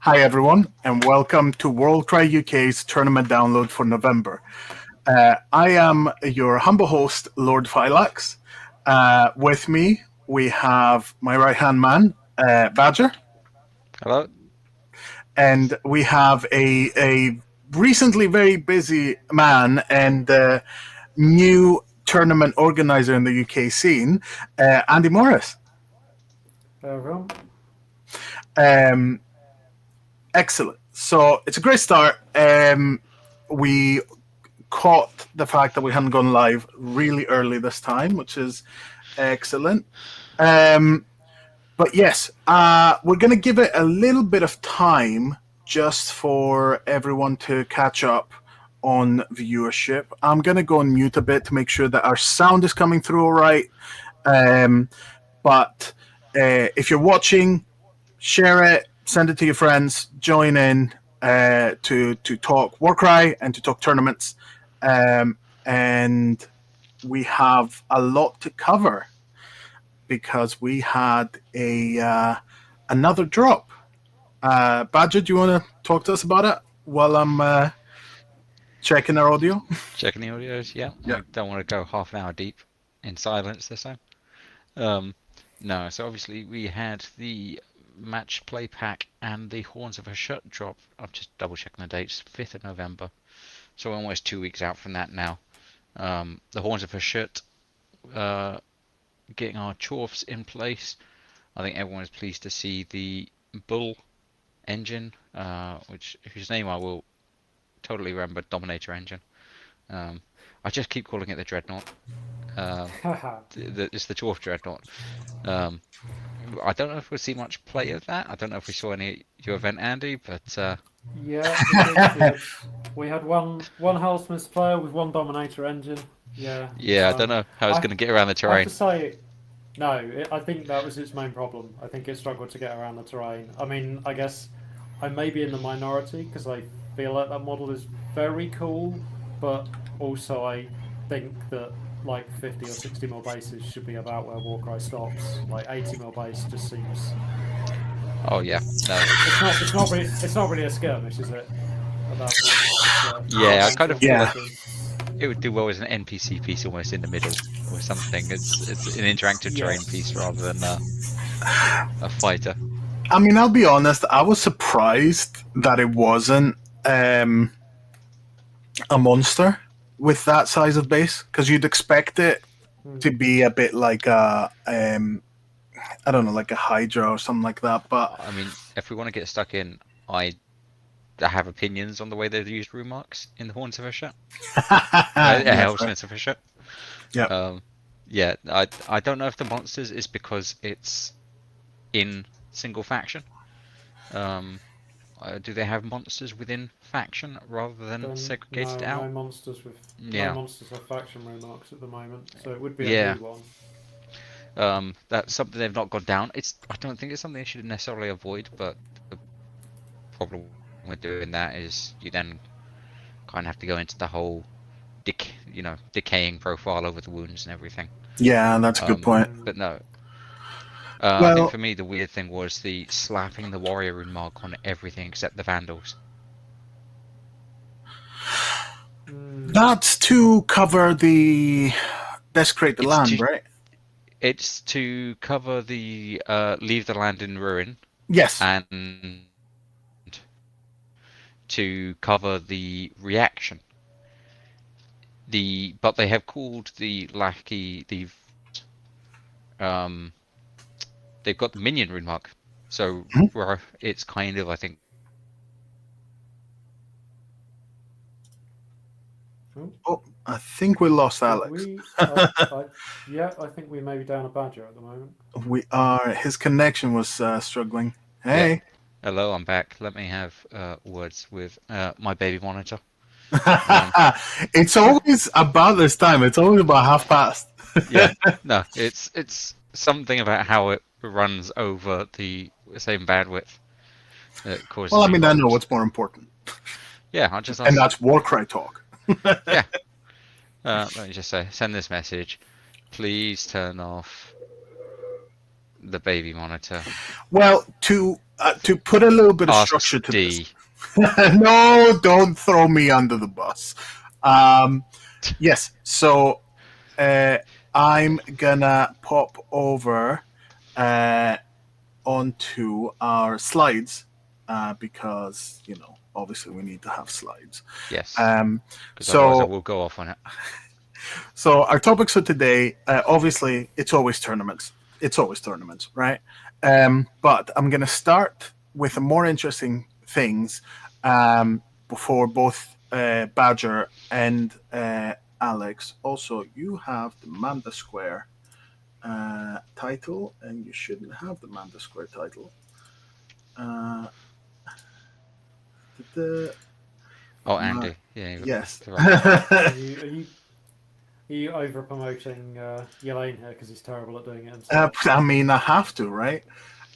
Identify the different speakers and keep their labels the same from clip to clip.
Speaker 1: Hi, everyone, and welcome to WorldCry UK's tournament download for November. I am your humble host, Lord Phylax. With me, we have my right hand man, Badger,
Speaker 2: Hello.
Speaker 1: and we have a recently very busy man and new tournament organizer in the UK scene, Andy Morris.
Speaker 3: Everyone.
Speaker 1: Um, Excellent. So it's a great start. We caught the fact that we hadn't gone live really early this time, which is excellent. But yes, we're going to give it a little bit of time just for everyone to catch up on viewership. I'm going to go on mute a bit to make sure that our sound is coming through all right. But if you're watching, share it, send it to your friends, join in to talk Warcry and to talk tournaments. And we have a lot to cover because we had another drop. Badger, do you want to talk to us about it while I'm checking our audio?
Speaker 2: Checking the audios. Yeah.
Speaker 1: Yeah.
Speaker 2: I don't want to go half an hour deep in silence this time. No. So obviously we had the match play pack and the Horns of a Shut drop. I'm just double checking the dates. 5th of November. So we're almost 2 weeks out from that now. The Horns of a Shut. Getting our chorfs in place. I think everyone is pleased to see the Bull engine, whose name I will totally remember, Dominator engine. I just keep calling it the Dreadnought. It's the Chorf Dreadnought. I don't know if we'll see much play of that. I don't know if we saw any at your event, Andy, but
Speaker 3: Yeah, we had one Hellsmith player with one Dominator engine. Yeah.
Speaker 2: I don't know how it's going to get around the
Speaker 3: I have
Speaker 2: terrain.
Speaker 3: to say, no, I think that was its main problem. I think it struggled to get around the terrain. I mean, I guess I may be in the minority because I feel like that model is very cool, but also I think that like 50 or 60 mil bases should be about where Warcry stops. Like 80 mil base just seems.
Speaker 2: Oh yeah, no.
Speaker 3: It's not really a skirmish, is it?
Speaker 2: Yeah, I kind of feel
Speaker 1: Yeah.
Speaker 2: like it would do well as an NPC piece almost in the middle or something. It's an interactive terrain piece rather than a fighter.
Speaker 1: I mean, I'll be honest, I was surprised that it wasn't a monster with that size of base, because you'd expect it to be a bit like I don't know, like a Hydra or something like that. But
Speaker 2: I mean, if we want to get stuck in, I have opinions on the way they've used rune marks in the Horns of a Shut. Hellsmiths of a Shut.
Speaker 1: Yeah.
Speaker 2: Yeah, I don't know if the monsters is because it's in single faction. Do they have monsters within faction rather than segregated out?
Speaker 3: No monsters with faction rune marks at the moment, so it would be a new one.
Speaker 2: That's something they've not gone down. I don't think it's something they should necessarily avoid, but the problem with doing that is you then kind of have to go into the whole decaying profile over the wounds and everything.
Speaker 1: Yeah, that's a good point.
Speaker 2: But no. I think for me the weird thing was the slapping the warrior rune mark on everything except the vandals.
Speaker 1: That's to cover the desecrate the land, right?
Speaker 2: It's to cover the leave the land in ruin.
Speaker 1: Yes.
Speaker 2: And to cover the reaction. But they have called the lackey they've got the minion rune mark, so it's kind of, I think.
Speaker 1: Oh, I think we lost Alex.
Speaker 3: I think we may be down a Badger at the moment.
Speaker 1: We are. His connection was struggling. Hey.
Speaker 2: Yeah. Hello, I'm back. Let me have words with my baby monitor.
Speaker 1: It's always about this time. It's always about past.
Speaker 2: Yeah. No, it's something about how it runs over the same bandwidth.
Speaker 1: Well, I mean, I know what's more important.
Speaker 2: Yeah, I'll just.
Speaker 1: And that's Warcry talk.
Speaker 2: Yeah. Let me just say, send this message. Please turn off the baby monitor.
Speaker 1: Well, to to put a little bit of
Speaker 2: Ask
Speaker 1: structure to this.
Speaker 2: D.
Speaker 1: No, don't throw me under the bus. Yes, so I'm gonna pop over onto our slides because obviously we need to have slides.
Speaker 2: Yes. Because otherwise I
Speaker 1: So
Speaker 2: will go off on it.
Speaker 1: so our topics for today, obviously, it's always tournaments. It's always tournaments, right? But I'm gonna start with the more interesting things before both Badger and Alex. Also, you have the Manda Square title, and you shouldn't have the Manda Square title. The
Speaker 2: Oh, Andy. Yeah.
Speaker 1: yes.
Speaker 2: That's the right one.
Speaker 3: Are you over promoting Yelaine here because he's terrible at doing it himself?
Speaker 1: I mean, I have to, right?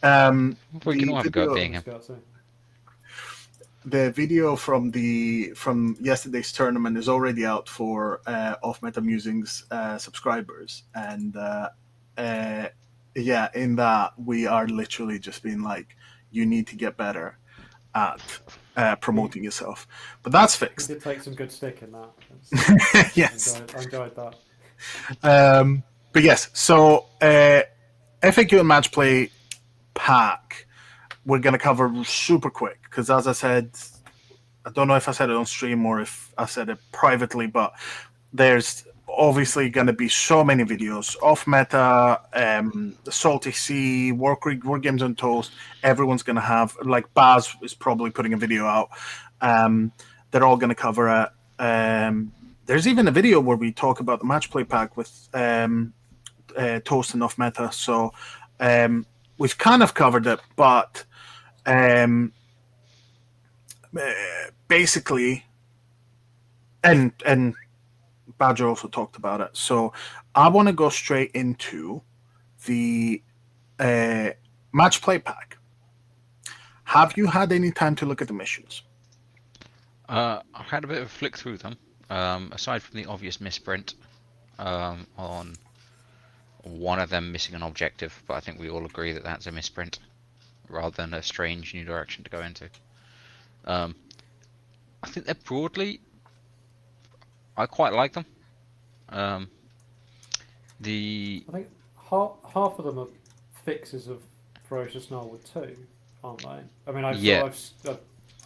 Speaker 2: We can all have a go at being
Speaker 3: He's
Speaker 2: him.
Speaker 3: got to.
Speaker 1: The video from yesterday's tournament is already out for Off Meta Musings subscribers, and yeah, in that we are literally just being like, you need to get better at promoting yourself, but that's
Speaker 3: He
Speaker 1: fixed.
Speaker 3: did take some good stick in that.
Speaker 1: Yes.
Speaker 3: I enjoyed that.
Speaker 1: But yes, so FAQ and match play pack we're going to cover super quick because, as I said, I don't know if I said it on stream or if I said it privately, but there's obviously going to be so many videos off meta, the Salty Sea, Warcry, War Games on Toast. Everyone's going to have, like, Baz is probably putting a video out. They're all going to cover it. There's even a video where we talk about the match play pack with Toast and off meta. So we've kind of covered it, but basically, and Badger also talked about it. So I want to go straight into the match play pack. Have you had any time to look at the missions?
Speaker 2: I had a bit of a flick through them. Aside from the obvious misprint on one of them missing an objective, but I think we all agree that that's a misprint rather than a strange new direction to go into. I think they're broadly, I quite like them.
Speaker 3: I think half of them are fixes of Ferocious Gnarlwood 2, aren't they? I mean, I've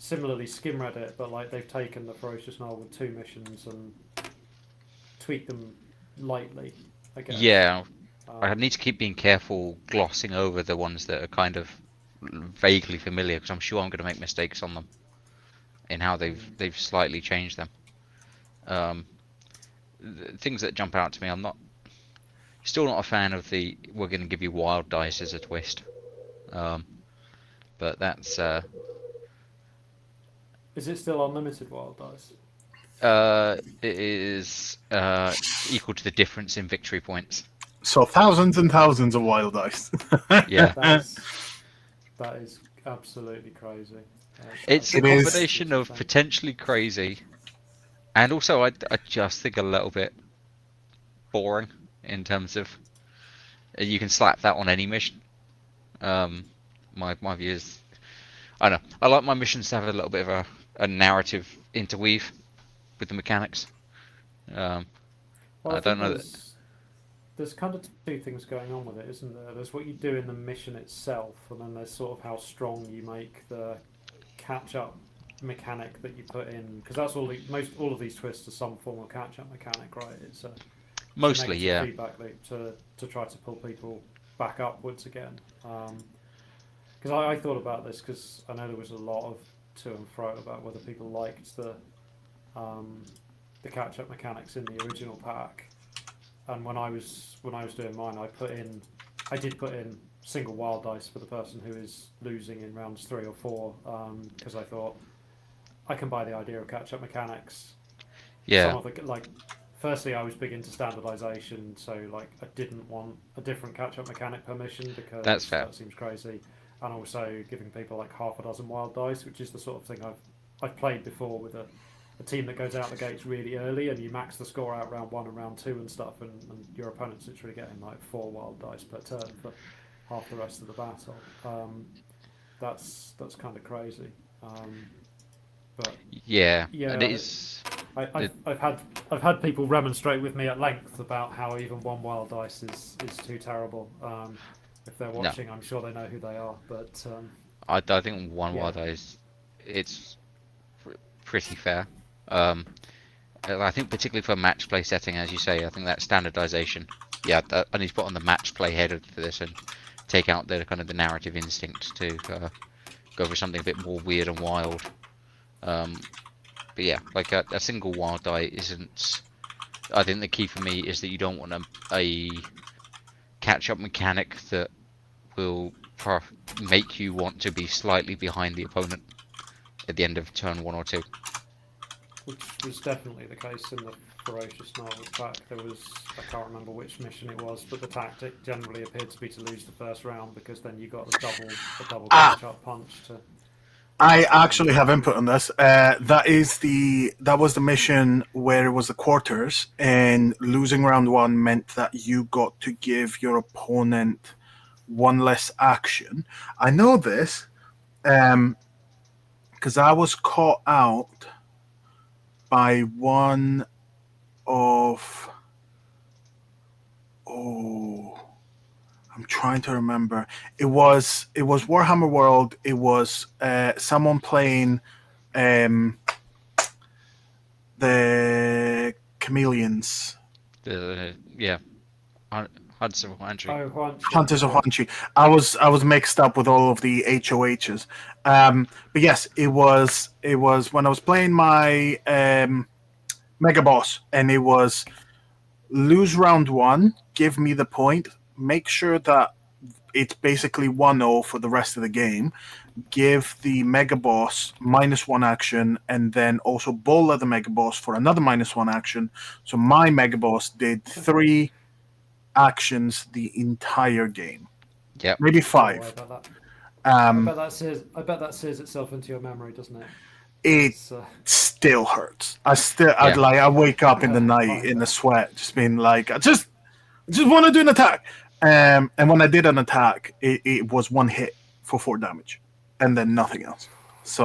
Speaker 3: similarly skim read it, but like they've taken the Ferocious Gnarlwood 2 missions and tweaked them lightly, I guess.
Speaker 2: Yeah, I need to keep being careful glossing over the ones that are kind of vaguely familiar because I'm sure I'm going to make mistakes on them in how they've slightly changed them. Things that jump out to me, I'm still not a fan of the we're going to give you wild dice as a twist. But that's
Speaker 3: Is it still unlimited wild dice?
Speaker 2: it is equal to the difference in victory points.
Speaker 1: So thousands and thousands of wild dice.
Speaker 2: Yeah.
Speaker 3: That is absolutely crazy.
Speaker 2: It's a combination of potentially crazy and also I just think a little bit boring in terms of you can slap that on any mission. My view is, I don't know, I like my missions to have a little bit of a narrative interweave with the mechanics.
Speaker 3: Well,
Speaker 2: I don't know
Speaker 3: there's kind of two things going on with it, isn't there? There's what you do in the mission itself, and then there's sort of how strong you make the catch-up mechanic that you put in, because that's all of these twists are some form of catch-up mechanic, right? It's
Speaker 2: mostly, yeah.
Speaker 3: Feedback loop to try to pull people back upwards again. Because I thought about this because I know there was a lot of to and fro about whether people liked the catch-up mechanics in the original pack. And when I was doing mine, I did put in single wild dice for the person who is losing in rounds 3 or 4, because I thought I can buy the idea of catch-up mechanics.
Speaker 2: Yeah.
Speaker 3: Some of the, firstly, I was big into standardization, so I didn't want a different catch-up mechanic per mission because
Speaker 2: that's fair.
Speaker 3: That seems crazy. And also giving people half a dozen wild dice, which is the sort of thing I've played before with a team that goes out the gates really early and you max the score out round 1 and round 2 and stuff, and your opponent's literally getting 4 wild dice per turn for half the rest of the battle. that's kind of crazy. But
Speaker 2: Yeah, and it
Speaker 3: yeah,
Speaker 2: is.
Speaker 3: I've had people remonstrate with me at length about how even one wild dice is too terrible. If they're
Speaker 2: No,
Speaker 3: watching, I'm sure they know who they are. But
Speaker 2: I think one
Speaker 3: yeah,
Speaker 2: wild is it's pretty fair. Um, I think particularly for a match play setting, as you say, I think that standardization. Yeah, I need to put on the match play head for this and take out the kind of the narrative instinct to go for something a bit more weird and wild. But yeah, like a single wild die isn't. I think the key for me is that you don't want a catch-up mechanic that will make you want to be slightly behind the opponent at the end of turn 1 or 2.
Speaker 3: which was definitely the case in the Ferocious Marvels pack. There was, I can't remember which mission it was, but the tactic generally appeared to be to lose the first round because then you got a double
Speaker 1: Ah,
Speaker 3: catch-up punch to.
Speaker 1: I actually have input on this. That was the mission where it was the quarters, and losing round one meant that you got to give your opponent one less action. I know this because I was caught out by one of. Oh, I'm trying to remember. It was Warhammer World. It was someone playing the chameleons.
Speaker 2: Yeah, Hudson Andrew.
Speaker 3: Oh,
Speaker 1: Hunters of
Speaker 3: yeah.
Speaker 1: Hunchy. I was mixed up with all of the HOHs. But yes, it was when I was playing my Mega Boss, and it was lose round one, give me the point, make sure that it's basically 1-0 for the rest of the game, give the Mega Boss -1 action, and then also bola the Mega Boss for another -1 action. So my Mega Boss did 3 actions the entire game,
Speaker 2: Yep.
Speaker 1: maybe
Speaker 3: Oh,
Speaker 1: 5.
Speaker 3: I
Speaker 1: Um,
Speaker 3: bet that sears itself into your memory, doesn't it?
Speaker 1: it
Speaker 3: It's
Speaker 1: still hurts.
Speaker 2: Yeah.
Speaker 1: I wake up in the night
Speaker 3: I
Speaker 1: in the
Speaker 3: bet.
Speaker 1: sweat, just being like, I just want to do an attack. And when I did an attack, it was one hit for 4 damage, and then nothing else. So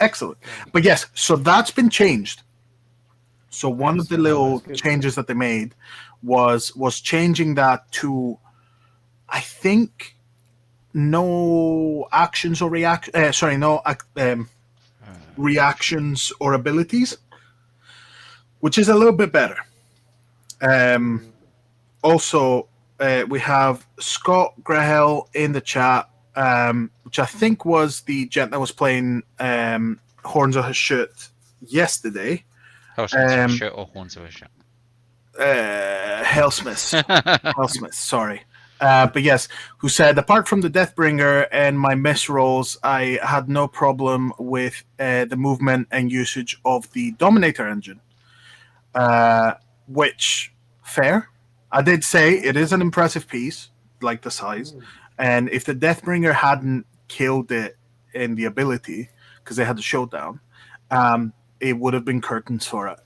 Speaker 1: excellent. But yes, so that's been changed. So one of the
Speaker 3: Excellent.
Speaker 1: little
Speaker 3: That's good.
Speaker 1: changes that they made was changing that to, I think, no actions or react. Sorry, no reactions or abilities, which is a little bit better. Um,
Speaker 3: Mm.
Speaker 1: Also, we have Scott Grahel in the chat, which I think was the gent that was playing Horns of Hashut yesterday.
Speaker 2: Hellsmiths of a
Speaker 1: Um,
Speaker 2: shirt or horns of a shirt.
Speaker 1: Hellsmiths. Hellsmiths, sorry. But yes, who said, apart from the Deathbringer and my miss rolls, I had no problem with the movement and usage of the Dominator engine. Which, fair. I did say it is an impressive piece, like the size.
Speaker 3: Mm.
Speaker 1: And if the Deathbringer hadn't killed it in the ability, because they had the showdown, it would have been curtains for it.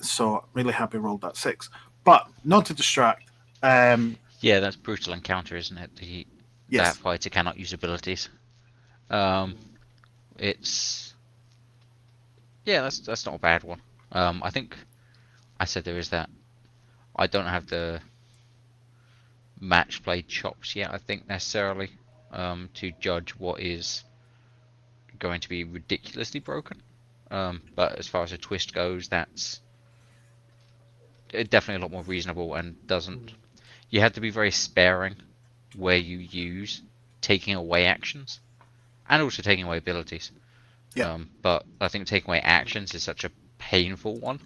Speaker 1: So I'm really happy I rolled that 6. But not to distract.
Speaker 2: Yeah, that's brutal encounter, isn't it? That
Speaker 1: Yes.
Speaker 2: fighter cannot use abilities. It's that's not a bad one. I think I said there is that. I don't have the match play chops yet, I think, necessarily, to judge what is going to be ridiculously broken. But as far as a twist goes, that's definitely a lot more reasonable and doesn't. You have to be very sparing where you use taking away actions and also taking away abilities.
Speaker 1: Yeah.
Speaker 2: But I think taking away actions is such a painful one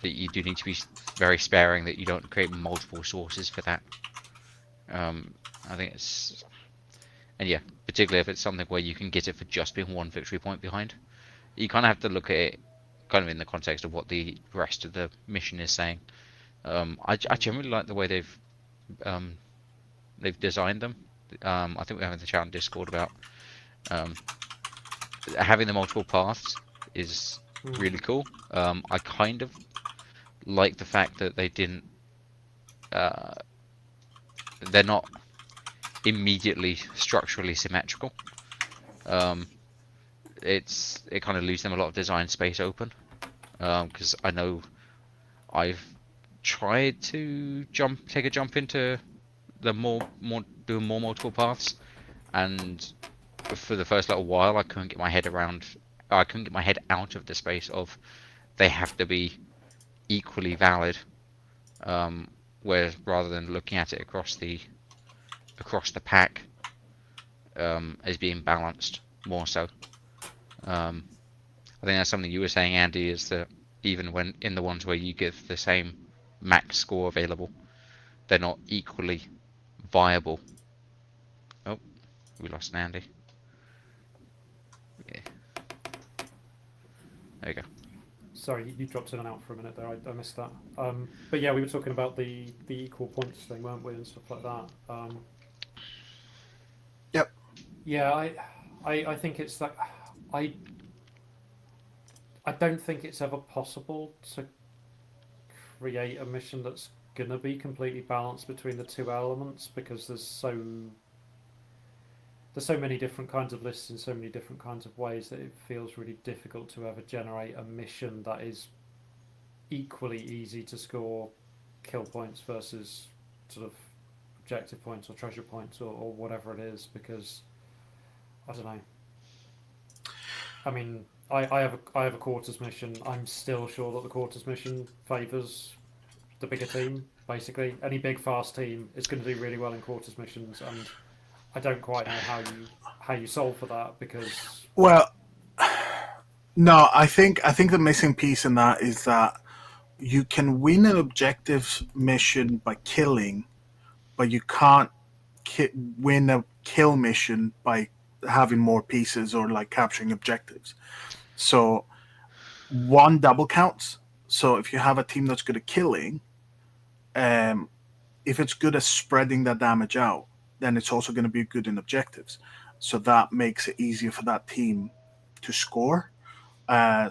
Speaker 2: that you do need to be very sparing that you don't create multiple sources for that. I think it's, and yeah, particularly if it's something where you can get it for just being 1 victory point behind, you kind of have to look at it kind of in the context of what the rest of the mission is saying. I generally like the way they've designed them. I think we're having the chat on Discord about having the multiple paths is really cool. I kind of like the fact that they didn't. They're not. immediately structurally symmetrical. It kind of leaves them a lot of design space open, because I know I've tried to take a jump into the doing more multiple paths, and for the first little while I couldn't get my head out of the space of they have to be equally valid, whereas rather than looking at it across the pack, as being balanced more so. I think that's something you were saying, Andy, is that even when in the ones where you give the same max score available, they're not equally viable. Oh, we lost an Andy. Yeah. There you go.
Speaker 3: Sorry, you dropped in and out for a minute there. I missed that. But yeah, we were talking about the equal points thing, weren't we, and stuff like that.
Speaker 1: Yep.
Speaker 3: Yeah, I think it's that I don't think it's ever possible to create a mission that's gonna be completely balanced between the two elements, because there's so many different kinds of lists in so many different kinds of ways that it feels really difficult to ever generate a mission that is equally easy to score kill points versus sort of objective points or treasure points or whatever it is, because I don't know. I mean, I have a quarters mission. I'm still sure that the quarters mission favours the bigger team. Basically, any big fast team is going to do really well in quarters missions, and I don't quite know how you solve for that, because
Speaker 1: Well, no, I think the missing piece in that is that you can win an objective mission by killing, but you can't win a kill mission by having more pieces or like capturing objectives. So one double counts. So if you have a team that's good at killing, if it's good at spreading that damage out, then it's also going to be good in objectives. So that makes it easier for that team to score.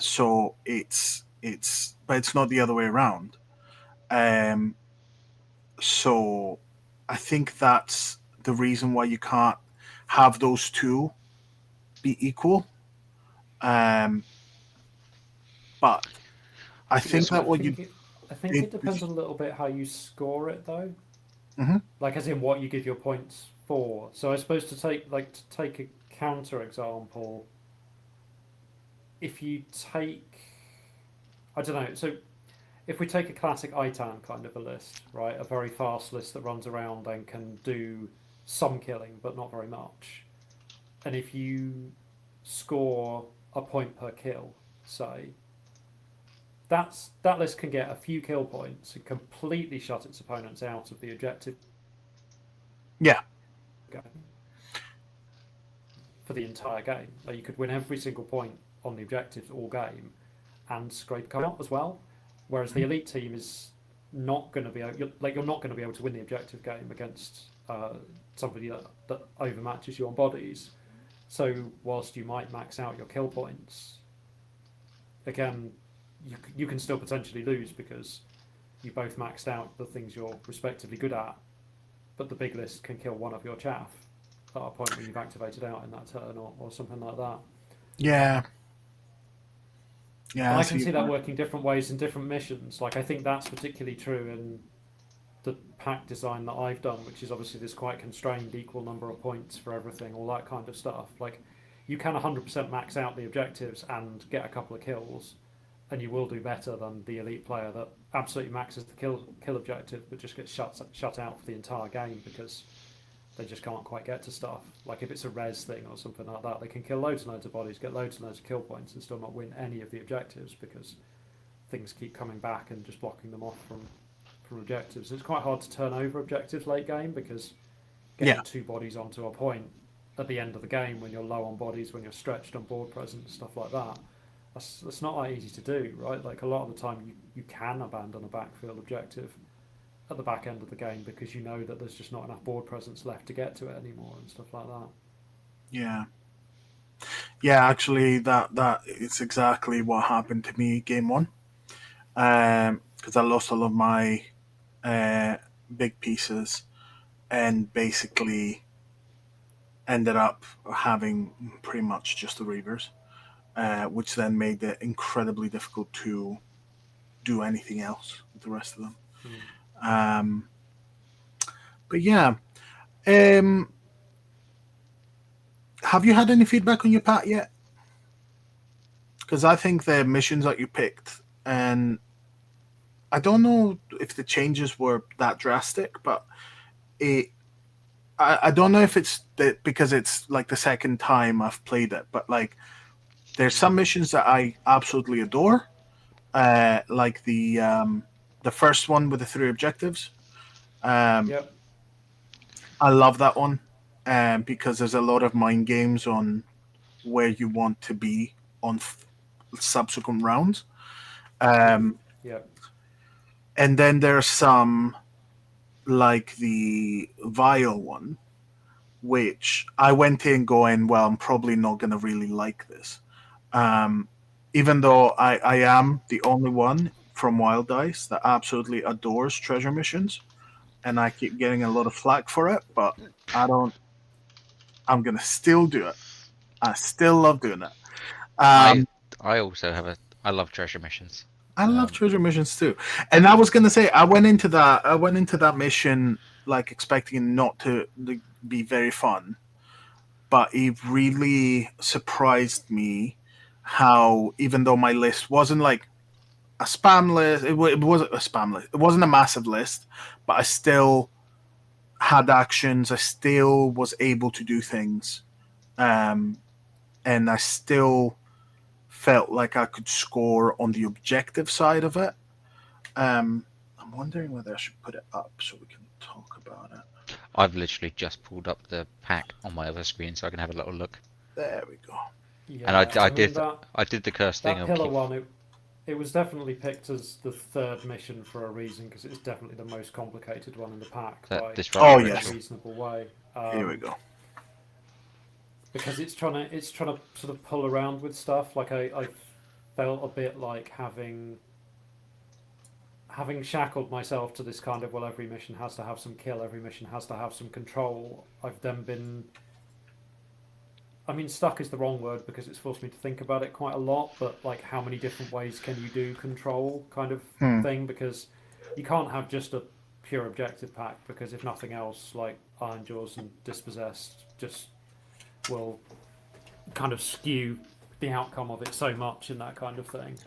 Speaker 1: So but it's not the other way around. Um, so I think that's the reason why you can't have those two be equal. Um, but I think that what you
Speaker 3: I think
Speaker 1: did
Speaker 3: it depends a little bit how you score it, though.
Speaker 1: Mhm.
Speaker 3: Like, as in what you give your points for. So I suppose to take a counter example, if you take, I don't know. So if we take a classic ITAN kind of a list, right, a very fast list that runs around and can do some killing but not very much, and if you score a point per kill, say, that list can get a few kill points and completely shut its opponents out of the objective
Speaker 1: yeah.
Speaker 3: game for the entire game. Like, you could win every single point on the objectives all game and scrape out as well. Whereas the elite team is not going to be able, you're not going to be able to win the objective game against somebody that overmatches you on bodies. So whilst you might max out your kill points, again, you can still potentially lose because you both maxed out the things you're respectively good at, but the big list can kill one of your chaff at a point when you've activated out in that turn or something like that.
Speaker 1: Yeah. Yeah.
Speaker 3: And I can see that working different ways in different missions. Like, I think that's particularly true in the pack design that I've done, which is obviously this quite constrained equal number of points for everything, all that kind of stuff. Like, you can 100% max out the objectives and get a couple of kills, and you will do better than the elite player that absolutely maxes the kill objective but just gets shut out for the entire game because they just can't quite get to stuff. Like, if it's a res thing or something like that, they can kill loads and loads of bodies, get loads and loads of kill points, and still not win any of the objectives because things keep coming back and just blocking them off from objectives. It's quite hard to turn over objectives late game because getting two bodies onto a point at the end of the game when you're low on bodies, when you're stretched on board presence, stuff like that, that's not that easy to do, right? Like, a lot of the time you can abandon a backfield objective at the back end of the game because you know that there's just not enough board presence left to get to it anymore and stuff like that.
Speaker 1: Yeah, actually that is exactly what happened to me game one, because I lost all of my big pieces, and basically ended up having pretty much just the Reavers, which then made it incredibly difficult to do anything else with the rest of them.
Speaker 3: Mm.
Speaker 1: Um, but yeah, um, have you had any feedback on your pack yet? Because I think the missions that you picked, and I don't know if the changes were that drastic, but it. I don't know if it's because it's like the second time I've played it, but like there's some missions that I absolutely adore, like the first one with the three objectives. Um,
Speaker 3: Yep.
Speaker 1: I love that one, because there's a lot of mind games on where you want to be on subsequent rounds.
Speaker 3: Mm.
Speaker 1: Um,
Speaker 3: Yep.
Speaker 1: and then there's some like the Vile one, which I went in going, well, I'm probably not going to really like this. Um, Even though I am the only one from Wild Dice that absolutely adores treasure missions, and I keep getting a lot of flack for it, but I don't. I'm gonna still do it. I still love doing it.
Speaker 2: I
Speaker 1: Um,
Speaker 2: I also have a I love treasure missions.
Speaker 1: I love
Speaker 2: Um,
Speaker 1: treasure missions too, and I was gonna say I went into that. I went into that mission like expecting it not to be very fun, but it really surprised me how even though my list wasn't like a spam list, it wasn't a spam list. It wasn't a massive list, but I still had actions. I still was able to do things, um, and I still felt like I could score on the objective side of it. I'm wondering whether I should put it up so we can talk about it.
Speaker 2: I've literally just pulled up the pack on my other screen so I can have a little look.
Speaker 1: There we go.
Speaker 2: And
Speaker 3: Yeah. I mean that
Speaker 2: I did the cursed thing
Speaker 3: that
Speaker 2: of
Speaker 3: pillar
Speaker 2: keep
Speaker 3: one. It was definitely picked as the third mission for a reason because it's definitely the most complicated one in the pack
Speaker 2: that
Speaker 3: by
Speaker 1: Oh
Speaker 2: disruptive
Speaker 3: in a
Speaker 1: yes,
Speaker 2: ritual.
Speaker 3: reasonable way.
Speaker 1: here we go.
Speaker 3: Because it's trying to sort of pull around with stuff. Like I felt a bit like having shackled myself to this kind of well, every mission has to have some kill, every mission has to have some control. I've then been, I mean, stuck is the wrong word because it's forced me to think about it quite a lot. But like, how many different ways can you do control kind of
Speaker 1: Hmm.
Speaker 3: thing? Because you can't have just a pure objective pack because if nothing else, like Iron Jaws and Dispossessed just will kind of skew the outcome of it so much in that kind of thing.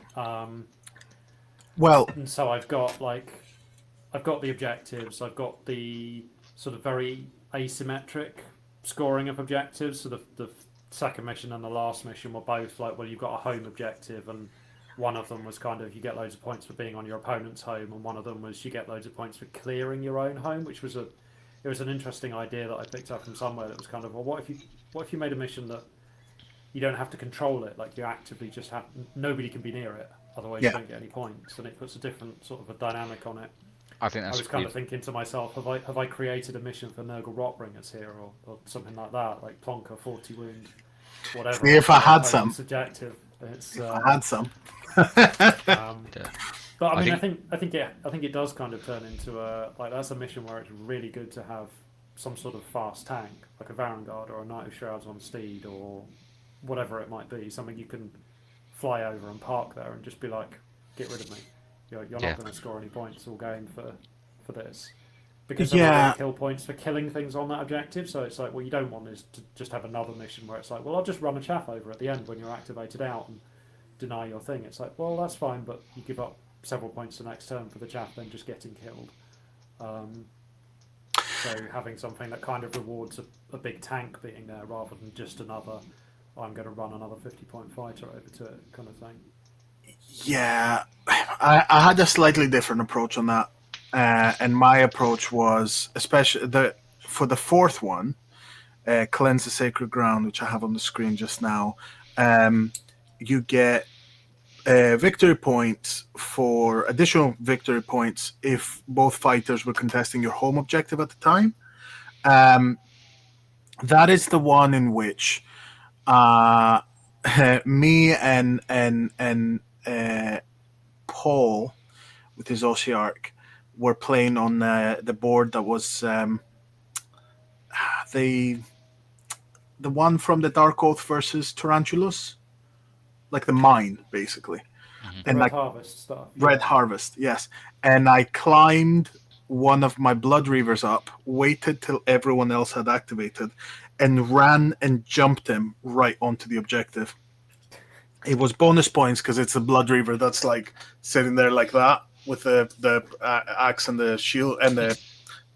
Speaker 1: Well,
Speaker 3: And so I've got the objectives, I've got the sort of very asymmetric scoring of objectives. So the second mission and the last mission were both like, well, you've got a home objective, and one of them was kind of you get loads of points for being on your opponent's home, and one of them was you get loads of points for clearing your own home, which was it was an interesting idea that I picked up from somewhere that was kind of well, what if you made a mission that you don't have to control it, like you actively just have nobody can be near it, otherwise you
Speaker 1: yeah,
Speaker 3: don't get any points, and it puts a different sort of a dynamic on it.
Speaker 2: I think
Speaker 3: I
Speaker 2: that's
Speaker 3: was kind
Speaker 2: pretty.
Speaker 3: of thinking to myself, have I created a mission for Nurgle Rotbringers here, or something like that, like Plonker 40 wound, whatever,
Speaker 1: see if
Speaker 3: onto
Speaker 1: I
Speaker 3: their
Speaker 1: had some.
Speaker 3: opponent's objective. It's
Speaker 1: If I had some.
Speaker 3: um,
Speaker 2: Uh,
Speaker 3: but I
Speaker 2: I
Speaker 3: mean,
Speaker 2: think
Speaker 3: I think it does kind of turn into a like that's a mission where it's really good to have some sort of fast tank, like a Varangard or a Knight of Shrouds on Steed or whatever it might be, something you can fly over and park there and just be like, get rid of me. You're
Speaker 2: yeah,
Speaker 3: not going to score any points all game for this. Because then I
Speaker 1: Yeah,
Speaker 3: get kill points for killing things on that objective. So it's like, what you don't want is to just have another mission where it's like, well, I'll just run a chaff over at the end when you're activated out and deny your thing. It's like, well, that's fine, but you give up several points the next turn for the chaff then just getting killed. So having something that kind of rewards a big tank being there rather than just another, I'm going to run another 50-point fighter over to it kind of thing.
Speaker 1: yeah. I had a slightly different approach on that, and my approach was especially the for the fourth one, cleanse the sacred ground, which I have on the screen just now. Um, you get victory points for additional victory points if both fighters were contesting your home objective at the time. Um, that is the one in which uh, me and Paul with his Ossiarch were playing on the board that was the the one from the Dark Oath versus Tarantulas, like the mine, basically,
Speaker 2: Hmm.
Speaker 3: The
Speaker 1: and
Speaker 3: Red
Speaker 1: like
Speaker 3: Harvest stuff.
Speaker 1: Red
Speaker 3: Yeah.
Speaker 1: Harvest, yes. And I climbed one of my Blood Reavers up, waited till everyone else had activated, and ran and jumped him right onto the objective. It was bonus points because it's a Blood Reaver that's like sitting there like that with the axe and the shield and the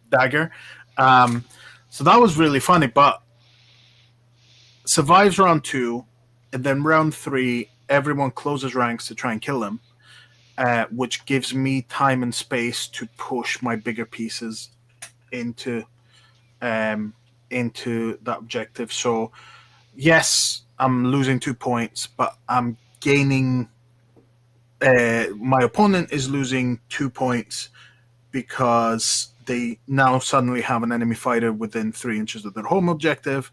Speaker 1: dagger. Um, so that was really funny. But survives round two, and then round three, everyone closes ranks to try and kill him, which gives me time and space to push my bigger pieces into um, into that objective. So yes, I'm losing 2 points, but I'm gaining. My opponent is losing 2 points because they now suddenly have an enemy fighter within 3 inches of their home objective.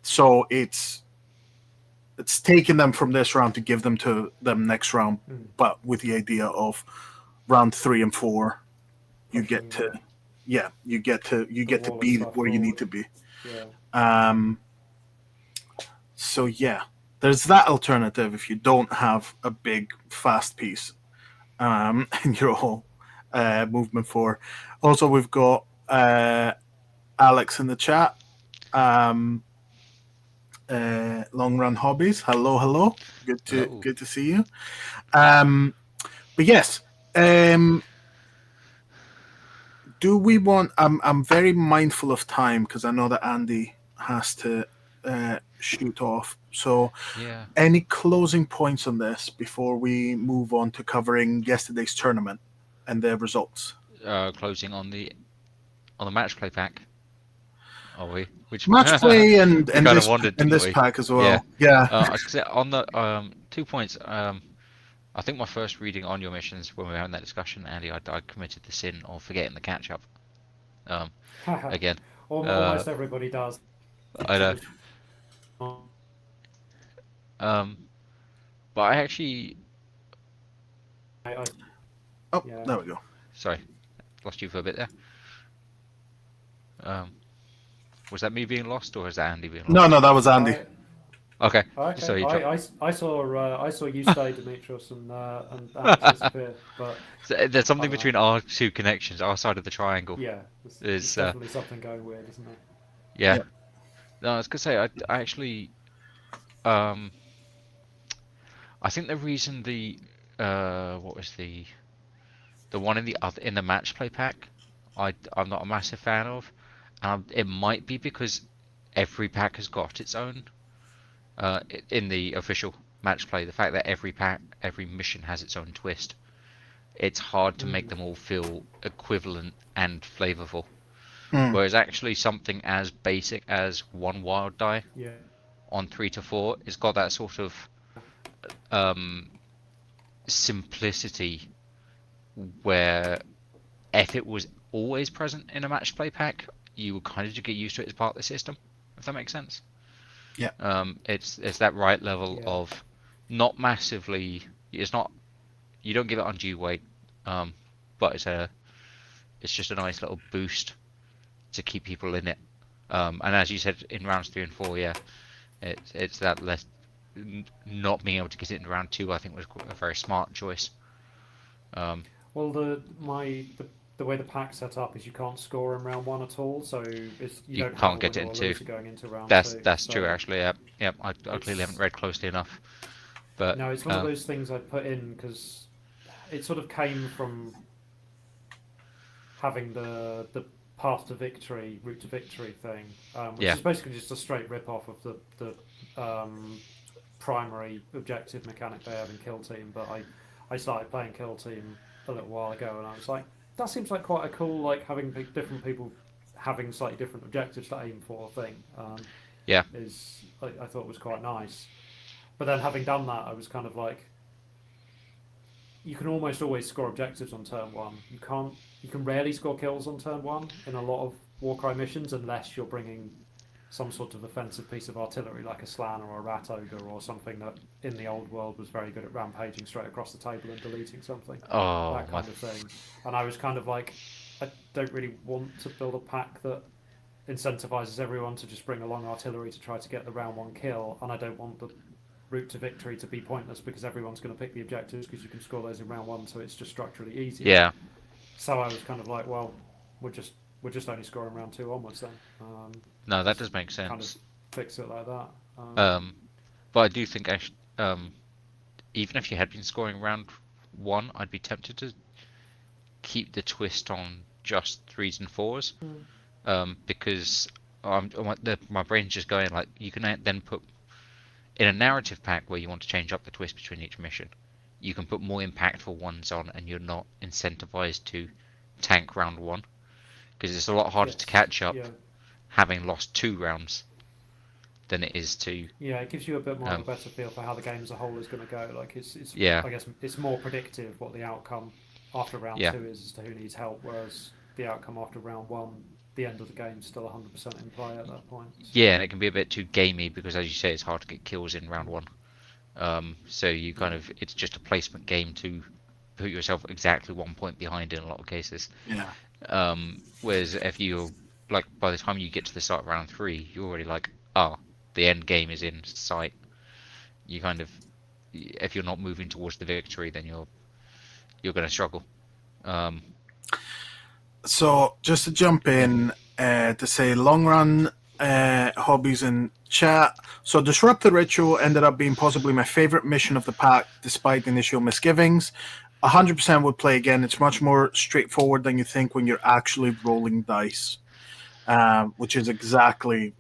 Speaker 1: So it's taking them from this round to give them to them next round,
Speaker 3: Mm.
Speaker 1: but with the idea of round 3 and 4, you get
Speaker 3: Pushing
Speaker 1: to yeah, you
Speaker 3: the
Speaker 1: get to
Speaker 3: wall of
Speaker 1: be
Speaker 3: stuff
Speaker 1: where you need
Speaker 3: forward.
Speaker 1: to be.
Speaker 3: Yeah.
Speaker 1: Um, so yeah, there's that alternative if you don't have a big fast piece in your whole movement for. Also, we've got Alex in the chat. Um, Long run hobbies. Hello, hello.
Speaker 2: Hello.
Speaker 1: Good to see you. Um, but yes, um, do we want? I'm very mindful of time because I know that Andy has to shoot off. So,
Speaker 2: Yeah.
Speaker 1: any closing points on this before we move on to covering yesterday's tournament and their results?
Speaker 2: Closing on the match play pack, are we? Which
Speaker 1: Match play
Speaker 2: we kind of wanted,
Speaker 1: and
Speaker 2: didn't
Speaker 1: this
Speaker 2: we?
Speaker 1: pack as
Speaker 2: Yeah.
Speaker 1: well. Yeah.
Speaker 2: I was gonna say on the 2 points. I think my first reading on your missions when we were having that discussion, Andy, I committed the sin of forgetting the catch up. Um, again. Uh,
Speaker 3: Almost everybody does.
Speaker 2: I know.
Speaker 3: Which,
Speaker 2: Um, but I actually,
Speaker 3: I,
Speaker 1: Oh,
Speaker 3: yeah.
Speaker 1: there we go.
Speaker 2: sorry, lost you for a bit there. Um, was that me being lost or is that Andy being
Speaker 1: No,
Speaker 2: lost?
Speaker 1: no, that was Andy.
Speaker 3: I
Speaker 2: Okay,
Speaker 3: okay.
Speaker 2: so you dropped.
Speaker 3: I saw you stay, Demetrius, and Alex disappear. But
Speaker 2: So there's
Speaker 3: I
Speaker 2: something
Speaker 3: don't know.
Speaker 2: between our two connections, our side of the triangle.
Speaker 3: Yeah, there's
Speaker 2: Is
Speaker 3: definitely something going weird, isn't there?
Speaker 2: yeah.
Speaker 1: Yeah.
Speaker 2: No, I was gonna say I actually um I think the reason the what was the one in the other in the match play pack I'm not a massive fan of, and it might be because every pack has got its own in the official match play. The fact that every mission has its own twist, it's hard to make
Speaker 3: Mm.
Speaker 2: them all feel equivalent and flavorful.
Speaker 1: Mm,
Speaker 2: Whereas actually something as basic as one wild die
Speaker 3: Yeah.
Speaker 2: on 3 to 4 has got that sort of um, simplicity where if it was always present in a match play pack, you would kind of just get used to it as part of the system, if that makes sense.
Speaker 1: yeah.
Speaker 2: It's that right level
Speaker 3: Yeah.
Speaker 2: of not massively. It's not you don't give it undue weight, um, but it's just a nice little boost to keep people in it. And as you said in rounds 3 and 4, yeah, it's that less not being able to get it in round 2. I think was a very smart choice. Um,
Speaker 3: Well, the way the pack's set up is you can't score in round one at all, so you
Speaker 2: you
Speaker 3: don't have
Speaker 2: can't
Speaker 3: a
Speaker 2: get it
Speaker 3: winner
Speaker 2: in
Speaker 3: or
Speaker 2: 2.
Speaker 3: loser going into round two.
Speaker 2: That's true
Speaker 3: So
Speaker 2: actually. Yeah. I clearly haven't
Speaker 3: it's
Speaker 2: read closely enough, but
Speaker 3: no, it's one of those things I put in because it sort of came from having the path to victory, route to victory thing, which
Speaker 2: yeah,
Speaker 3: is basically just a straight rip off of the primary objective mechanic they have in Kill Team. But I started playing Kill Team a little while ago, and I was like, that seems like quite a cool, like having different people having slightly different objectives to aim for thing.
Speaker 2: yeah,
Speaker 3: I thought was quite nice. But then having done that, I was kind of like, you can almost always score objectives on turn one. You can't. You can rarely score kills on turn one in a lot of Warcry missions unless you're bringing some sort of offensive piece of artillery like a Slan or a Rat Ogre or something that in the old world was very good at rampaging straight across the table and deleting something.
Speaker 2: oh
Speaker 3: That
Speaker 2: my,
Speaker 3: kind of thing. And I was kind of like, I don't really want to build a pack that incentivizes everyone to just bring along artillery to try to get the round one kill, and I don't want the route to victory to be pointless because everyone's going to pick the objectives because you can score those in round one, so it's just structurally easier.
Speaker 2: Yeah.
Speaker 3: So I was kind of like, well, we're just only scoring round two onwards then.
Speaker 2: No, that does make
Speaker 3: Kind of
Speaker 2: sense.
Speaker 3: fix it like that.
Speaker 2: But I do think actually, even if you had been scoring round one, I'd be tempted to keep the twist on just threes and fours, because my brain's just going like, you can then put in a narrative pack where you want to change up the twist between each mission. You can put more impactful ones on, and you're not incentivized to tank round one, because it's a lot harder to catch up having lost 2 rounds than it is to.
Speaker 3: Yeah, it gives you a bit more of a better feel for how the game as a whole is going to go. Like it's
Speaker 2: Yeah.
Speaker 3: I guess it's more predictive what the outcome after round two is as to who needs help, whereas the outcome after round one, the end of the game, is still 100% in play at that point.
Speaker 2: Yeah, and it can be a bit too gamey because, as you say, it's hard to get kills in round one. So you kind of, it's just a placement game to put yourself exactly 1 point behind in a lot of cases.
Speaker 1: Yeah.
Speaker 2: Whereas if you, like, by the time you get to the start of round 3, you're already like, the end game is in sight. You kind of, if you're not moving towards the victory, then you're going to struggle.
Speaker 1: So just to jump in to say long run hobbies in chat. So Disrupt the Ritual ended up being possibly my favorite mission of the pack, despite initial misgivings. 100% would play again. It's much more straightforward than you think when you're actually rolling dice, which is exactly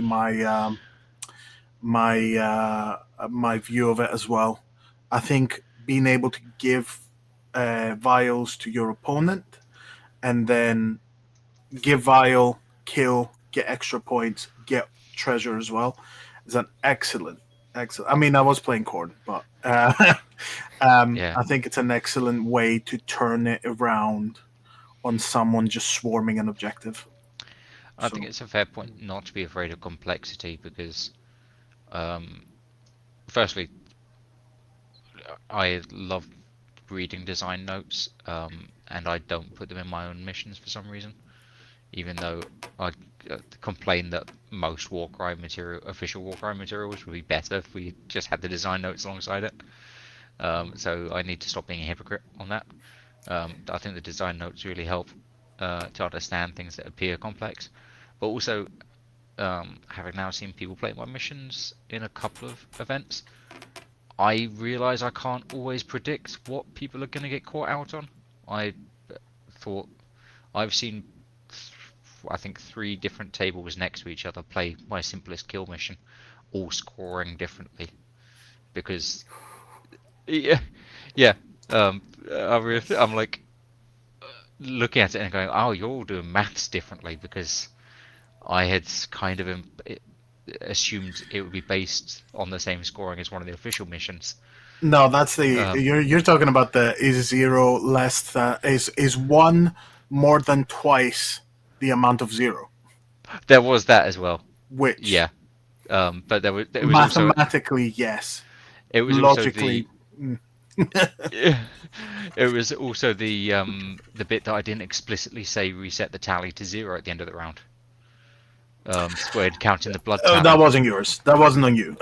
Speaker 1: my my view of it as well. I think being able to give vials to your opponent and then give vial, kill, get extra points, get treasure as well is an excellent. I mean, I was playing Cord, but I think it's an excellent way to turn it around on someone just swarming an objective.
Speaker 2: I think it's a fair point not to be afraid of complexity because, firstly, I love reading design notes, and I don't put them in my own missions for some reason, even though I complain that most official Warcry materials would be better if we just had the design notes alongside it. So I need to stop being a hypocrite on that. I think the design notes really help to understand things that appear complex, but also having now seen people play my missions in a couple of events, I realise I can't always predict what people are going to get caught out on. I've seen, I think, 3 different tables next to each other play my simplest kill mission, all scoring differently, because I'm like looking at it and going, oh, you're all doing maths differently, because I had kind of assumed it would be based on the same scoring as one of the official missions.
Speaker 1: No, that's the you're talking about the is 0 less than is 1 more than twice the amount of 0.
Speaker 2: There was that as well.
Speaker 1: Which
Speaker 2: but there was
Speaker 1: mathematically
Speaker 2: also,
Speaker 1: yes.
Speaker 2: It was
Speaker 1: logically.
Speaker 2: It was also the bit that I didn't explicitly say reset the tally to 0 at the end of the round. Squared counting the blood tally.
Speaker 1: That wasn't yours. That wasn't on you.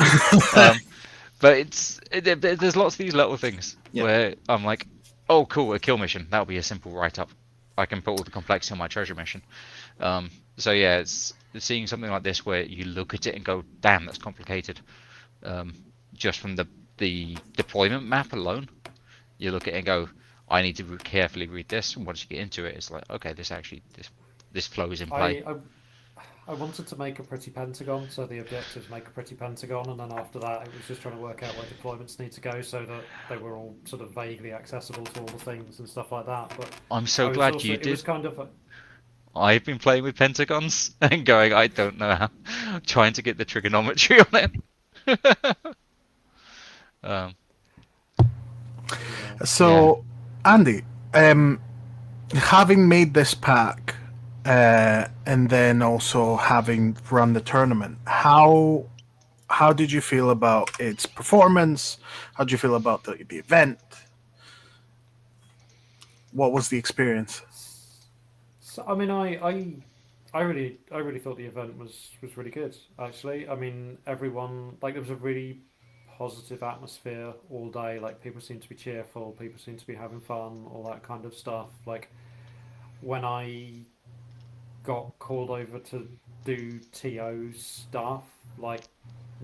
Speaker 2: But there's lots of these little things where I'm like, oh cool, a kill mission. That'll be a simple write-up. I can put all the complexity on my treasure mission. So yeah, it's seeing something like this where you look at it and go, damn, that's complicated. Just from the deployment map alone, you look at it and go, I need to carefully read this. And once you get into it, it's like, okay, this flows in play.
Speaker 3: I wanted to make a pretty pentagon, so the objectives make a pretty pentagon, and then after that it was just trying to work out where deployments need to go so that they were all sort of vaguely accessible to all the things and stuff like that. But
Speaker 2: I'm so glad you did.
Speaker 3: It was kind of
Speaker 2: I've been playing with pentagons and going, I don't know how, trying to get the trigonometry on it.
Speaker 1: So, Andy, having made this pack, and then also having run the tournament, how did you feel about its performance? How did you feel about the event? What was the experience?
Speaker 3: So, I mean, I I really thought the event was really good. Actually, I mean, everyone like there was a really positive atmosphere all day. Like people seemed to be cheerful, people seemed to be having fun, all that kind of stuff. Like when I got called over to do TO stuff, like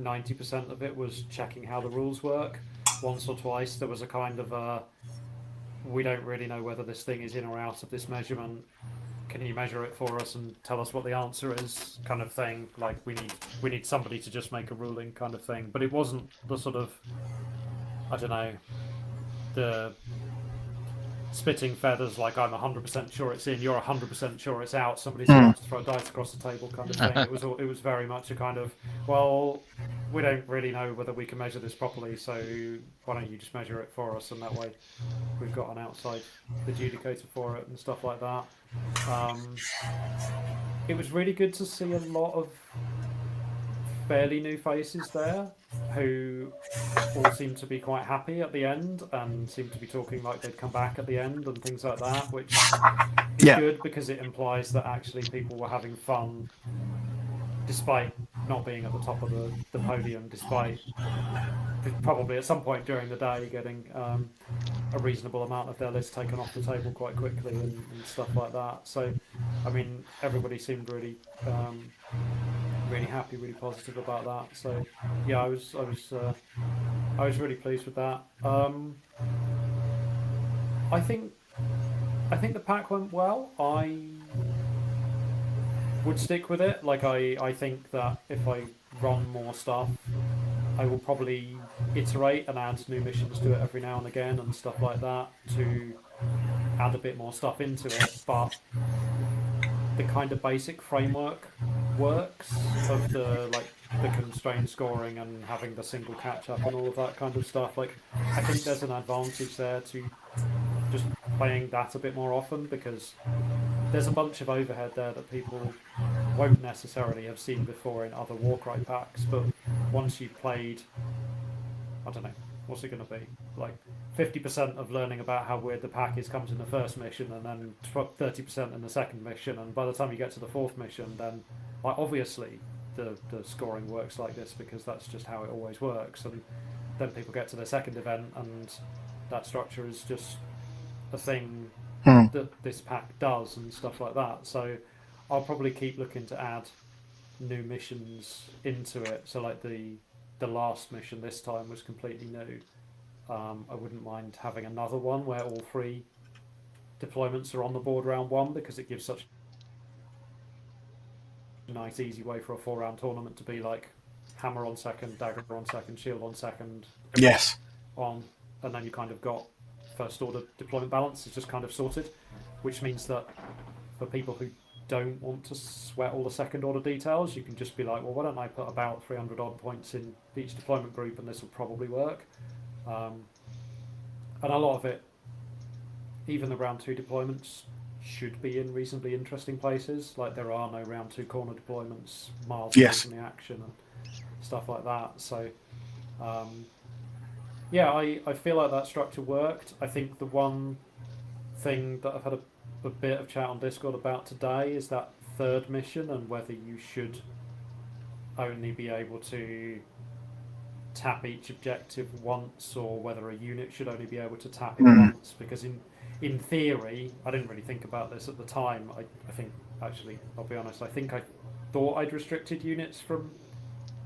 Speaker 3: 90% of it was checking how the rules work. Once or twice there was a kind of we don't really know whether this thing is in or out of this measurement. Can you measure it for us and tell us what the answer is, kind of thing. Like we need somebody to just make a ruling, kind of thing. But it wasn't the sort of, I don't know, the spitting feathers like I'm 100% sure it's in, you're 100% sure it's out, somebody's about to throw dice across the table, kind of thing. It was very much a kind of, well, we don't really know whether we can measure this properly, so why don't you just measure it for us, and that way we've got an outside adjudicator for it and stuff like that. It was really good to see a lot of fairly new faces there who all seemed to be quite happy at the end and seemed to be talking like they'd come back at the end and things like that, which is good because it implies that actually people were having fun despite not being at the top of the podium, despite probably at some point during the day getting a reasonable amount of their list taken off the table quite quickly and stuff like that. So, I mean, everybody seemed really really happy, really positive about that. So, yeah, I was really pleased with that. I think the pack went well. I would stick with it. Like I think that if I run more stuff, I will probably iterate and add new missions to it every now and again and stuff like that to add a bit more stuff into it. But the kind of basic framework works of the constrained scoring and having the single catch up and all of that kind of stuff. Like I think there's an advantage there to just playing that a bit more often because there's a bunch of overhead there that people won't necessarily have seen before in other Warcry packs, but once you've played, I don't know, what's it going to be? Like 50% of learning about how weird the pack is comes in the first mission, and then 30% in the second mission, and by the time you get to the fourth mission, then like obviously the scoring works like this because that's just how it always works, and then people get to their second event and that structure is just a thing that this pack does and stuff like that. So I'll probably keep looking to add new missions into it. So like the last mission this time was completely new. I wouldn't mind having another one where all three deployments are on the board round one because it gives such a nice easy way for a 4-round tournament to be like hammer on second, dagger on second, shield on second,
Speaker 1: Yes.
Speaker 3: on, and then you kind of got first order deployment balance is just kind of sorted, which means that for people who don't want to sweat all the second order details, you can just be like, well, why don't I put about 300 odd points in each deployment group and this will probably work. And a lot of it, even the round 2 deployments, should be in reasonably interesting places. Like there are no round 2 corner deployments miles away from the action and stuff like that. So yeah, I feel like that structure worked. I think the one thing that I've had a bit of chat on Discord about today is that third mission and whether you should only be able to tap each objective once or whether a unit should only be able to tap it once, because in theory, I didn't really think about this at the time. I think, actually, I'll be honest, I think I thought I'd restricted units from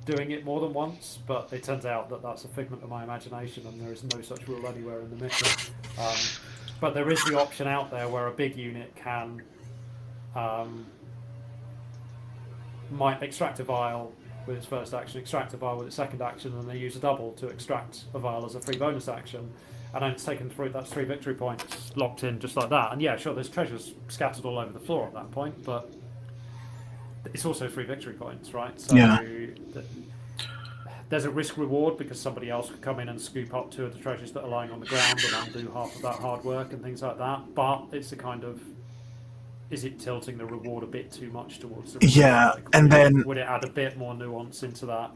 Speaker 3: doing it more than once, but it turns out that that's a figment of my imagination and there is no such rule anywhere in the mission. But there is the option out there where a big unit can might extract a vial with its first action, extract a vial with its second action, and they use a double to extract a vial as a free bonus action. And then it's taken through, that's 3 victory points locked in just like that. And yeah, sure, there's treasures scattered all over the floor at that point, but it's also 3 victory points, right? So there's a risk reward because somebody else could come in and scoop up 2 of the treasures that are lying on the ground and undo half of that hard work and things like that. But it's a kind of, is it tilting the reward a bit too much towards the reward?
Speaker 1: Yeah,
Speaker 3: like,
Speaker 1: and then
Speaker 3: would it add a bit more nuance into that?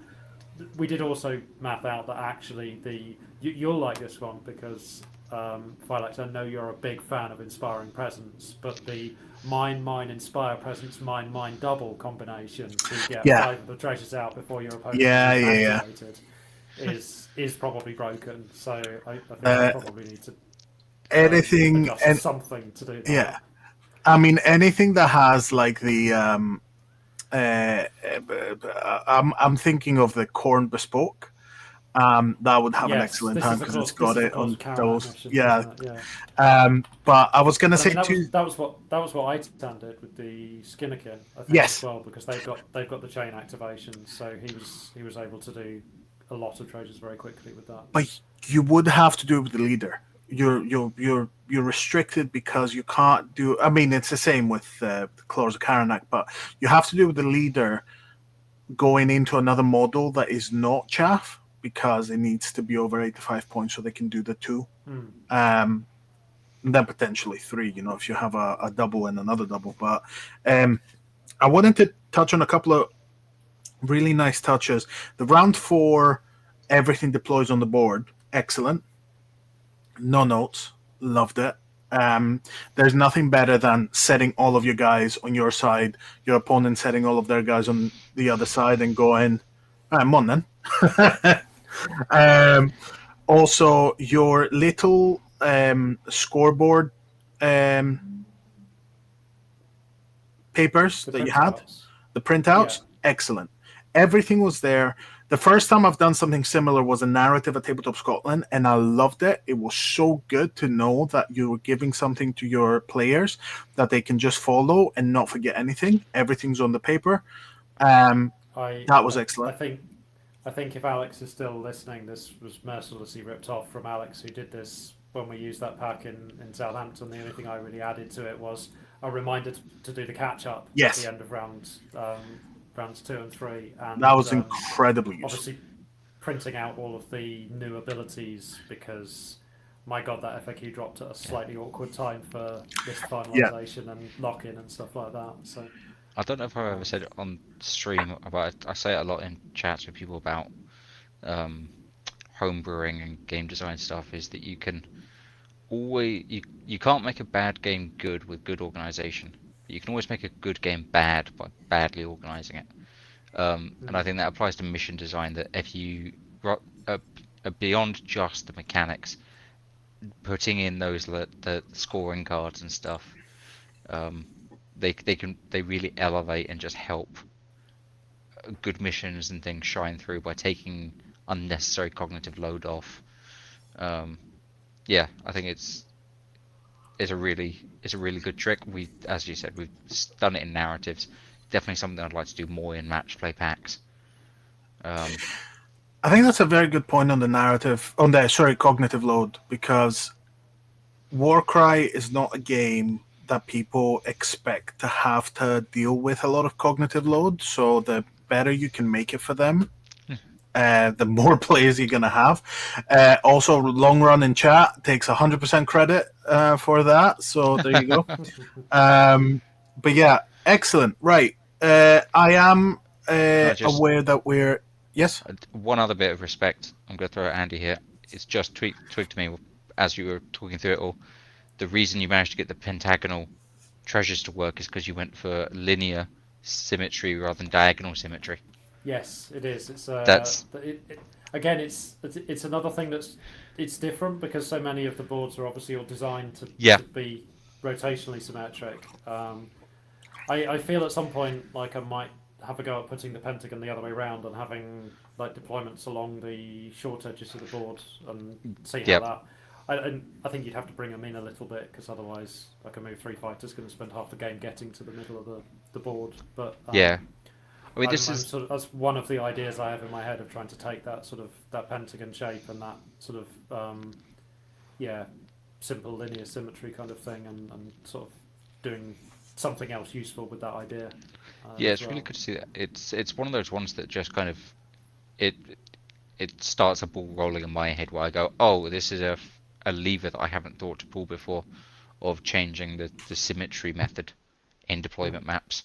Speaker 3: We did also map out that actually you'll like this one because Phylax, I know you're a big fan of Inspiring Presence, but the mine, mine, inspire presence, mine, mine double combination to get
Speaker 1: Yeah,
Speaker 3: 5 of the treasures out before your opponent can
Speaker 1: yeah,
Speaker 3: even
Speaker 1: yeah, yeah.
Speaker 3: activate it is probably broken. So I think they
Speaker 1: Uh,
Speaker 3: probably need to
Speaker 1: anything
Speaker 3: adjust
Speaker 1: and
Speaker 3: something to do
Speaker 1: yeah,
Speaker 3: that.
Speaker 1: I mean anything that has like the I'm thinking of the corn bespoke. That would have an
Speaker 3: Yes,
Speaker 1: excellent time because it's
Speaker 3: this
Speaker 1: got
Speaker 3: is the
Speaker 1: it
Speaker 3: clause
Speaker 1: on
Speaker 3: of Karanak
Speaker 1: those.
Speaker 3: missions,
Speaker 1: Yeah.
Speaker 3: isn't it? Yeah.
Speaker 1: But I was gonna
Speaker 3: And I
Speaker 1: say
Speaker 3: mean
Speaker 1: too.
Speaker 3: that was what Itan did with the Skinnerkin, I think as
Speaker 1: Yes,
Speaker 3: well, because they've got the chain activation, so he was able to do a lot of treasures very quickly with that.
Speaker 1: but you would have to do it with the leader. You're restricted because you can't do. I mean, it's the same with the clause of Karanak, but you have to do it with the leader going into another model that is not chaff because it needs to be over 85 points so they can do the two.
Speaker 3: Hmm.
Speaker 1: Um, and then potentially three, if you have a double and another double. But um, I wanted to touch on a couple of really nice touches. The round four, everything deploys on the board. Excellent. No notes. Loved it. There's nothing better than setting all of your guys on your side, your opponent setting all of their guys on the other side, and going, I'm on then. um, Also, your little scoreboard um, papers
Speaker 3: The
Speaker 1: that you had,
Speaker 3: printouts.
Speaker 1: the
Speaker 3: Yeah.
Speaker 1: printouts, excellent. Everything was there. The first time I've done something similar was a narrative at Tabletop Scotland, and I loved it. It was so good to know that you were giving something to your players that they can just follow and not forget anything. Everything's on the paper. Um,
Speaker 3: I,
Speaker 1: that was
Speaker 3: I
Speaker 1: excellent.
Speaker 3: think I think if Alex is still listening, this was mercilessly ripped off from Alex, who did this when we used that pack in Southampton. The only thing I really added to it was a reminder to do the catch up at the
Speaker 1: Yes,
Speaker 3: end of rounds 2 and 3,
Speaker 1: that
Speaker 3: and
Speaker 1: was incredibly useful.
Speaker 3: obviously printing out all of the new abilities because. My God, that FAQ dropped at a slightly awkward time for list
Speaker 1: Yeah,
Speaker 3: finalisation and lock in and stuff like that. So,
Speaker 2: I don't know if I've ever
Speaker 3: um,
Speaker 2: said it on stream, but I say it a lot in chats with people about um, homebrewing and game design stuff. Is that you can't make a bad game good with good organization. You can always make a good game bad by badly organizing it. And I
Speaker 3: mm,
Speaker 2: think that applies to mission design. That if you uh, beyond just the mechanics, putting in the scoring cards and stuff, um, they really elevate and just help good missions and things shine through by taking unnecessary cognitive load off. Um, yeah, I think it's a really good trick. As you said, we've done it in narratives. Definitely something I'd like to do more in match play packs. Um,
Speaker 1: I think that's a very good point on the narrative, on the sorry, cognitive load, because Warcry is not a game that people expect to have to deal with a lot of cognitive load. So the better you can make it for them, the more players you're gonna have. Also, long run in chat takes 100% credit for that. So there you go. But yeah, excellent. Right, I am
Speaker 2: can I just
Speaker 1: aware that we're yes.
Speaker 2: one other bit of respect? I'm going to throw at Andy here. It's just twigged to me as you were talking through it all. The reason you managed to get the pentagonal treasures to work is because you went for linear symmetry rather than diagonal symmetry.
Speaker 3: yes, it is. It's
Speaker 2: That's
Speaker 3: again, it's another thing it's different because so many of the boards are obviously all designed
Speaker 2: yeah,
Speaker 3: to be rotationally symmetric. I feel at some point like I might have a go at putting the pentagon the other way around and having like deployments along the short edges of the board and see how
Speaker 2: yeah,
Speaker 3: that. I think you'd have to bring them in a little bit because otherwise, like a move 3 fighter's going to spend half the game getting to the middle of the board. But
Speaker 2: yeah. I mean, this
Speaker 3: I'm
Speaker 2: is
Speaker 3: sort of that's one of the ideas I have in my head of trying to take that sort of that pentagon shape and that sort of yeah simple linear symmetry kind of thing and sort of doing something else useful with that idea
Speaker 2: yeah,
Speaker 3: as
Speaker 2: it's really
Speaker 3: well.
Speaker 2: good to see that. It's one of those ones that just kind of it it starts a ball rolling in my head where I go, oh, this is a lever that I haven't thought to pull before of changing the symmetry method in
Speaker 3: Mm.
Speaker 2: deployment maps,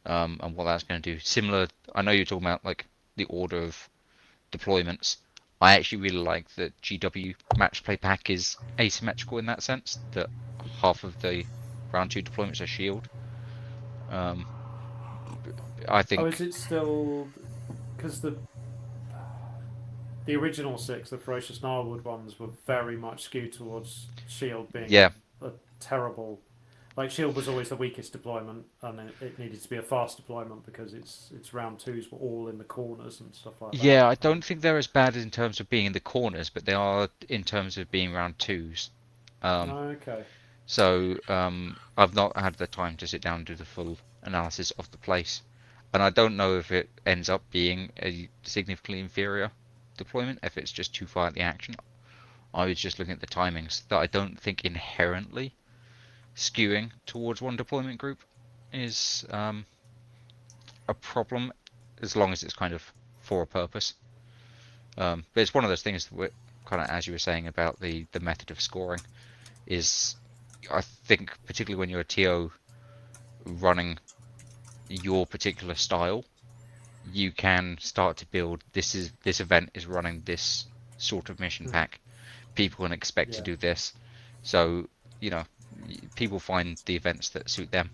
Speaker 2: and what that's going to do. Similar, I know you're talking about like the order of deployments. I actually really like that GW match play pack is asymmetrical in that sense, that half of the round 2 deployments are shield. I
Speaker 3: Oh, is
Speaker 2: think,
Speaker 3: it still because the original 6, the Ferocious Gnarlwood ones, were very much skewed towards shield being
Speaker 2: yeah,
Speaker 3: a terrible. Like shield was always the weakest deployment, and it needed to be a fast deployment because its round twos were all in the corners and stuff like that.
Speaker 2: yeah, I don't think they're as bad in terms of being in the corners, but they are in terms of being round 2s.
Speaker 3: Okay.
Speaker 2: So I've not had the time to sit down and do the full analysis of the place, and I don't know if it ends up being a significantly inferior deployment, if it's just too far at the action. I was just looking at the timings that I don't think inherently skewing towards one deployment group is a problem, as long as it's kind of for a purpose. But it's one of those things that, kind of as you were saying about the method of scoring, is I think particularly when you're a TO running your particular style, you can start to build this event is running this sort of mission pack. People can expect to
Speaker 3: Yeah.
Speaker 2: do this, so people find the events that suit them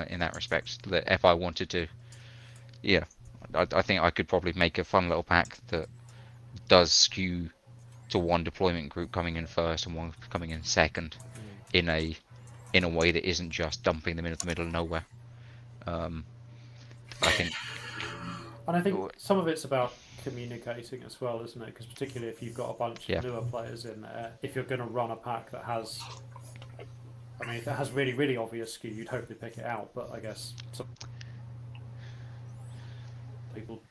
Speaker 2: in that respect. That if I wanted to, yeah, I think I could probably make a fun little pack that does skew to one deployment group coming in first and one coming in second in a way that isn't just dumping them into the middle of nowhere. I think,
Speaker 3: And I think some of it's about communicating as well, isn't it? Because particularly if you've got a bunch
Speaker 2: yeah,
Speaker 3: of newer players in there, if you're going to run a pack that has, I mean, if it has really, really obvious skew, you'd hopefully pick it out. But I guess some people.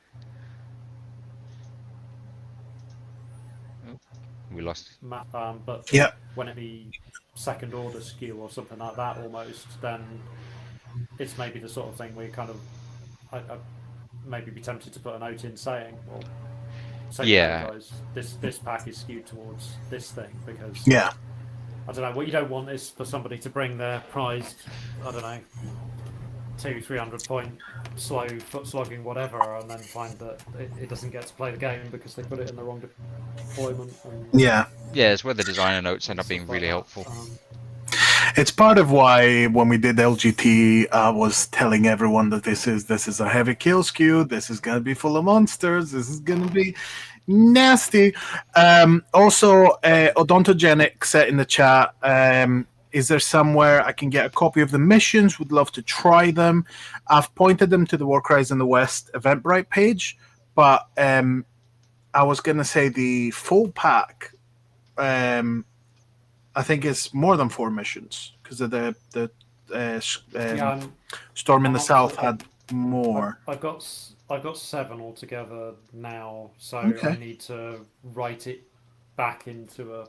Speaker 2: we lost.
Speaker 3: But
Speaker 1: Yeah.
Speaker 3: when it be second order skew or something like that, almost, then it's maybe the sort of thing where you kind of, I maybe be tempted to put a note in saying, well, say,
Speaker 2: Yeah,
Speaker 3: guys, this pack is skewed towards this thing because
Speaker 1: Yeah.
Speaker 3: I don't know. What you don't want is for somebody to bring their prized, I don't know, 200-300 point slow foot slogging whatever, and then find that it doesn't get to play the game because they put it in the wrong deployment. And
Speaker 1: Yeah.
Speaker 2: it's where the designer notes end up being
Speaker 3: stuff like
Speaker 2: really
Speaker 3: that.
Speaker 2: helpful.
Speaker 1: It's part of why when we did LGT, I was telling everyone that this is a heavy kill skew. This is gonna be full of monsters. This is gonna be nasty. Also, Odontogenic set in the chat. Is there somewhere I can get a copy of the missions? Would love to try them. I've pointed them to the Warcries in the West Eventbrite page, but I was gonna say the full pack. I think it's more than 4 missions because of the
Speaker 3: Yeah,
Speaker 1: Storm in the
Speaker 3: I'm up
Speaker 1: South
Speaker 3: to-
Speaker 1: had more.
Speaker 3: I've got 7 altogether now, so
Speaker 1: Okay.
Speaker 3: I need to write it back into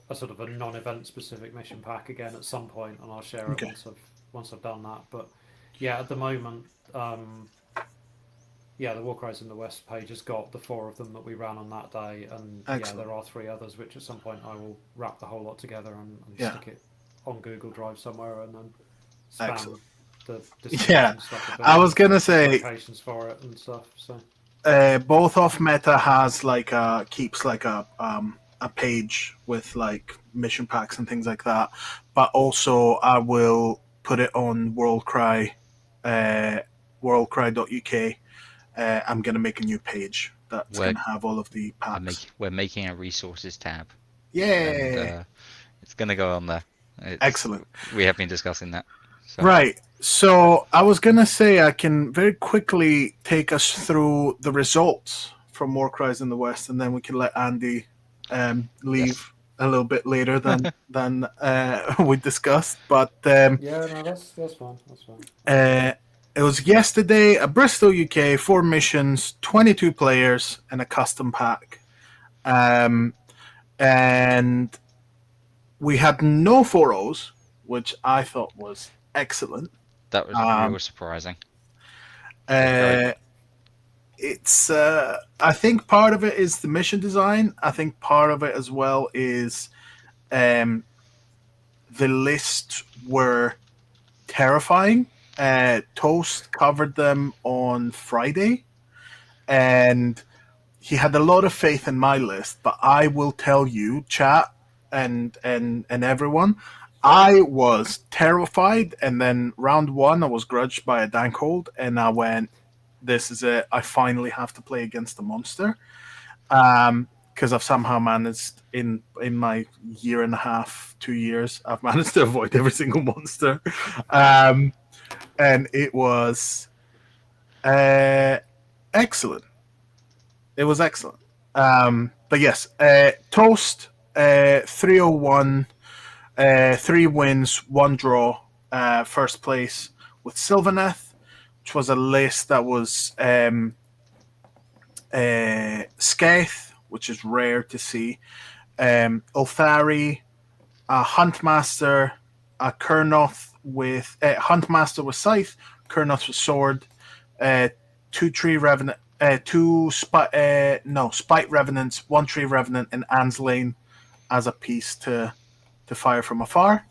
Speaker 3: a sort of a non-event specific mission pack again at some point, and I'll share it
Speaker 1: Okay.
Speaker 3: once I've done that. But yeah, at the moment, yeah, the Warcries in the West page has got the 4 of them that we ran on that day, and
Speaker 1: Excellent.
Speaker 3: yeah, there are 3 others which at some point I will wrap the whole lot together and
Speaker 1: Yeah.
Speaker 3: stick it on Google Drive somewhere, and then spam
Speaker 1: Excellent.
Speaker 3: the
Speaker 1: Yeah,
Speaker 3: stuff a bit,
Speaker 1: I was gonna say
Speaker 3: locations for it and stuff. So
Speaker 1: both of Meta has like keeps like a page with like mission packs and things like that, but also I will put it on WorldCry, WorldCry.uk. I'm gonna make a new page that's
Speaker 2: We're,
Speaker 1: gonna have all of the packs.
Speaker 2: we're making a resources tab,
Speaker 1: Yay!
Speaker 2: and it's going to go on there.
Speaker 1: Excellent.
Speaker 2: We have been discussing that. So.
Speaker 1: Right. So I was gonna say I can very quickly take us through the results from Warcries in the West, and then we can let Andy leave a little bit later than we discussed. But
Speaker 3: yeah, no, that's fine. That's fine.
Speaker 1: it was yesterday at Bristol, UK. 4 missions, 22 players, and a custom pack. And we had no 4-0s, which I thought was excellent.
Speaker 2: That was real surprising.
Speaker 1: It's I think part of it is the mission design. I think part of it as well is the lists were terrifying. Toast covered them on Friday, and he had a lot of faith in my list, but I will tell you, chat and everyone, I was terrified. And then round one, I was grudged by a Dankhold, and I went, "This is it. I finally have to play against the monster." Because I've somehow managed in my year and a half, 2 years, I've managed to avoid every single monster, and it was uh, excellent. It was excellent. But yes, Toast 301, 3 wins, 1 draw, first place with Sylvaneth, which was a list that was Scaith, which is rare to see, Ulthari, a Huntmaster, a Kurnoth with Huntmaster with Scythe, Kurnoth with Sword, uh, 2 Tree Revenant, Spite Revenants, 1 Tree Revenant, and Anslane as a piece to fire from afar.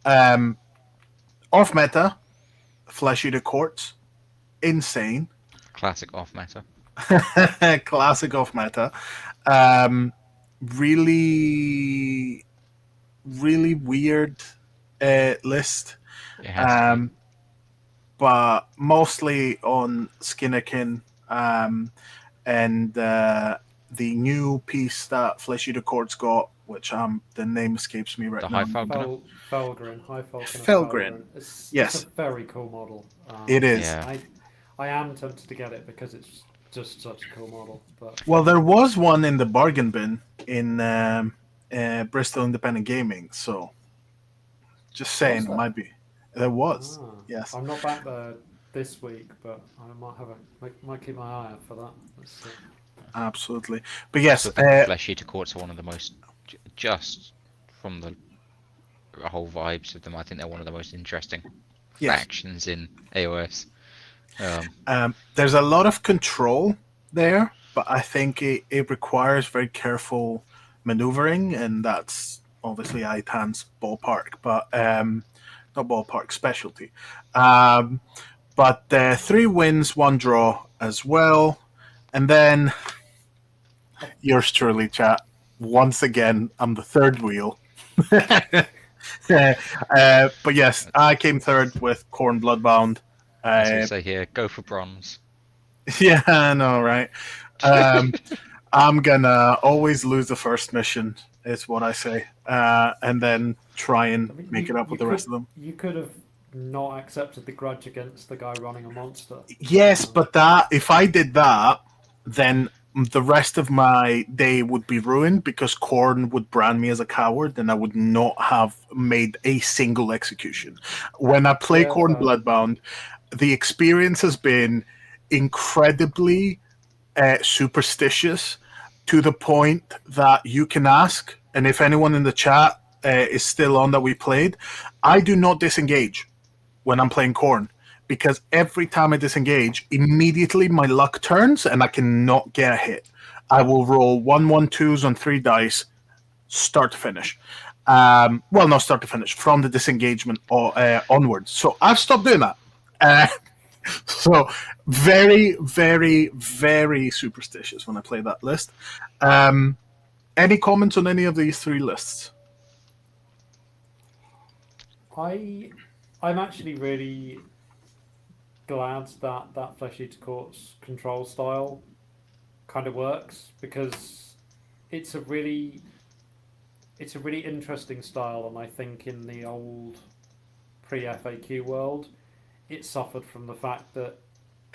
Speaker 1: Off meta, Flesh Eater Courts, insane.
Speaker 2: Classic off meta.
Speaker 1: Classic off meta. Really, really weird list.
Speaker 2: It has to be.
Speaker 1: But mostly on Skinnerkin, and the new piece that Flesh Eater Courts got, which the name escapes me right
Speaker 2: The
Speaker 1: now.
Speaker 2: High Falconer.
Speaker 3: Felgrin, High Falconer.
Speaker 1: Felgrin.
Speaker 3: It's
Speaker 1: Yes.
Speaker 3: a very cool model.
Speaker 1: It is.
Speaker 2: Yeah.
Speaker 3: I am tempted to get it because it's just such a cool model. But
Speaker 1: Well, there was one in the bargain bin in Bristol Independent Gaming, so just saying, it
Speaker 3: there?
Speaker 1: might be. There was.
Speaker 3: Ah,
Speaker 1: Yes.
Speaker 3: I'm not back there this week, but I might keep my eye out for that. Let's see.
Speaker 1: Absolutely. But yes,
Speaker 2: So I think Flesh Eater Courts are one of the most, just from the whole vibes of them, I think they're one of the most interesting
Speaker 1: yes.
Speaker 2: factions in AOS.
Speaker 1: There's a lot of control there, but I think it requires very careful maneuvering, and that's obviously Aitan's ballpark, but not ballpark, specialty. But 3 wins, 1 draw as well. And then yours truly, chat. Once again, I'm the third wheel. But yes, I came third with Khorne Bloodbound.
Speaker 2: As we say here, go for bronze.
Speaker 1: Yeah, I know, right? I'm gonna always lose the first mission, is what I say, and then try and make it up with the rest of them.
Speaker 3: You could have not accepted the grudge against the guy running a monster.
Speaker 1: Yes, but that if I did that, then the rest of my day would be ruined because Khorne would brand me as a coward, and I would not have made a single execution. When I play Khorne Bloodbound, the experience has been incredibly superstitious to the point that you can ask, and if anyone in the chat is still on that we played, I do not disengage when I'm playing Khorne, because every time I disengage, immediately my luck turns and I cannot get a hit. I will roll 1/1/2s on 3 dice, start to finish. Well, not start to finish, from the disengagement onwards. So I've stopped doing that. So very, very, very superstitious when I play that list. Any comments on any of these 3 lists?
Speaker 3: I'm actually really glad that Flesh Eater Court's control style kind of works, because it's a really interesting style, and I think in the old pre-FAQ world, it suffered from the fact that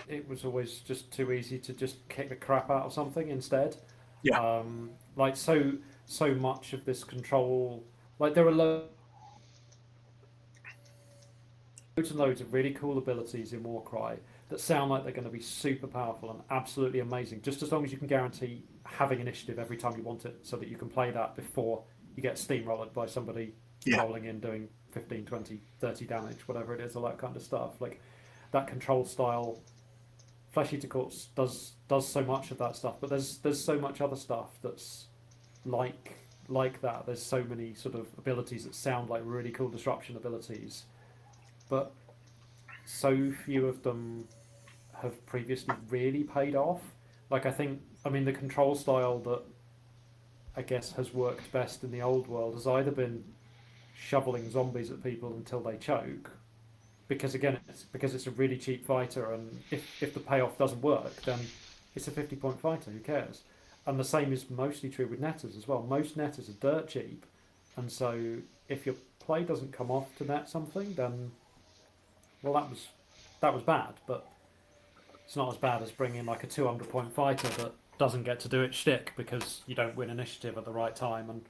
Speaker 3: it was always just too easy to just kick the crap out of something instead.
Speaker 1: Yeah.
Speaker 3: Like so much of this control, like there are loads and loads of really cool abilities in Warcry that sound like they're going to be super powerful and absolutely amazing, just as long as you can guarantee having initiative every time you want it, so that you can play that before you get steamrolled by somebody rolling in doing 15, 20, 30 damage, whatever it is, all that kind of stuff. Like that control style, Flesh Eater Courts does so much of that stuff, but there's so much other stuff that's like that. There's so many sort of abilities that sound like really cool disruption abilities, but so few of them have previously really paid off. Like I mean, the control style that I guess has worked best in the old world has either been shoveling zombies at people until they choke, because again, it's a really cheap fighter, and if the payoff doesn't work, then it's a 50-point fighter. Who cares? And the same is mostly true with netters as well. Most netters are dirt cheap, and so if your play doesn't come off to net something, then well, that was bad, but it's not as bad as bringing like a 200-point fighter that doesn't get to do its shtick because you don't win initiative at the right time, and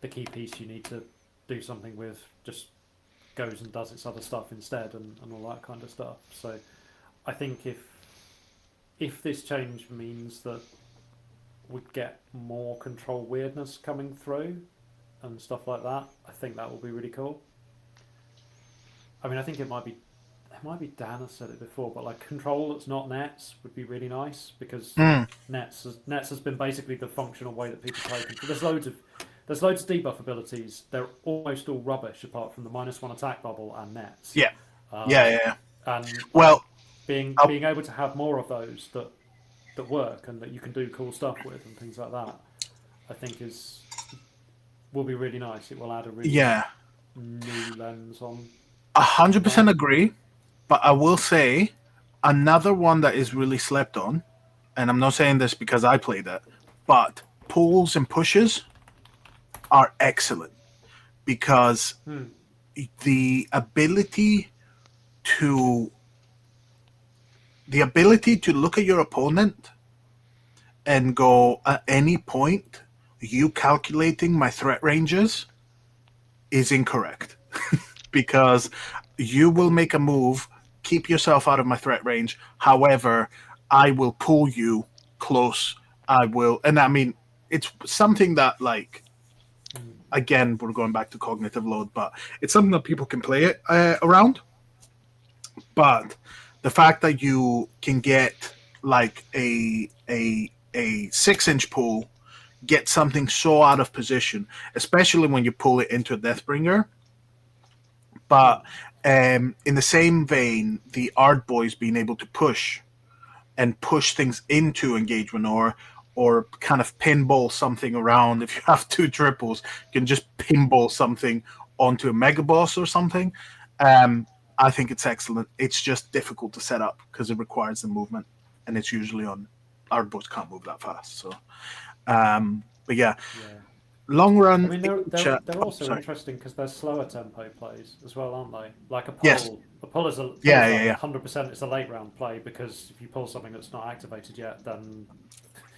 Speaker 3: the key piece you need to do something with just goes and does its other stuff instead, and all that kind of stuff. So I think if this change means that we get more control weirdness coming through and stuff like that, I think that will be really cool. I mean, I think it might be Dan has said it before, but like control that's not nets would be really nice, because nets has been basically the functional way that people play control. There's loads of debuff abilities. They're almost all rubbish apart from the -1 attack bubble and nets.
Speaker 1: Yeah.
Speaker 3: And
Speaker 1: well,
Speaker 3: being able to have more of those that work and that you can do cool stuff with and things like that, I think will be really nice. It will add a really new lens on.
Speaker 1: 100% agree, but I will say another one that is really slept on, and I'm not saying this because I played it, but pulls and pushes are excellent, because the ability to look at your opponent and go, at any point you calculating my threat ranges is incorrect. Because you will make a move, keep yourself out of my threat range. However, I will pull you close. I will, and I mean, it's something that, like, again, we're going back to cognitive load, but it's something that people can play it around. But the fact that you can get like a 6-inch pull, get something so out of position, especially when you pull it into a Deathbringer. But in the same vein, the Art Boys being able to push things into engagement, or kind of pinball something around. If you have 2 triples, you can just pinball something onto a Mega Boss or something. I think it's excellent. It's just difficult to set up because it requires the movement, and it's usually on Art Boys can't move that fast. So, but yeah. Long run.
Speaker 3: I mean, they're also interesting because they're slower tempo plays as well, aren't they? Like a pull.
Speaker 1: Yes.
Speaker 3: A pull is 100%. It's a late round play, because if you pull something that's not activated yet, then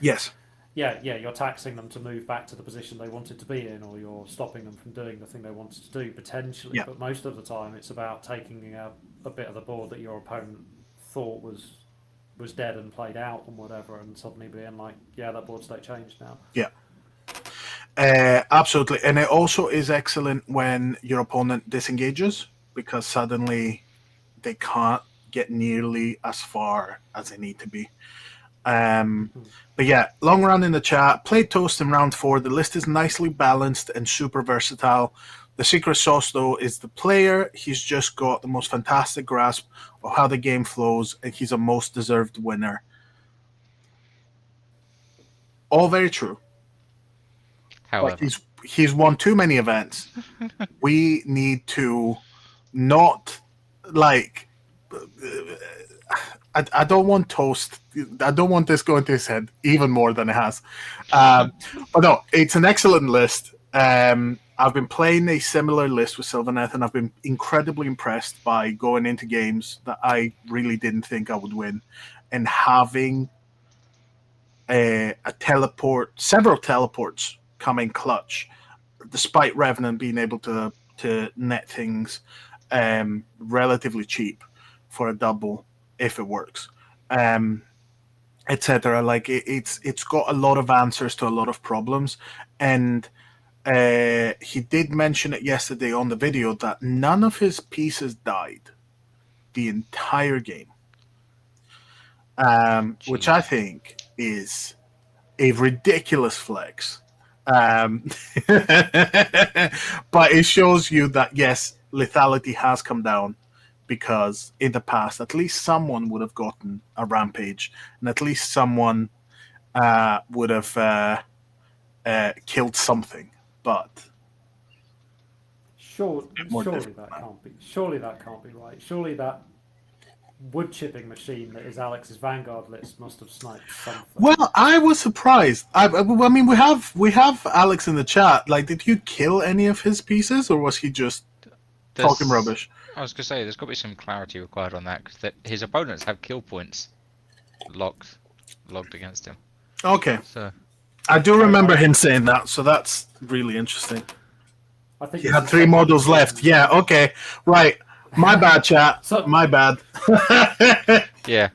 Speaker 1: yes.
Speaker 3: Yeah, you're taxing them to move back to the position they wanted to be in, or you're stopping them from doing the thing they wanted to do potentially.
Speaker 1: Yeah.
Speaker 3: But most of the time, it's about taking a bit of the board that your opponent thought was dead and played out and whatever, and suddenly being like, yeah, that board state changed now.
Speaker 1: Yeah. Absolutely. And it also is excellent when your opponent disengages, because suddenly they can't get nearly as far as they need to be. But yeah, long run in the chat. Played Toast in round 4. The list is nicely balanced and super versatile. The secret sauce, though, is the player. He's just got the most fantastic grasp of how the game flows, and he's a most deserved winner. All very true.
Speaker 2: However,
Speaker 1: But he's won too many events. We need to not, like, I don't want Toast. I don't want this going to his head even more than it has. But no, it's an excellent list. I've been playing a similar list with Sylvaneth, and I've been incredibly impressed by going into games that I really didn't think I would win, and having several teleports coming clutch, despite Revenant being able to net things relatively cheap for a double if it works, etc. Like it's got a lot of answers to a lot of problems, and he did mention it yesterday on the video that none of his pieces died the entire game, which I think is a ridiculous flex. But it shows you that, yes, lethality has come down, because in the past, at least someone would have gotten a rampage, and at least someone would have killed something, but more
Speaker 3: Surely
Speaker 1: difficult
Speaker 3: that
Speaker 1: now.
Speaker 3: can't be. Surely that can't be right. Surely that wood chipping machine that is Alex's Vanguard list must have sniped something.
Speaker 1: Well, I was surprised. I mean, we have Alex in the chat. Like, did you kill any of his pieces, or was he just talking rubbish?
Speaker 2: I was gonna say there's got to be some clarity required on that because his opponents have kill points logged against him.
Speaker 1: Okay,
Speaker 2: So
Speaker 1: I do remember him saying that, so that's really interesting.
Speaker 3: I think
Speaker 1: He had 3 models left. Yeah. Okay. Right. My bad, chat. My bad.
Speaker 2: yeah.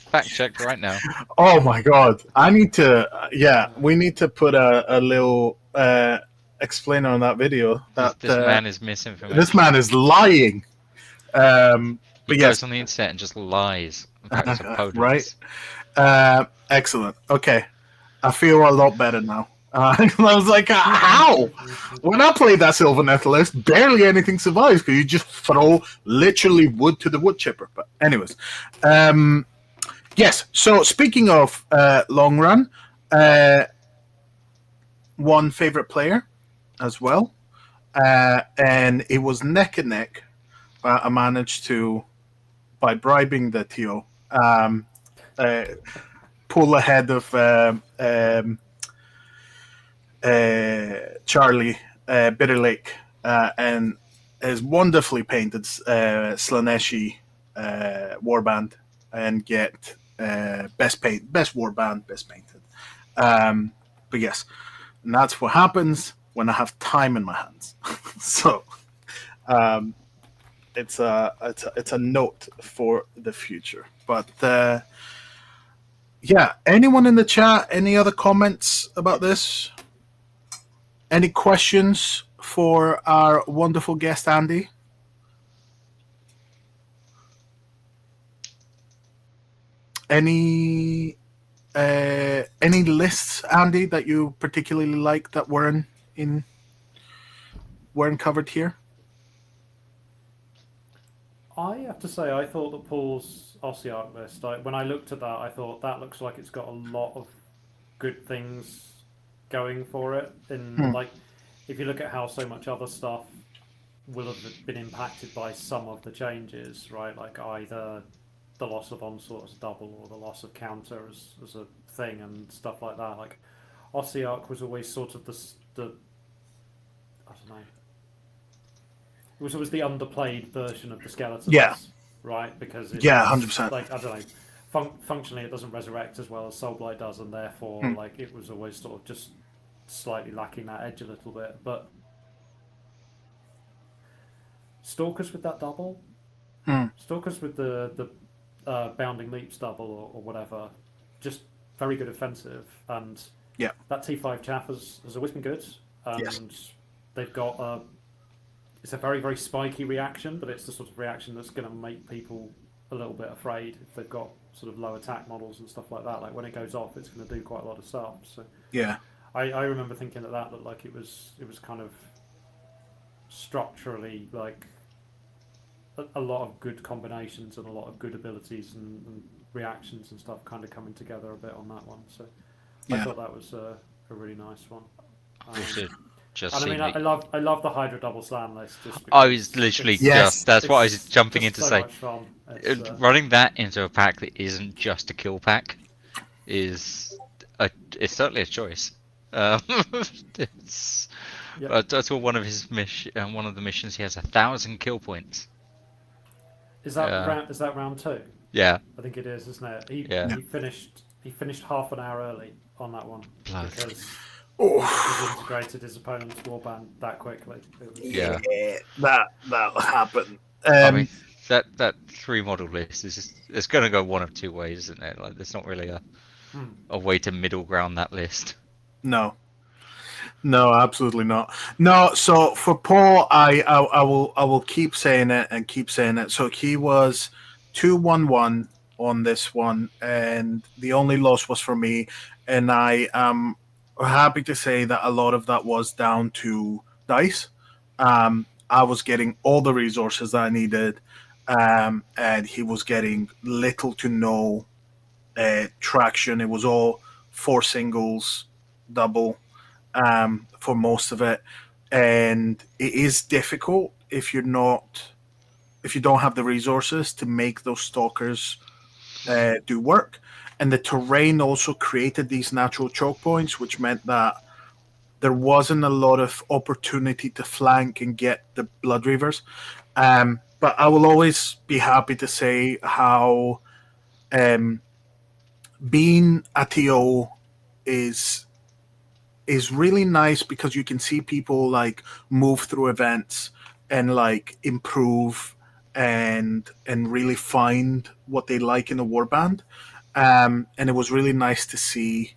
Speaker 2: Fact checked right now.
Speaker 1: Oh my god! I need to. We need to put a little explainer on that video. That
Speaker 2: This man is misinformation.
Speaker 1: This man is lying.
Speaker 2: He goes on the internet and just lies about his opponents.
Speaker 1: Right. Excellent. Okay. I feel a lot better now. I was like, how? When I played that Silver Netherlist, barely anything survives because you just throw literally wood to the wood chipper. But anyways, yes. So speaking of long run, one favorite player as well, and it was neck and neck. I managed to, by bribing the TO, pull ahead of Charlie Bitter Lake and his wonderfully painted Slaneshi warband and get best warband, best painted. But yes, and that's what happens when I have time in my hands. So it's a note for the future. But yeah, anyone in the chat? Any other comments about this? Any questions for our wonderful guest, Andy? Any lists, Andy, that you particularly like that weren't covered here?
Speaker 3: I have to say, I thought that Paul's Ossiarch list, when I looked at that, I thought that looks like it's got a lot of good things going for it. Like, if you look at how so much other stuff will have been impacted by some of the changes, right? Like either the loss of onslaught as a double or the loss of counter as a thing and stuff like that. Like Ossiarch was always sort of the I don't know. It was always the underplayed version of the skeletons.
Speaker 1: Yeah.
Speaker 3: Right? Because
Speaker 1: 100%.
Speaker 3: Like, I don't know. Functionally, it doesn't resurrect as well as Soulblight does, and therefore, like, it was always sort of just slightly lacking that edge a little bit. But Stalkers with that double, Stalkers with the bounding leaps double or whatever, just very good offensive. And that T5 chaff has always been good. And they've got it's a very, very spiky reaction, but it's the sort of reaction that's going to make people a little bit afraid if they've got sort of low attack models and stuff like that. Like when it goes off, it's going to do quite a lot of stuff. So I remember thinking that looked like it was kind of structurally like a lot of good combinations and a lot of good abilities and reactions and stuff kind of coming together a bit on that one. So I thought that was a really nice one.
Speaker 2: Just
Speaker 3: and I mean, I love the Hydra double slam list. Just
Speaker 2: I was literally that's what I was jumping in to say. Running that into a pack that isn't just a kill pack it's certainly a choice. It's that's one of his one of the missions. He has 1,000 kill points.
Speaker 3: Is that round 2?
Speaker 2: Yeah,
Speaker 3: I think it is, isn't it? He finished half an hour early on that one because. He integrated his opponent's warband that quickly.
Speaker 1: That'll happen.
Speaker 2: I mean, that 3 model list it's going to go one of 2 ways, isn't it? Like, there's not really a way to middle ground that list.
Speaker 1: No, absolutely not. No. So for Paul, I will keep saying it and keep saying it. So he was 2-1-1 on this one, and the only loss was for me, and I am happy to say that a lot of that was down to dice. I was getting all the resources that I needed, and he was getting little to no traction. It was all 4 singles, double for most of it, and it is difficult if you don't have the resources to make those stalkers do work. And the terrain also created these natural choke points, which meant that there wasn't a lot of opportunity to flank and get the Blood Reavers. But I will always be happy to say how being a TO is really nice, because you can see people like move through events and like improve and really find what they like in a warband. And it was really nice to see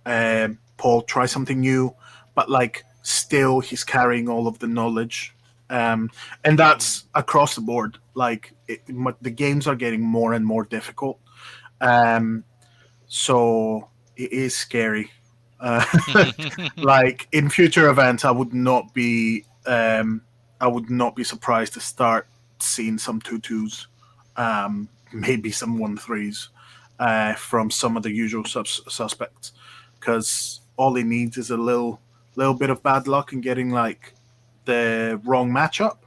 Speaker 1: Paul try something new, but like still he's carrying all of the knowledge. And that's across the board. Like the games are getting more and more difficult. So it is scary. Like in future events, I would not be surprised to start seeing some 2-2s, maybe some 1-3s from some of the usual suspects, because all he needs is a little bit of bad luck and getting like the wrong matchup,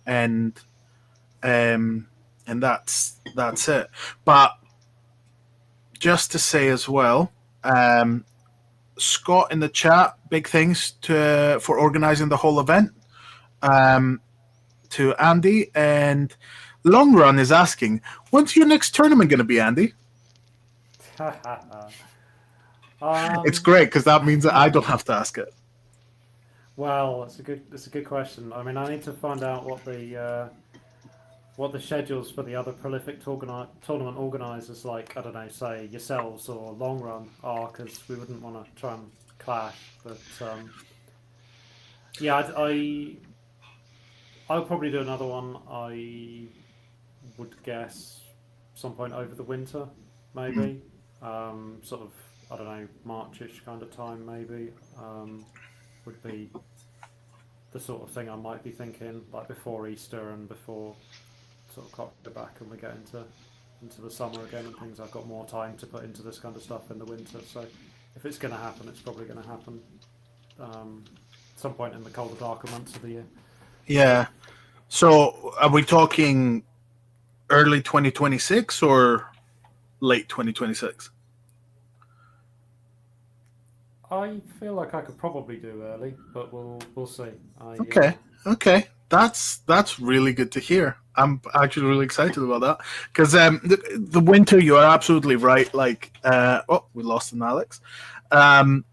Speaker 1: and that's it. But just to say as well, Scott in the chat, big thanks for organizing the whole event. To Andy, and Long Run is asking, when's your next tournament going to be, Andy? It's great because that means that I don't have to ask it.
Speaker 3: Well, it's a good question. I mean, I need to find out what the schedules for the other prolific tournament organisers, like, I don't know, say yourselves or Long Run, are, because we wouldn't want to try and clash. But yeah, I'll probably do another one. I would guess some point over the winter, maybe. Sort of, I don't know, Marchish kind of time, maybe. Would be the sort of thing I might be thinking, like before Easter and before sort of cock the back and we get into the summer again and things. I've got more time to put into this kind of stuff in the winter. So if it's going to happen, it's probably going to happen some point in the colder, darker months of the year.
Speaker 1: Yeah. So are we talking early 2026 or late 2026?
Speaker 3: I feel like I could probably do early, but we'll see.
Speaker 1: Okay. That's really good to hear. I'm actually really excited about that, because the winter, you are absolutely right. Like, we lost an Alex. The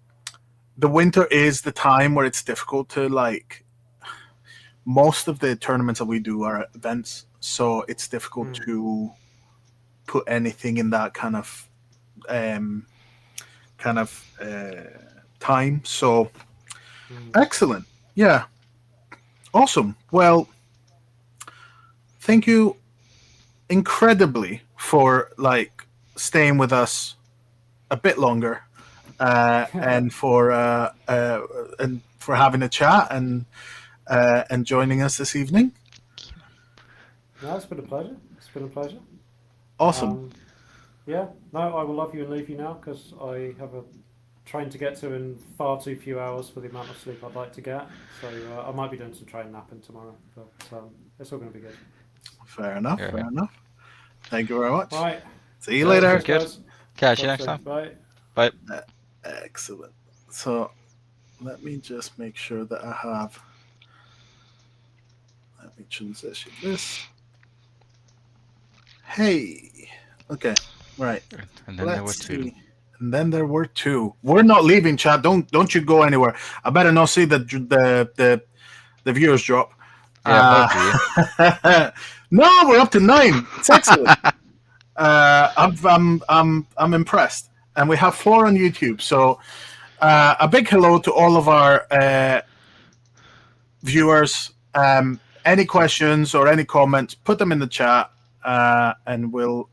Speaker 1: winter is the time where it's difficult to, like, most of the tournaments that we do are events, so it's difficult to put anything in that kind of time. So excellent. Yeah. Awesome. Well, thank you incredibly for like staying with us a bit longer, and for having a chat and joining us this evening.
Speaker 3: No, it's been a pleasure.
Speaker 1: Awesome.
Speaker 3: Yeah. No, I will love you and leave you now, because I have a train to get to in far too few hours for the amount of sleep I'd like to get. So I might be doing some train napping tomorrow, but it's all going to be good.
Speaker 1: Fair enough. Thank you very much.
Speaker 3: All right.
Speaker 1: See you later.
Speaker 2: Good. Catch you next time.
Speaker 3: Bye.
Speaker 2: Bye.
Speaker 1: Excellent. So let me just make sure that I have. Let me transition this. Hey. Okay. Right.
Speaker 2: And then there were two.
Speaker 1: See. And then there were two. We're not leaving, chat. Don't you go anywhere. I better not see the viewers drop.
Speaker 2: Yeah,
Speaker 1: no, we're up to 9. It's excellent. I'm impressed, and we have 4 on YouTube. So a big hello to all of our viewers. Any questions or any comments, put them in the chat. And we'll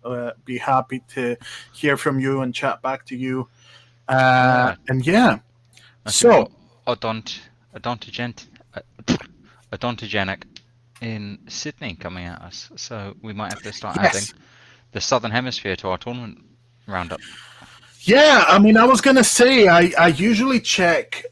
Speaker 1: be happy to hear from you and chat back to you. And yeah, so
Speaker 2: odontogenic in Sydney coming at us, so we might have to start adding the Southern Hemisphere to our tournament roundup.
Speaker 1: Yeah, I mean, I was gonna say I usually check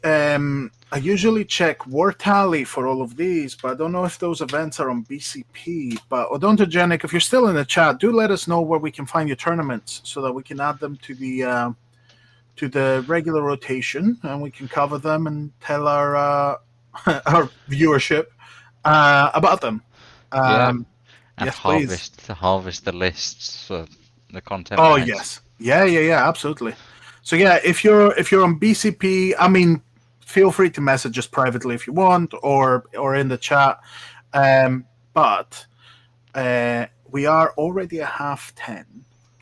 Speaker 1: War Tally for all of these, but I don't know if those events are on BCP. But Odontogenic, if you're still in the chat, do let us know where we can find your tournaments so that we can add them to the regular rotation and we can cover them and tell our our viewership about them.
Speaker 2: Yeah,
Speaker 1: Um,
Speaker 2: and
Speaker 1: yes, please.
Speaker 2: harvest the lists for the content
Speaker 1: Oh
Speaker 2: bags.
Speaker 1: yes, yeah, absolutely. So yeah, if you're on BCP, I mean, feel free to message us privately if you want, or in the chat. But we are already at 10:30,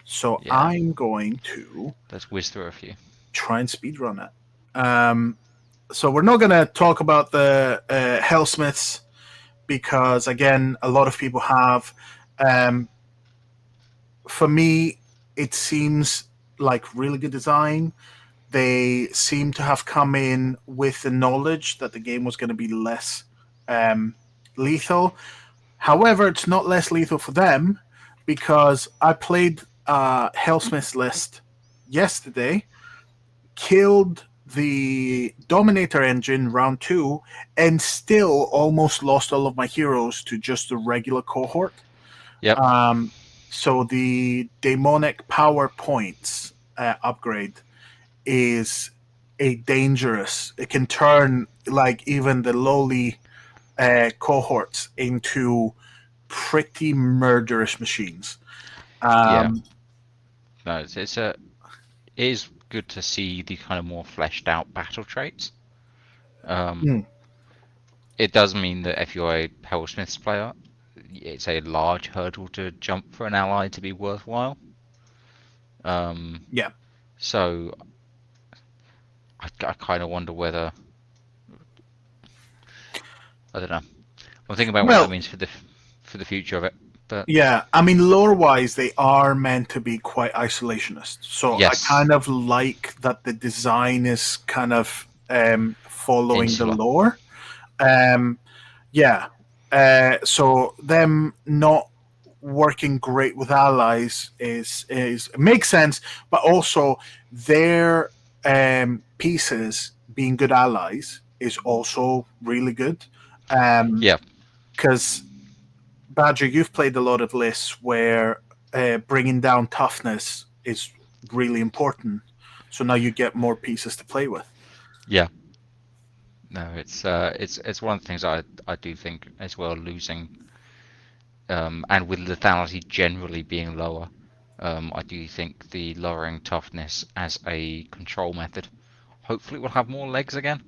Speaker 1: so
Speaker 2: Yeah,
Speaker 1: I'm going to
Speaker 2: let's whiz through a few.
Speaker 1: try and speedrun it. So we're not going to talk about the Hellsmiths because again, a lot of people have. Um, for me, it seems like really good design. They seem to have come in with the knowledge that the game was going to be less um, lethal. However, it's not less lethal for them because I played Hellsmith's list yesterday, killed the Dominator engine round 2, and still almost lost all of my heroes to just the regular cohort.
Speaker 2: Yep.
Speaker 1: Um, so the demonic power points upgrade is a dangerous. It can turn like even the lowly cohorts into pretty murderous machines.
Speaker 2: Yeah.
Speaker 1: Um,
Speaker 2: No, it is good to see the kind of more fleshed out battle traits.
Speaker 1: mm,
Speaker 2: It does mean that if you're a Hellsmiths player, it's a large hurdle to jump for an ally to be worthwhile. Um,
Speaker 1: yeah.
Speaker 2: so I kind of wonder whether I don't know. I'm thinking about what that
Speaker 1: Well,
Speaker 2: means for the future of it. But
Speaker 1: yeah. I mean, lore wise, they are meant to be quite isolationist. So I
Speaker 2: yes,
Speaker 1: kind of like that the design is kind of following the
Speaker 2: insular.
Speaker 1: lore. Um, Yeah. So them not working great with allies is makes sense, but also their pieces being good allies is also really good.
Speaker 2: Yeah,
Speaker 1: Because Badger, you've played a lot of lists where bringing down toughness is really important. So now you get more pieces to play with.
Speaker 2: yeah. No, it's one of the things I do think as well losing and with lethality generally being lower. I do think the lowering toughness as a control method hopefully will have more legs again.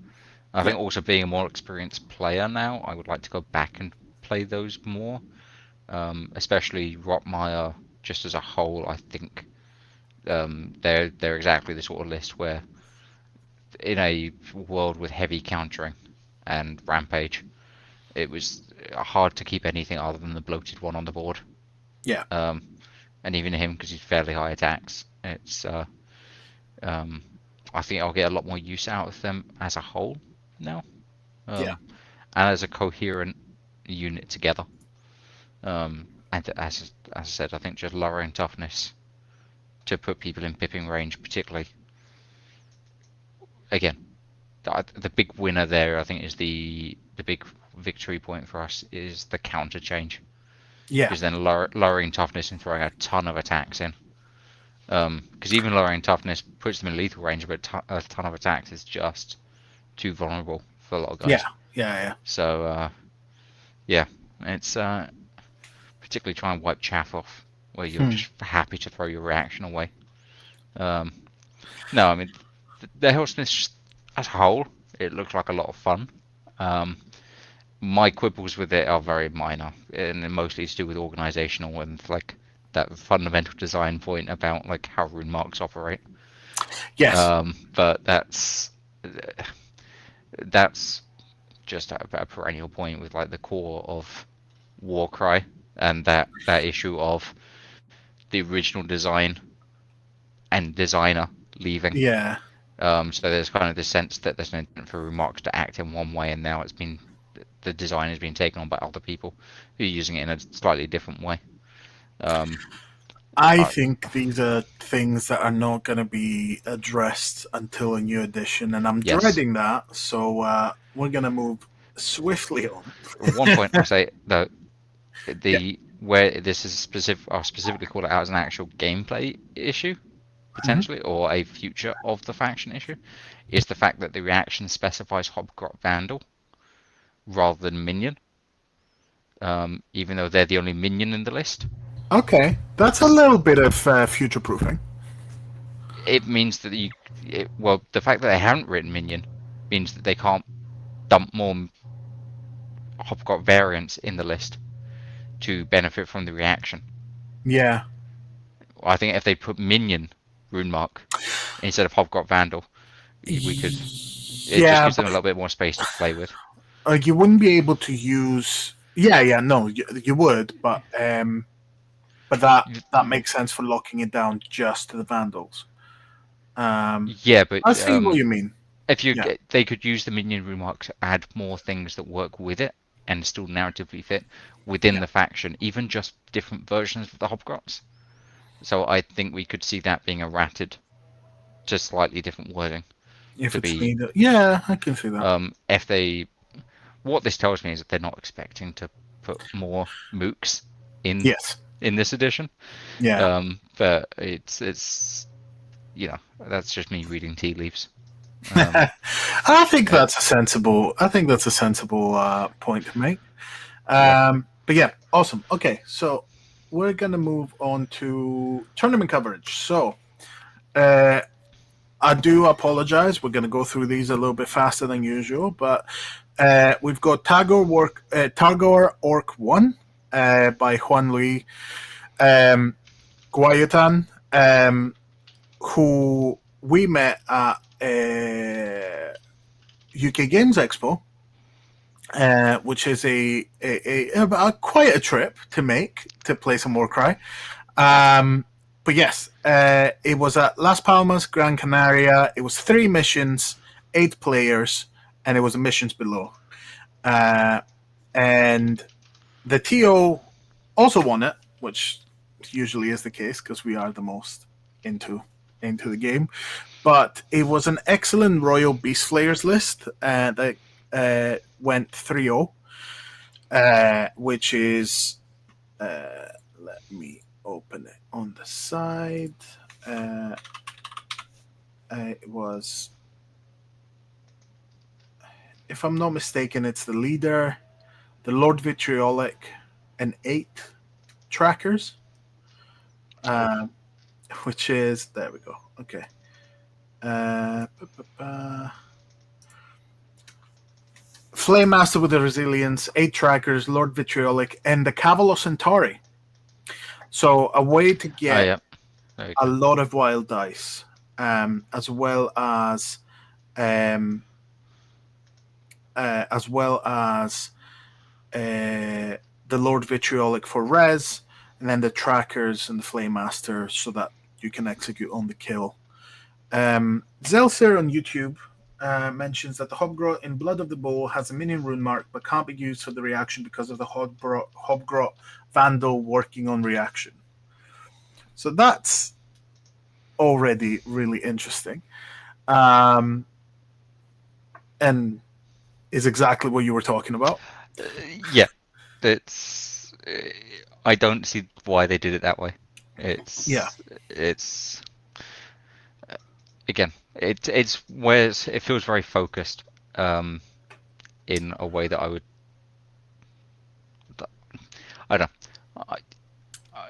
Speaker 2: I
Speaker 1: Yeah.
Speaker 2: think also being a more experienced player now, I would like to go back and play those more, especially Rotmeyer just as a whole. I think they're exactly the sort of list where in a world with heavy countering and rampage, it was hard to keep anything other than the bloated one on the board.
Speaker 1: Yeah.
Speaker 2: Um, and even him because he's fairly high attacks. Um, I think I'll get a lot more use out of them as a whole now,
Speaker 1: Yeah.
Speaker 2: and as a coherent unit together. And as I said, I think just lowering toughness to put people in pipping range, particularly again, the big winner there, I think, is the big victory point for us is the counter change,
Speaker 1: Yeah.
Speaker 2: because then lowering toughness and throwing a ton of attacks in. Because even lowering toughness puts them in lethal range, but a ton of attacks is just too vulnerable for a lot of
Speaker 1: Yeah.
Speaker 2: guys.
Speaker 1: Yeah.
Speaker 2: So yeah, it's particularly trying to wipe chaff off where you're
Speaker 1: Hmm.
Speaker 2: just happy to throw your reaction away. Um, no, I mean the Hellsmiths as a whole, it looks like a lot of fun. Um, my quibbles with it are very minor, and mostly to do with organizational and like that fundamental design point about like how rune marks operate.
Speaker 1: Yes.
Speaker 2: But that's just a perennial point with like the core of Warcry and that issue of the original design and designer leaving.
Speaker 1: Yeah.
Speaker 2: So there's kind of the sense that there's no intent for remarks to act in one way, and now the design has been taken on by other people who are using it in a slightly different way. Um,
Speaker 1: I
Speaker 2: Uh,
Speaker 1: think these are things that are not going to be addressed until a new edition, and I'm
Speaker 2: yes.
Speaker 1: dreading that. So we're going to move swiftly on.
Speaker 2: One point I'll say though, the where this is specific, I'll specifically call it out as an actual gameplay issue
Speaker 1: Mhm.
Speaker 2: potentially, or a future of the faction issue, is the fact that the reaction specifies Hobgrot Vandal rather than minion, even though they're the only minion in the list.
Speaker 1: Okay, that's a little bit of future proofing.
Speaker 2: It means that well, the fact that they haven't written minion means that they can't dump more Hobgrot variants in the list to benefit from the reaction.
Speaker 1: Yeah.
Speaker 2: I think if they put minion rune mark instead of Hobgrot Vandal, we could. It just
Speaker 1: Yeah,
Speaker 2: gives them a little bit more space to play with.
Speaker 1: you wouldn't be able to use. Yeah, no, you would, but that makes sense for locking it down just to the Vandals.
Speaker 2: Yeah, but
Speaker 1: I see what you mean.
Speaker 2: if you
Speaker 1: Yeah,
Speaker 2: they could use the minion rune mark to add more things that work with it and still narratively fit within
Speaker 1: yeah.
Speaker 2: the faction, even just different versions of the Hobgrots. So I think we could see that being errated to slightly different wording
Speaker 1: If
Speaker 2: to
Speaker 1: it's
Speaker 2: be
Speaker 1: needed, yeah, I can see that.
Speaker 2: if they. What this tells me is that they're not expecting to put more mooks in
Speaker 1: Yes.
Speaker 2: this edition.
Speaker 1: Yeah.
Speaker 2: But it's that's just me reading tea leaves.
Speaker 1: I think that's a sensible. I think that's a sensible point to make.
Speaker 2: Yeah.
Speaker 1: But yeah, awesome. Okay, so we're gonna move on to tournament coverage. So I do apologize. We're gonna go through these a little bit faster than usual, but we've got Tagor Orc One by Juan Luis Guayatan, who we met at UK Games Expo, which is a quite a trip to make to play some Warcry. But yes, it was at Las Palmas, Gran Canaria. It was 3 missions, 8 players, and it was missions below. And the TO also won it, which usually is the case because we are the most into the game. But it was an excellent Royal Beast Slayers list that went 3-0, which is let me open it on the side. It was, if I'm not mistaken, it's the leader, the Lord Vitriolic, and 8 trackers, which is, there we go. Okay. Flame Master with the Resilience, 8 trackers, Lord Vitriolic, and the Cavalo Centauri. So a way to get a lot of wild dice, as well as the Lord Vitriolic for res, and then the trackers and the Flame Master so that you can execute on the kill. Zelser on YouTube mentions that the Hobgrot in Blood of the Bull has a minion rune mark but can't be used for the reaction because of the Hobgrot Vandal working on reaction. So that's already really interesting. And is exactly what you were talking about.
Speaker 2: Yeah, it's. I don't see why they did it that way. It's again, it's where it feels very focused, in a way that I would. I don't.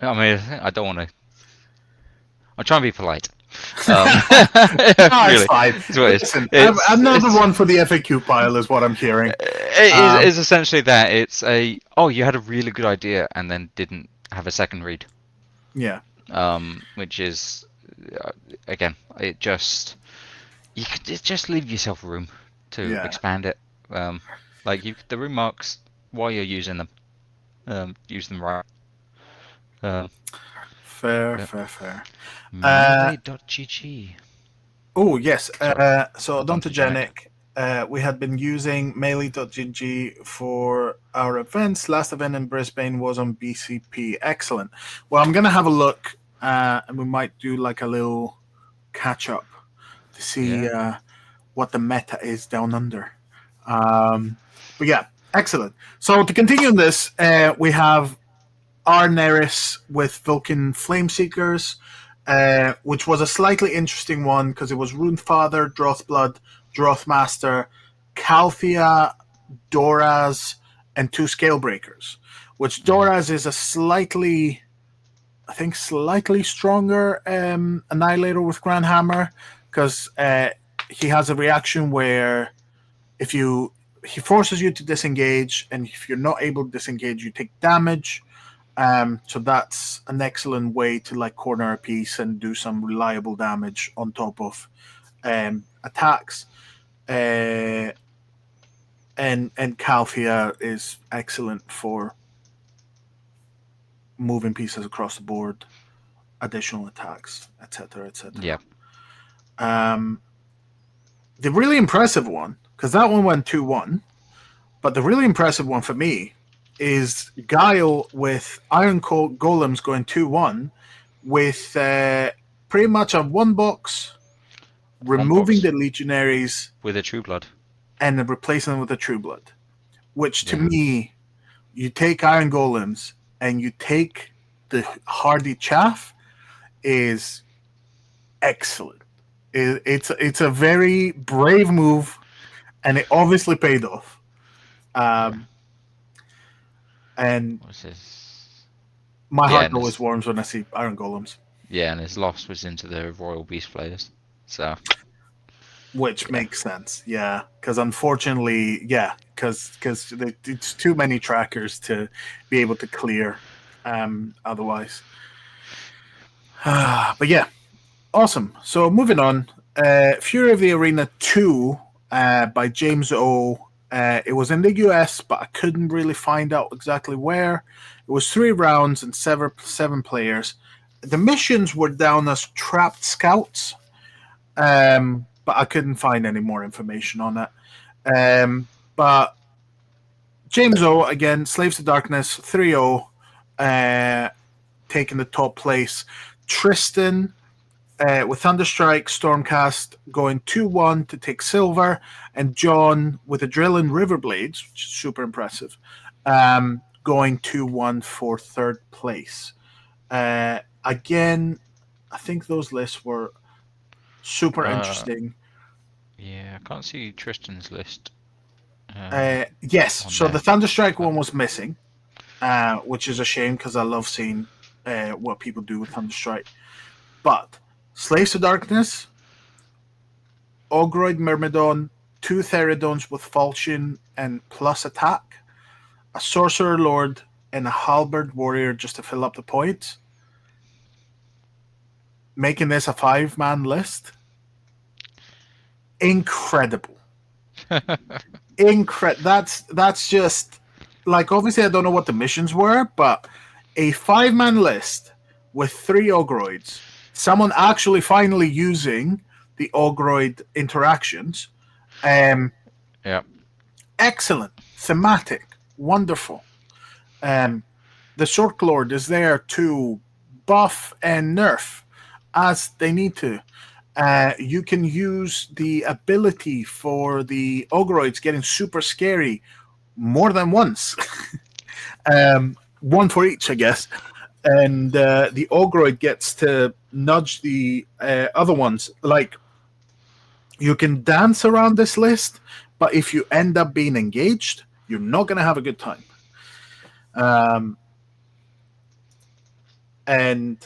Speaker 2: I mean, I don't want to. I'm trying to be polite.
Speaker 1: It's fine. Listen, another one for the FAQ pile is what I'm hearing.
Speaker 2: It is essentially that. It's you had a really good idea and then didn't have a second read.
Speaker 1: Yeah.
Speaker 2: Which is, again, you could just leave yourself room to expand it. Like the room marks while you're using them, use them right.
Speaker 1: Fair.
Speaker 2: Melee.gg.
Speaker 1: Oh, yes. So Odontogenic, we had been using Melee.gg for our events. Last event in Brisbane was on BCP. Excellent. Well, I'm going to have a look and we might do like a little catch up to see
Speaker 2: Yeah.
Speaker 1: what the meta is down under. But yeah, excellent. So to continue on this, we have Arneris with Vulcan Flameseekers, which was a slightly interesting one because it was Runefather, Drothblood, Drothmaster, Calthea, Doraz, and two Scalebreakers. Which Doraz is a slightly, I think, slightly stronger Annihilator with Grand Hammer because he has a reaction where if you he forces you to disengage, and if you're not able to disengage, you take damage. So that's an excellent way to like corner a piece and do some reliable damage on top of attacks. And Calthea is excellent for moving pieces across the board, additional attacks, etc., etc.
Speaker 2: Yeah.
Speaker 1: The really impressive one, because that one went 2-1, but the really impressive one for me is Guile with Iron Golems going 2-1 with pretty much a one box, removing
Speaker 2: box
Speaker 1: the Legionaries
Speaker 2: with a True Blood.
Speaker 1: and replacing them with a True Blood. Which to
Speaker 2: Yeah.
Speaker 1: me, you take Iron Golems and you take the Hardy Chaff is excellent. It's a very brave move, and it obviously paid off. And
Speaker 2: What's this?
Speaker 1: my
Speaker 2: Yeah,
Speaker 1: heart
Speaker 2: and
Speaker 1: always
Speaker 2: it's-
Speaker 1: warms when I see Iron Golems,
Speaker 2: Yeah, and his loss was into the Royal Beast players. So
Speaker 1: which makes sense. Yeah, because unfortunately, because it's too many trackers to be able to clear otherwise. But yeah, awesome. So moving on, Fury of the Arena 2 by James O. It was in the US, but I couldn't really find out exactly where. It was 3 rounds and seven players. The missions were down as trapped scouts, but I couldn't find any more information on it. But James O, again, Slaves to Darkness, 3-0, taking the top place. Tristan with Thunderstrike, Stormcast going 2-1 to take silver, and John with a drill and Riverblades, which is super impressive, going 2-1 for third place. Again, I think those lists were super interesting.
Speaker 2: yeah, I can't see Tristan's list.
Speaker 1: Yes,
Speaker 2: on
Speaker 1: so
Speaker 2: there.
Speaker 1: the Thunderstrike one was missing, which is a shame because I love seeing what people do with Thunderstrike. But Slaves to Darkness, Ogroid Myrmidon, 2 Theridons with Falchion and plus attack, a Sorcerer Lord, and a Halberd Warrior just to fill up the points. Making this a 5-man list. Incredible. That's just like, obviously I don't know what the missions were, but a 5-man list with 3 Ogroids, someone actually finally using the Ogroid interactions.
Speaker 2: Yeah.
Speaker 1: Excellent, thematic, wonderful. The Short Lord is there to buff and nerf as they need to. You can use the ability for the Ogroids getting super scary more than once. One for each, I guess. And the Ogroid gets to nudge the other ones. Like, you can dance around this list, but if you end up being engaged, you're not going to have a good time. And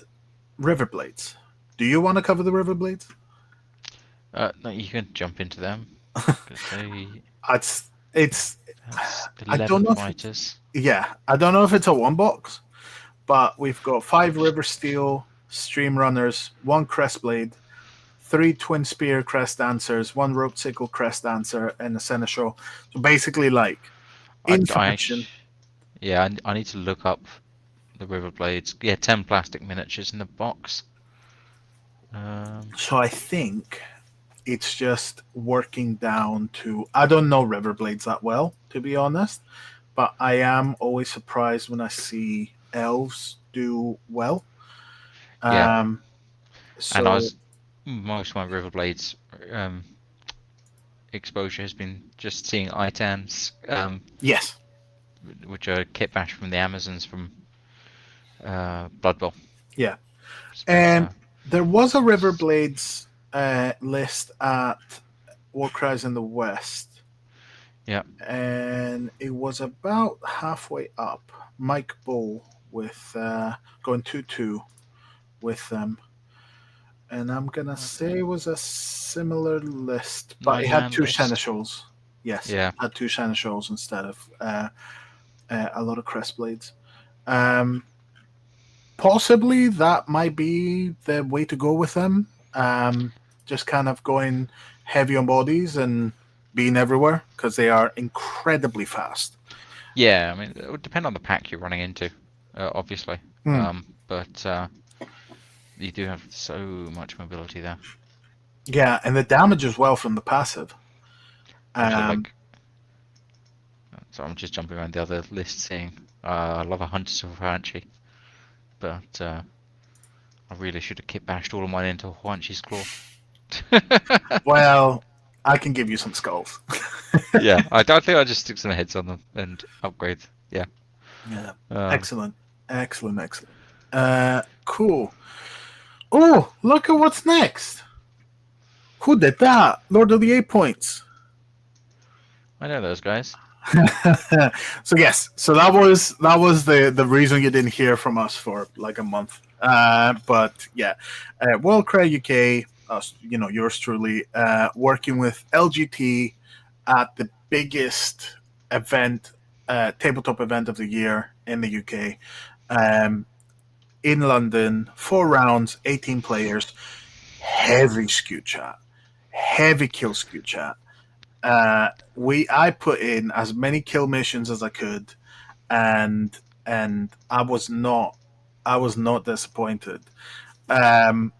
Speaker 1: Riverblades. Do you want to cover the Riverblades?
Speaker 2: No, you can jump into them. 'Cause
Speaker 1: It's
Speaker 2: that's
Speaker 1: I
Speaker 2: 11
Speaker 1: don't know if
Speaker 2: fighters.
Speaker 1: yeah, I don't know if it's a one box, but we've got 5 River Steel Stream Runners, 1 Crestblade, 3 Twin Spear Crest Dancers, 1 Rope Sickle Crest Dancer, and a Seneschal. So basically, like, in faction.
Speaker 2: Yeah, I need to look up the River Blades. Yeah, 10 plastic miniatures in the box.
Speaker 1: So I think it's just working down to. I don't know Riverblades that well, to be honest, but I am always surprised when I see elves do well.
Speaker 2: Yeah.
Speaker 1: Um,
Speaker 2: And
Speaker 1: so
Speaker 2: most of my Riverblades exposure has been just seeing ITANs,
Speaker 1: yes,
Speaker 2: which are kit bash from the Amazons from Blood Bowl.
Speaker 1: yeah,
Speaker 2: But
Speaker 1: and there was a Riverblades list at Warcries in the West,
Speaker 2: yeah,
Speaker 1: and it was about halfway up. Mike Bull with going 2-2 with them, and I'm gonna say
Speaker 2: okay,
Speaker 1: it was a similar list, but it had
Speaker 2: nine-man
Speaker 1: two
Speaker 2: list.
Speaker 1: seneschals. Yes,
Speaker 2: Yeah,
Speaker 1: had two seneschals instead of a lot of crestblades. Um, Possibly that might be the way to go with them. Just kind of going heavy on bodies and being everywhere because they are incredibly fast.
Speaker 2: yeah. I mean, it would depend on the pack you're running into, obviously.
Speaker 1: Hmm.
Speaker 2: But you do have so much mobility there.
Speaker 1: Yeah, and the damage as well from the passive.
Speaker 2: Also,
Speaker 1: Um,
Speaker 2: like, so I'm just jumping around the other list, seeing. I love a Hunter Silveranchi, but I really should have kit bashed all of mine into Huanchi's Claw.
Speaker 1: well, I can give you some skulls.
Speaker 2: Yeah, I think I just stick some heads on them and upgrade. Yeah.
Speaker 1: Yeah,
Speaker 2: Um,
Speaker 1: excellent, excellent, excellent. Cool. Oh, look at what's next. Who did that? Lord of the 8 points.
Speaker 2: I know those guys.
Speaker 1: So yes, so that was the reason you didn't hear from us for like a month. But yeah, WorldCryUK, yours truly, working with LGT at the biggest event, tabletop event of the year in the UK, um, in London. 4 rounds, 18 players, heavy skew chat, heavy kill skew chat. I put in as many kill missions as I could, and I was not disappointed. Um,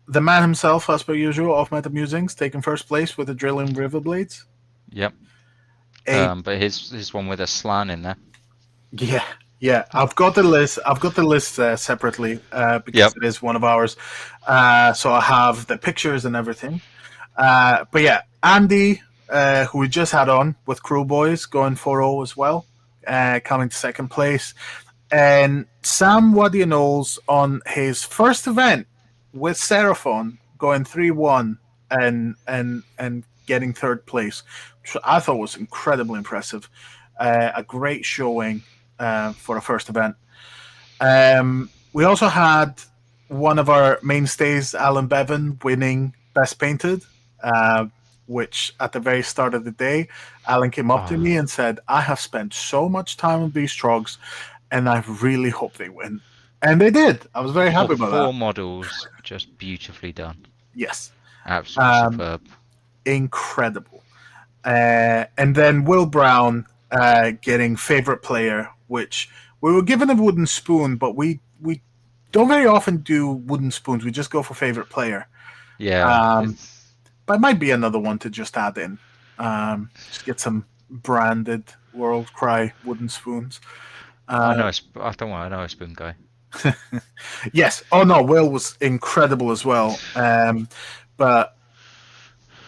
Speaker 1: the man himself, as per usual, off Meta Musings, taking first place with the Drilling Riverblades.
Speaker 2: Yep.
Speaker 1: A
Speaker 2: But his one with a slan in there.
Speaker 1: Yeah, yeah. I've got the list. I've got the list separately because
Speaker 2: Yep.
Speaker 1: it is one of ours. So I have the pictures and everything. But yeah, Andy, who we just had on with Crew Boys, going 4-0 as well, coming to second place. And Sam Waddy Knowles on his first event with Seraphon, going 3-1 and getting third place, which I thought was incredibly impressive. A great showing for a first event. We also had one of our mainstays, Alan Bevan, winning Best Painted, uh, which at the very start of the day, Alan came up to
Speaker 2: Oh,
Speaker 1: me and said, I have spent so much time on these trogs, and I really hope they win. And they did. I was very
Speaker 2: all
Speaker 1: happy about that.
Speaker 2: four models just beautifully done.
Speaker 1: Yes.
Speaker 2: Absolutely
Speaker 1: Um,
Speaker 2: superb.
Speaker 1: Incredible. And then Will Brown getting favorite player, which we were given a wooden spoon, but we don't very often do wooden spoons. We just go for favorite player.
Speaker 2: Yeah,
Speaker 1: Um,
Speaker 2: it's.
Speaker 1: but it might be another one to just add in. Just get some branded World Cry wooden spoons.
Speaker 2: I
Speaker 1: Uh,
Speaker 2: know. I don't want. I know a spoon guy.
Speaker 1: yes. Oh no, Will was incredible as well. But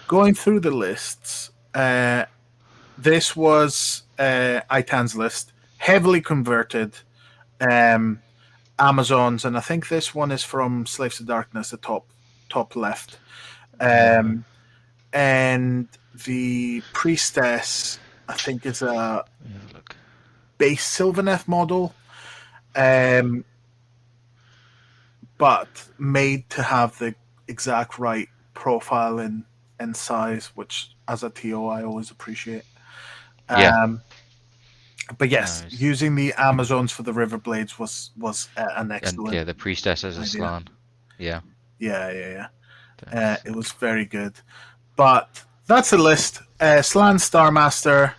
Speaker 1: going through the lists, this was ITAN's list, heavily converted Amazons, and I think this one is from Slaves to Darkness, the top left.
Speaker 2: Uh,
Speaker 1: Um, and the priestess, I think, is a
Speaker 2: let me have a look.
Speaker 1: base Sylvaneth model, um, but made to have the exact right profile and size, which as a TO I always appreciate.
Speaker 2: Yeah.
Speaker 1: Um, but
Speaker 2: No.
Speaker 1: yes, using the Amazons for the Riverblades was an
Speaker 2: And
Speaker 1: excellent
Speaker 2: yeah, the priestess as a
Speaker 1: idea.
Speaker 2: slan. Yeah.
Speaker 1: Yeah, yeah, yeah.
Speaker 2: That's.
Speaker 1: It was very good. But that's the list. Slan Starmaster,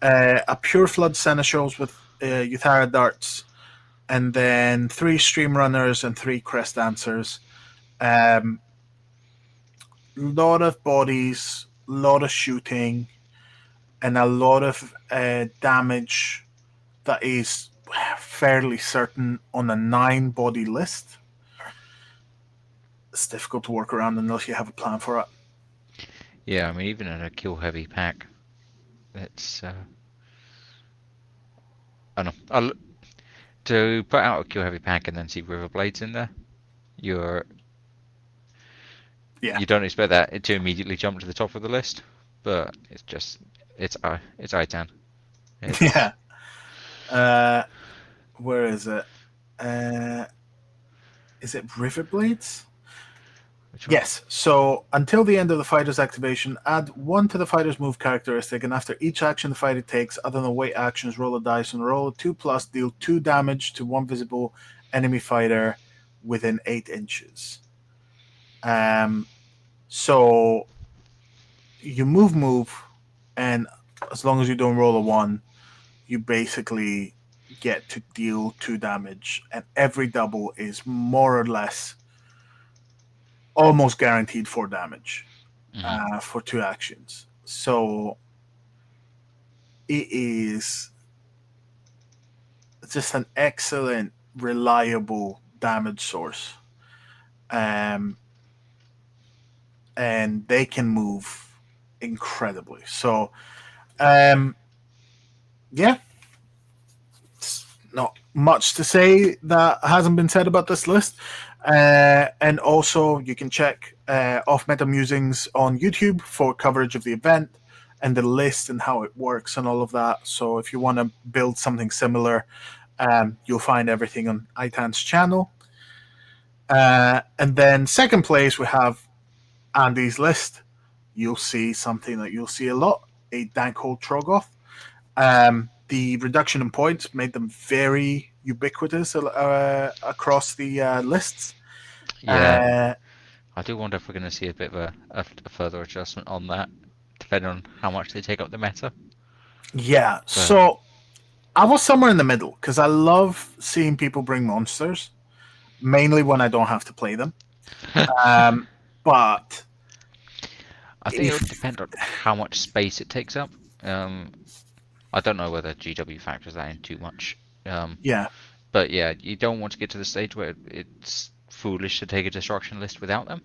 Speaker 1: a Pure Flood Seneschals with Uthara Darts, and then 3 Stream Runners and 3 Crest Dancers. Lot of bodies, lot of shooting, and a lot of damage that is fairly certain on a 9-body list, it's difficult to work around unless you have a plan for it.
Speaker 2: Yeah, I mean, even in a kill heavy pack, it's I don't know. To put out a kill heavy pack and then see Riverblades in there, you're
Speaker 1: Yeah.
Speaker 2: you don't expect that to immediately jump to the top of the list, but it's I10. It's
Speaker 1: Yeah. Where is it? Uh, is it Riverblades?
Speaker 2: which one?
Speaker 1: Yes. So until the end of the fighter's activation, add 1 to the fighter's move characteristic, and after each action the fighter takes, other than wait actions, roll a dice and roll a 2+, deal 2 damage to 1 visible enemy fighter within 8 inches. So you move, and as long as you don't roll a 1, you basically get to deal 2 damage, and every double is more or less almost guaranteed 4 damage for 2 actions. So it is just an excellent, reliable damage source. And they can move incredibly. So, yeah, it's not much to say that hasn't been said about this list. And also, you can check Off Meta Musings on YouTube for coverage of the event and the list and how it works and all of that. So, if you want to build something similar, you'll find everything on Itan's channel. And then, second place, we have Andy's list. You'll see something that you'll see a lot: a Dankhold Trogoth. The reduction in points made them very ubiquitous across the lists.
Speaker 2: Yeah, I do wonder if we're going to see a bit of a further adjustment on that, depending on how much they take up the meta.
Speaker 1: Yeah, so I was somewhere in the middle because I love seeing people bring monsters, mainly when I don't have to play them. But
Speaker 2: I think it would depend on how much space it takes up. I don't know whether GW factors that in too much.
Speaker 1: Yeah.
Speaker 2: But yeah, you don't want to get to the stage where it's foolish to take a destruction list without them.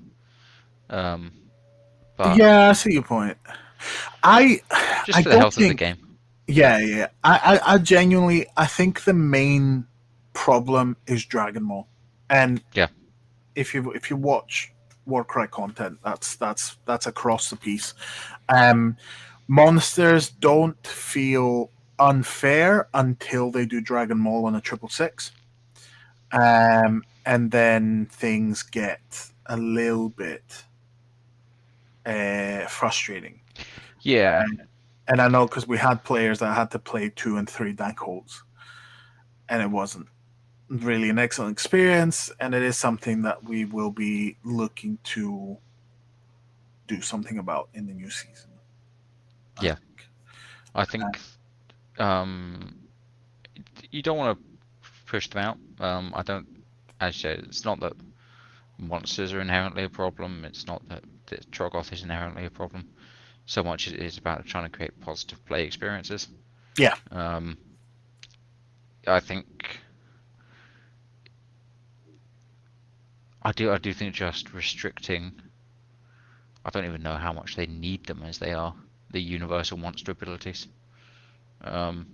Speaker 2: But
Speaker 1: Yeah, I see your point.
Speaker 2: just
Speaker 1: I
Speaker 2: for the
Speaker 1: don't
Speaker 2: health of the
Speaker 1: think.
Speaker 2: game.
Speaker 1: Yeah. I genuinely, I think the main problem is Dragon Maul, and
Speaker 2: Yeah.
Speaker 1: if you watch Warcry content, that's across the piece. Monsters don't feel unfair until they do Dragon Maul on a 666, and then things get a little bit frustrating.
Speaker 2: Yeah.
Speaker 1: And I know because we had players that had to play 2 and 3 Dankholds, and it wasn't really an excellent experience, and it is something that we will be looking to do something about in the new season.
Speaker 2: Yeah. I think you don't want to push them out. I don't, as you said, it's not that monsters are inherently a problem. It's not that Trogoth is inherently a problem. So much as it is about trying to create positive play experiences.
Speaker 1: Yeah.
Speaker 2: I think I do think just restricting. I don't even know how much they need them as they are the universal monster abilities.
Speaker 1: Well,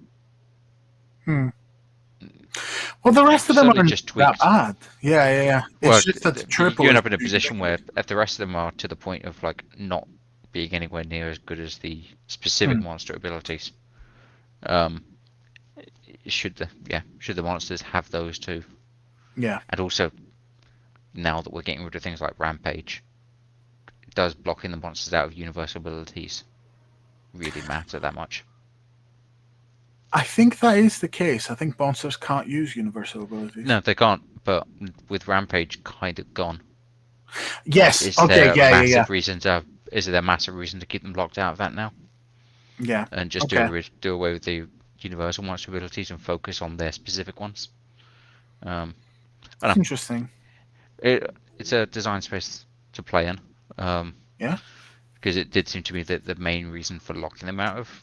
Speaker 1: the rest of them
Speaker 2: Certainly
Speaker 1: aren't
Speaker 2: just
Speaker 1: that
Speaker 2: tweaked.
Speaker 1: bad. Yeah.
Speaker 2: Well,
Speaker 1: It's just that the
Speaker 2: you
Speaker 1: triple
Speaker 2: end
Speaker 1: is
Speaker 2: up in a
Speaker 1: too
Speaker 2: position where
Speaker 1: ubiquitous.
Speaker 2: if the rest of them are to the point of like not being anywhere near as good as the specific monster abilities. Should the monsters have those too?
Speaker 1: Yeah.
Speaker 2: And also, now that we're getting rid of things like Rampage, does blocking the monsters out of universal abilities really matter that much?
Speaker 1: I think that is the case. I think monsters can't use universal abilities.
Speaker 2: No, they can't. But with Rampage kind of gone,
Speaker 1: Yes.
Speaker 2: is
Speaker 1: Okay.
Speaker 2: there a
Speaker 1: Yeah.
Speaker 2: massive reason to keep them blocked out of that now?
Speaker 1: Yeah.
Speaker 2: And just
Speaker 1: Okay.
Speaker 2: do away with the universal monster abilities and focus on their specific ones. I don't
Speaker 1: That's
Speaker 2: know.
Speaker 1: interesting.
Speaker 2: It's a design space to play in.
Speaker 1: Yeah.
Speaker 2: Because it did seem to me that the main reason for locking them out of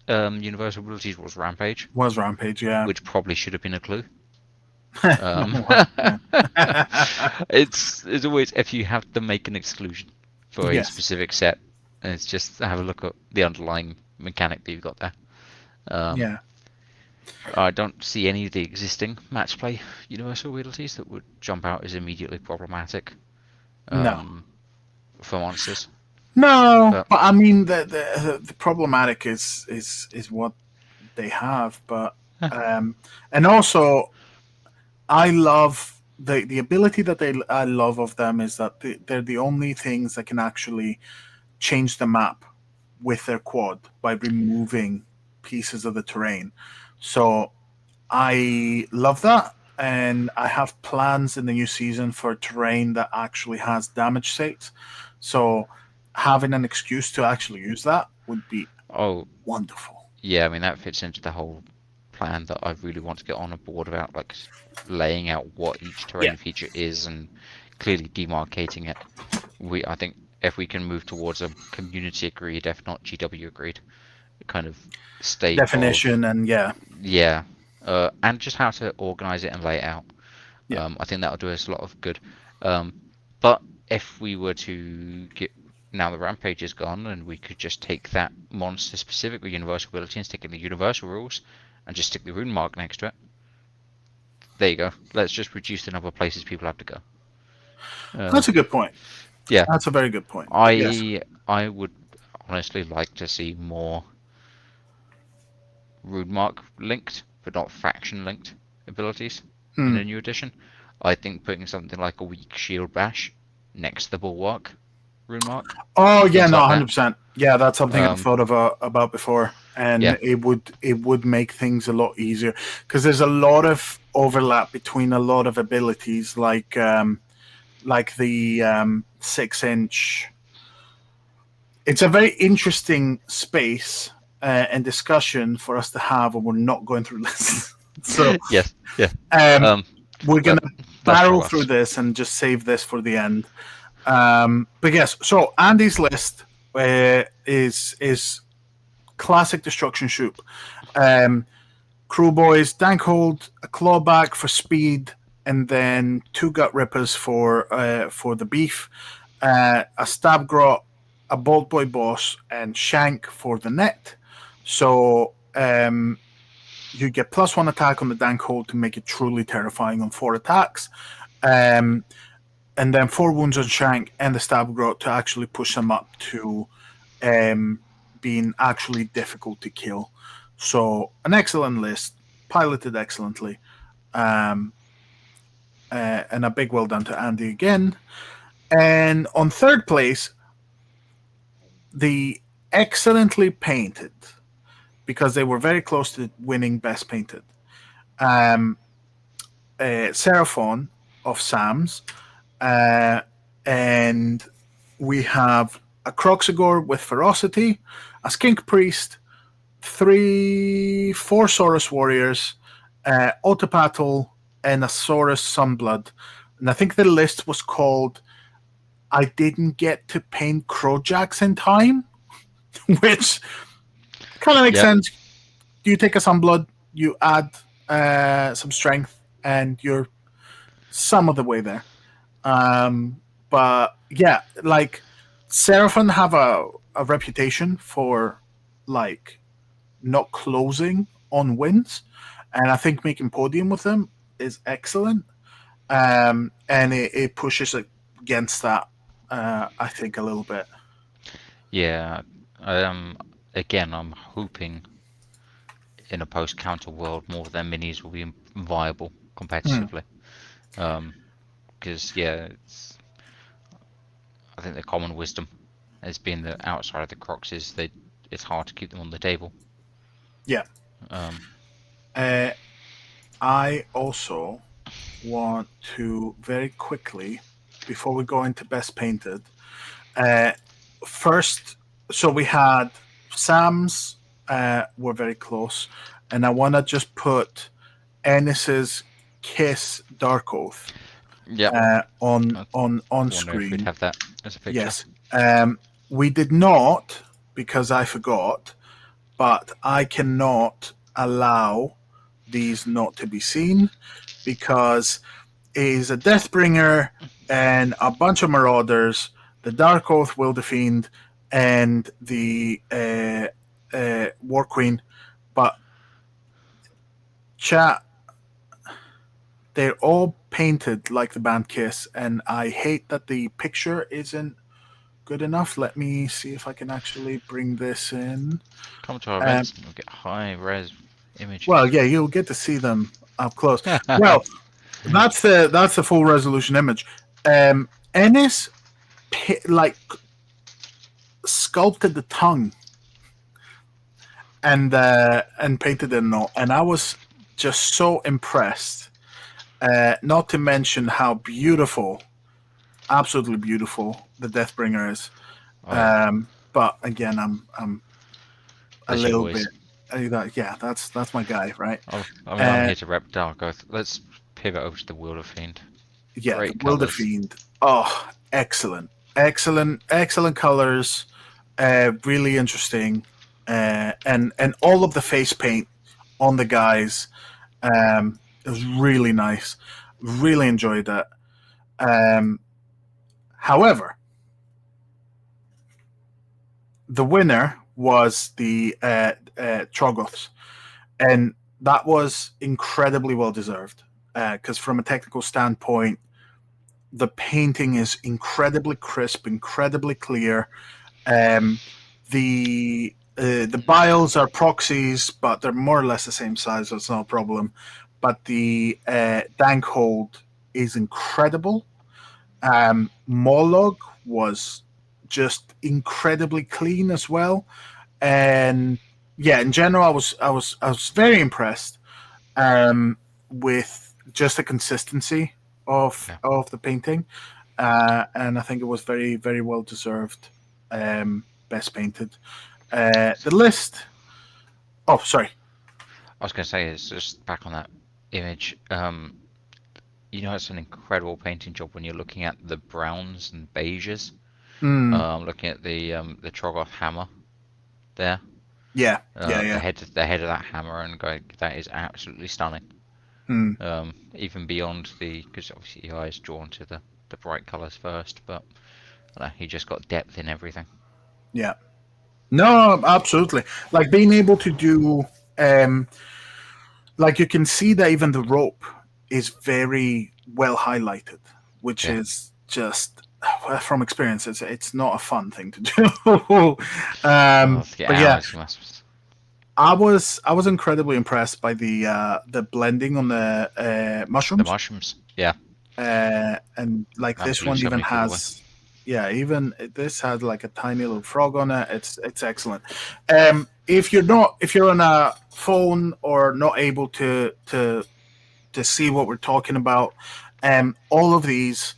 Speaker 2: universal abilities was Rampage,
Speaker 1: Was Rampage, yeah.
Speaker 2: which probably should have been a clue.
Speaker 1: Yeah.
Speaker 2: It's always if you have to make an exclusion for a
Speaker 1: Yes.
Speaker 2: specific set, and it's just have a look at the underlying mechanic that you've got there.
Speaker 1: Yeah.
Speaker 2: I don't see any of the existing match play universal abilities that would jump out as immediately problematic
Speaker 1: No.
Speaker 2: for monsters.
Speaker 1: No, but I mean the problematic is what they have, but and also I love the ability that I love of them is that they're the only things that can actually change the map with their quad by removing pieces of the terrain. So I love that, and I have plans in the new season for terrain that actually has damage states. So having an excuse to actually use that would be wonderful.
Speaker 2: Yeah, I mean that fits into the whole plan that I really want to get on a board about, like laying out what each terrain feature is and clearly demarcating it. I think if we can move towards a community agreed, if not GW agreed, kind of state
Speaker 1: definition and
Speaker 2: and just how to organize it and lay it out. I think that'll do us a lot of good. But if we were to get now the Rampage is gone, and we could just take that monster specific with universal ability and stick in the universal rules, and just stick the rune mark next to it. There you go. Let's just reduce the number of places people have to go.
Speaker 1: That's a good point.
Speaker 2: Yeah,
Speaker 1: that's a very good point.
Speaker 2: I would honestly like to see more rune mark linked, but not faction linked abilities in a new edition. I think putting something like a weak shield bash next to the bulwark rune mark.
Speaker 1: Oh yeah, no, 100%. Yeah, that's something I've thought about before, and it would make things a lot easier because there's a lot of overlap between a lot of abilities, like the 6-inch. It's a very interesting space and discussion for us to have, and we're not going through this. So we're gonna barrel through this and just save this for the end. But yes, so Andy's list is classic destruction shoot. Crew boys, Dankhold, a clawback for speed, and then 2 gut rippers for the beef, a stab grot, a bolt boy boss, and shank for the net. So you get +1 attack on the Dankhold to make it truly terrifying on 4 attacks. And then 4 wounds on Shank and the Stab Grot to actually push them up to being actually difficult to kill. So an excellent list, piloted excellently. And a big well done to Andy again. And on 3rd place, the excellently painted, because they were very close to winning Best Painted, Seraphon of Sam's. And we have a Croxagore with Ferocity, a Skink Priest, 4 Saurus Warriors, Autopatal, and a Saurus Sunblood. And I think the list was called I Didn't Get to Paint Crowjacks in Time, which kind of makes sense. You take a Sunblood, you add some strength, and you're some of the way there. But yeah, like Seraphon have a reputation for like not closing on wins, and I think making podium with them is excellent. And it pushes against that, I think, a little bit.
Speaker 2: Yeah. Again, I'm hoping in a post-counter world more of their minis will be viable competitively. Because I think the common wisdom has been that outside of the Crocs is it's hard to keep them on the table.
Speaker 1: Yeah. I also want to very quickly, before we go into Best Painted, first, so we had Sam's were very close, and I want to just put Ennis's Kiss Dark Oath on screen.
Speaker 2: We'd have that as a picture.
Speaker 1: Yes. We did not, because I forgot, but I cannot allow these not to be seen because it is a Deathbringer and a bunch of Marauders, the Dark Oath Will the Fiend, and the War Queen. But chat, they're all painted like the band Kiss, and I hate that the picture isn't good enough. Let me see if I can actually bring this in.
Speaker 2: Come to our
Speaker 1: Um,
Speaker 2: events and you'll get high res images.
Speaker 1: well, yeah, you'll get to see them up close. Well, that's the full resolution image. Ennis like sculpted the tongue and painted it and all, and I was just so impressed. Not to mention how beautiful, absolutely beautiful, the Deathbringer is.
Speaker 2: Oh, yeah.
Speaker 1: But again, I'm a
Speaker 2: That's your
Speaker 1: little
Speaker 2: voice.
Speaker 1: bit. Yeah, that's my guy, right?
Speaker 2: I'm here to rep Dark Oath. Let's pivot over to the World of Fiend.
Speaker 1: Yeah,
Speaker 2: Great
Speaker 1: the Will the
Speaker 2: colours.
Speaker 1: Fiend. Oh, excellent colors. Really interesting, and all of the face paint on the guys. It was really nice. Really enjoyed that. Um, however, the winner was the Troggoths, and that was incredibly well deserved. Because from a technical standpoint, the painting is incredibly crisp, incredibly clear. Um, the biles are proxies, but they're more or less the same size, so it's no problem. But the dank hold is incredible. Morlog was just incredibly clean as well, and yeah, in general, I was very impressed with just the consistency of
Speaker 2: Yeah.
Speaker 1: of the painting, and I think it was very very well deserved. Best painted. The list. Oh, sorry.
Speaker 2: I was going to say, it's just back on that image. It's an incredible painting job when you're looking at the browns and beiges.
Speaker 1: Mm,
Speaker 2: Looking at the Troggoth hammer there.
Speaker 1: yeah,
Speaker 2: The
Speaker 1: yeah.
Speaker 2: head of that hammer and going, that is absolutely stunning.
Speaker 1: Mm,
Speaker 2: Even beyond because obviously your eye is drawn to the bright colours first, but he just got depth in everything.
Speaker 1: yeah. No, absolutely. Like being able to do, um, like you can see that even the rope is very well highlighted, which
Speaker 2: Yeah.
Speaker 1: is just from experience. It's not a fun thing to do.
Speaker 2: Oh, to get
Speaker 1: But yeah,
Speaker 2: hours, you must.
Speaker 1: I was incredibly impressed by the blending on the
Speaker 2: The
Speaker 1: mushrooms,
Speaker 2: mushrooms. Yeah.
Speaker 1: and like
Speaker 2: That
Speaker 1: this
Speaker 2: blew
Speaker 1: one
Speaker 2: so
Speaker 1: even
Speaker 2: many people away.
Speaker 1: has, yeah, even this has like a tiny little frog on it. It's excellent. If you're on a phone or not able to see what we're talking about, all of these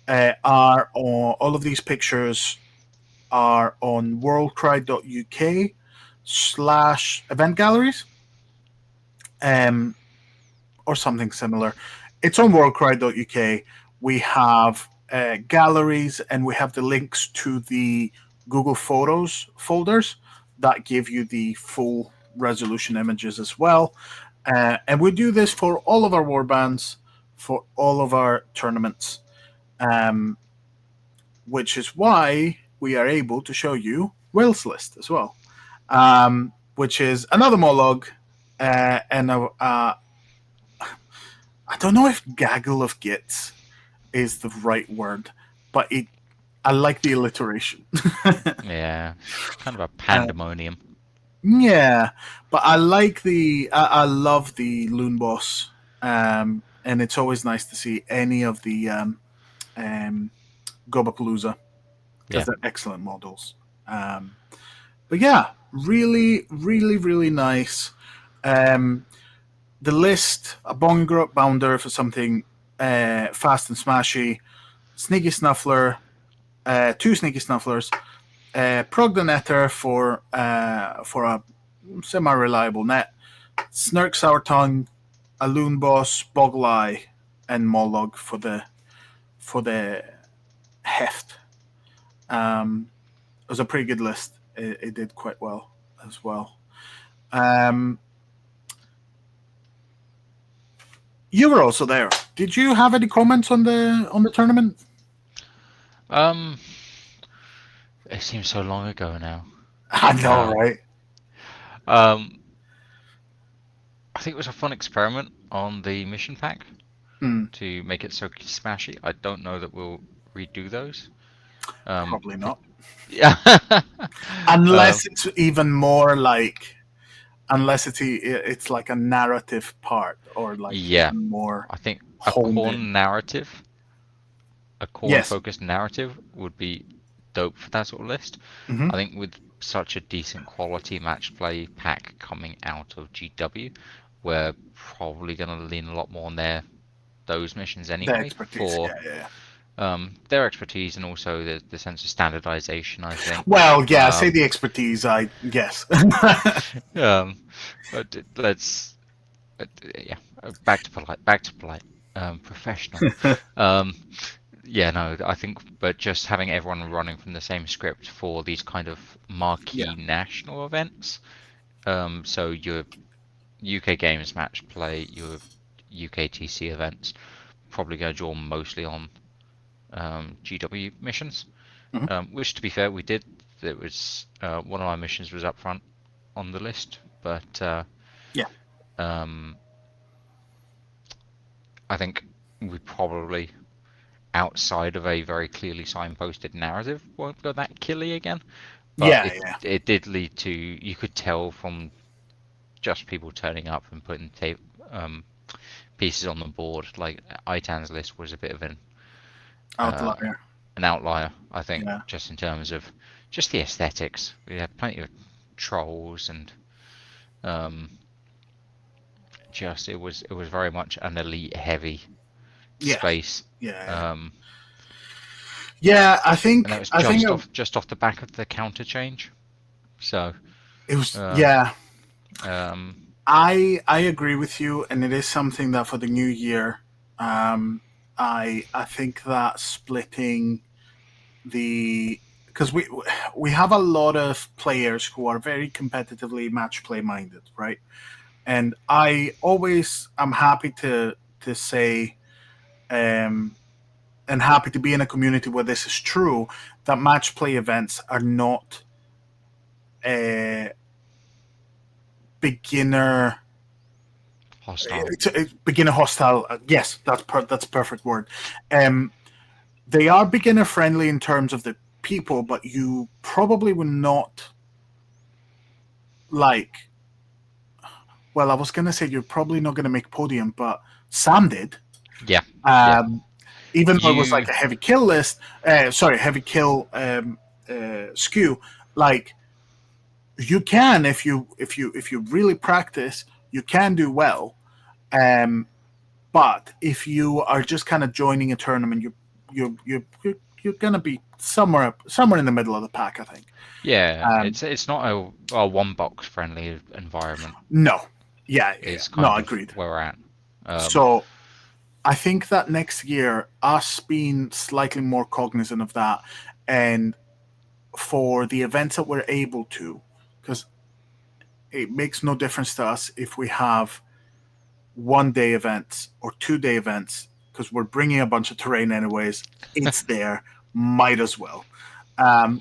Speaker 1: are on all of these pictures are on WorldCry.UK/event galleries, um, or something similar. It's on WorldCry.UK. We have galleries and we have the links to the Google Photos folders that give you the full resolution images as well. And we do this for all of our warbands, for all of our tournaments, um, which is why we are able to show you Wales list as well, which is another Molog and I don't know if gaggle of gits is the right word, but I like the alliteration.
Speaker 2: Yeah. Kind of a
Speaker 1: uh,
Speaker 2: pandemonium.
Speaker 1: yeah, but I love the Loon Boss, and it's always nice to see any of the um, Gobapalooza because
Speaker 2: Yeah.
Speaker 1: they're excellent models. Um, but yeah, really, really, really nice. Um, the list, a Bongrot Bounder for something fast and smashy, Sneaky Snuffler, two Sneaky Snufflers, Prognonetter for a semi-reliable net, Snark Sour Tongue, a Loon Boss, Boggle and Mollog for the heft. It was a pretty good list. It did quite well as well. Um, you were also there. Did you have any comments on the tournament?
Speaker 2: Um, it seems so long ago now.
Speaker 1: I know,
Speaker 2: Um,
Speaker 1: right?
Speaker 2: um, I think it was a fun experiment on the mission pack
Speaker 1: Hmm,
Speaker 2: to make it so smashy. I don't know that we'll redo those.
Speaker 1: probably
Speaker 2: I think,
Speaker 1: not,
Speaker 2: yeah. Um,
Speaker 1: unless it's even more like, unless it's like a narrative part or like
Speaker 2: yeah,
Speaker 1: even more
Speaker 2: I think a
Speaker 1: honed in.
Speaker 2: corn narrative, a corn
Speaker 1: Yes.
Speaker 2: focused narrative would be dope for that sort of list.
Speaker 1: Hmm.
Speaker 2: I think with such a decent quality match play pack coming out of GW, we're probably going to lean a lot more on those missions
Speaker 1: The
Speaker 2: anyway
Speaker 1: expertise.
Speaker 2: for
Speaker 1: Yeah, yeah, yeah.
Speaker 2: their expertise and also the sense of standardization. I think.
Speaker 1: Well, yeah. Say
Speaker 2: Um,
Speaker 1: the expertise. I guess.
Speaker 2: um, but yeah, back to polite, professional. Um, yeah, no, I think, but just having everyone running from the same script for these kind of
Speaker 1: Yeah.
Speaker 2: marquee national events. So your UK Games match play, your UKTC events, probably going to draw mostly on GW missions.
Speaker 1: Mhm.
Speaker 2: Which, to be fair, we did. It was one of our missions was up front on the list, but
Speaker 1: Yeah.
Speaker 2: um, I think we probably, outside of a very clearly signposted narrative, won't go that killy again. But
Speaker 1: Yeah.
Speaker 2: it
Speaker 1: Yeah.
Speaker 2: it did lead to, you could tell from just people turning up and putting um, pieces on the board. Like Itan's list was a bit of uh,
Speaker 1: Outlier.
Speaker 2: an outlier, I think,
Speaker 1: Yeah.
Speaker 2: just in terms of just the aesthetics. We had plenty of trolls and um, just it was very much an elite heavy
Speaker 1: Yeah.
Speaker 2: space.
Speaker 1: Yeah. Yeah.
Speaker 2: Um,
Speaker 1: Yeah.
Speaker 2: and that was
Speaker 1: I think
Speaker 2: just off the back of the counter change. So
Speaker 1: it was.
Speaker 2: um,
Speaker 1: Yeah.
Speaker 2: um,
Speaker 1: I agree with you, and it is something that for the new year, um, I think that splitting the, because we have a lot of players who are very competitively match play minded, right? And I always am happy to say, um, and happy to be in a community where this is true, that match play events are not a beginner.
Speaker 2: hostile.
Speaker 1: It's beginner hostile. Yes, that's perfect word. Um, they are beginner friendly in terms of the people, but you probably would not like. Well, I was gonna say you're probably not gonna make podium, but Sam did.
Speaker 2: Yeah, yeah.
Speaker 1: Um, Even though it was
Speaker 2: You
Speaker 1: like a heavy kill list, sorry, heavy kill skew. Like you can, if you really practice, you can do well. Um, But if you are just kind of joining a tournament, you're gonna be somewhere in the middle of the pack, I think.
Speaker 2: Yeah,
Speaker 1: Um,
Speaker 2: it's not a one box friendly environment.
Speaker 1: no, yeah, yeah, yeah.
Speaker 2: Is
Speaker 1: No,
Speaker 2: kind of
Speaker 1: agreed.
Speaker 2: where we're at. Um,
Speaker 1: So I think that next year, us being slightly more cognizant of that, and for the events that we're able to, because it makes no difference to us if we have 1 day events or 2 day events, because we're bringing a bunch of terrain anyways. It's there, might as well.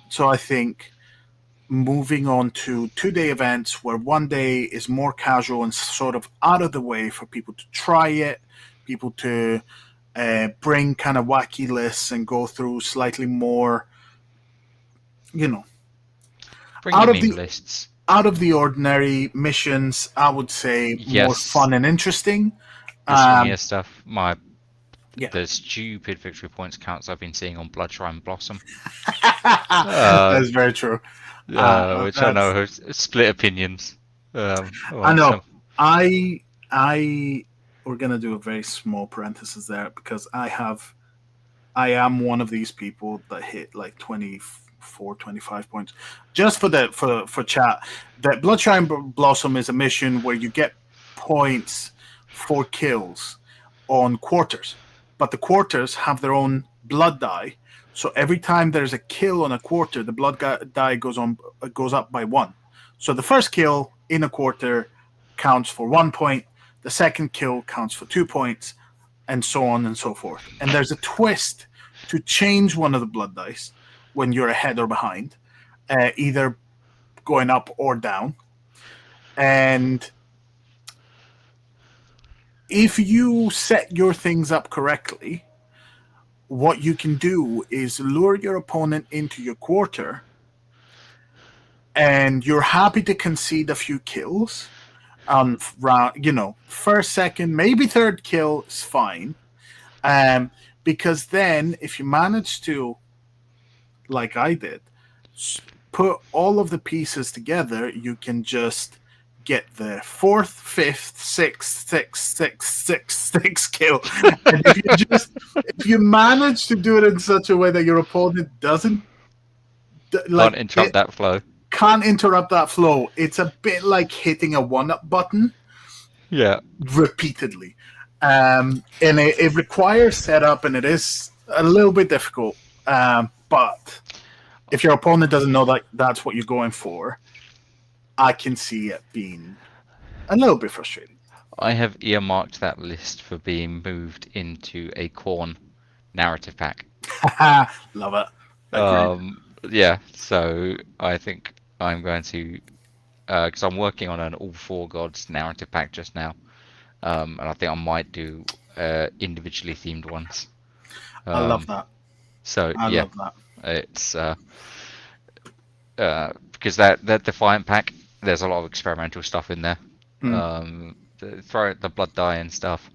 Speaker 1: So I think moving on to 2 day events where 1 day is more casual and sort of out of the way for people to try it, people to bring kind of wacky lists and go through slightly more, you know,
Speaker 2: bring your
Speaker 1: out of
Speaker 2: meme
Speaker 1: the
Speaker 2: lists.
Speaker 1: out of the ordinary missions. I would say more
Speaker 2: Yes,
Speaker 1: fun and interesting.
Speaker 2: the
Speaker 1: Um,
Speaker 2: swingier stuff.
Speaker 1: yeah.
Speaker 2: The stupid victory points counts I've been seeing on Bloodshrine Blossom. Uh,
Speaker 1: That's very true.
Speaker 2: which I know
Speaker 1: That's
Speaker 2: have split opinions
Speaker 1: I
Speaker 2: amongst
Speaker 1: know.
Speaker 2: some.
Speaker 1: I we're gonna do a very small parenthesis there because I am one of these people that hit like 24, 25 points just for the for chat. That Bloodshine Blossom is a mission where you get points for kills on quarters, but the quarters have their own blood die. So every time there's a kill on a quarter, the blood die goes up by one. So the first kill in a quarter counts for 1 point, the second kill counts for 2 points, and so on and so forth. And there's a twist to change one of the blood dice when you're ahead or behind, either going up or down. And if you set your things up correctly, what you can do is lure your opponent into your quarter, and you're happy to concede a few kills on round, first, second, maybe third kill is fine. Because then if you manage to, like I did, put all of the pieces together, you can just get the fourth, fifth, sixth kill. And if you manage to do it in such a way that your opponent doesn't
Speaker 2: Can't interrupt that flow.
Speaker 1: Can't interrupt that flow. It's a bit like hitting a one-up button.
Speaker 2: Yeah.
Speaker 1: Repeatedly. And it requires setup, and it is a little bit difficult. But if your opponent doesn't know that that's what you're going for, I can see it being a little bit frustrating.
Speaker 2: I have earmarked that list for being moved into a Khorne narrative pack.
Speaker 1: Love it. Agreed.
Speaker 2: Yeah, so I think I'm going to, because I'm working on an All Four Gods narrative pack just now, and I think I might do individually themed ones.
Speaker 1: I love that.
Speaker 2: So
Speaker 1: I
Speaker 2: yeah,
Speaker 1: love that.
Speaker 2: it's because that Defiant pack, there's a lot of experimental stuff in there. Throw out the blood die and stuff.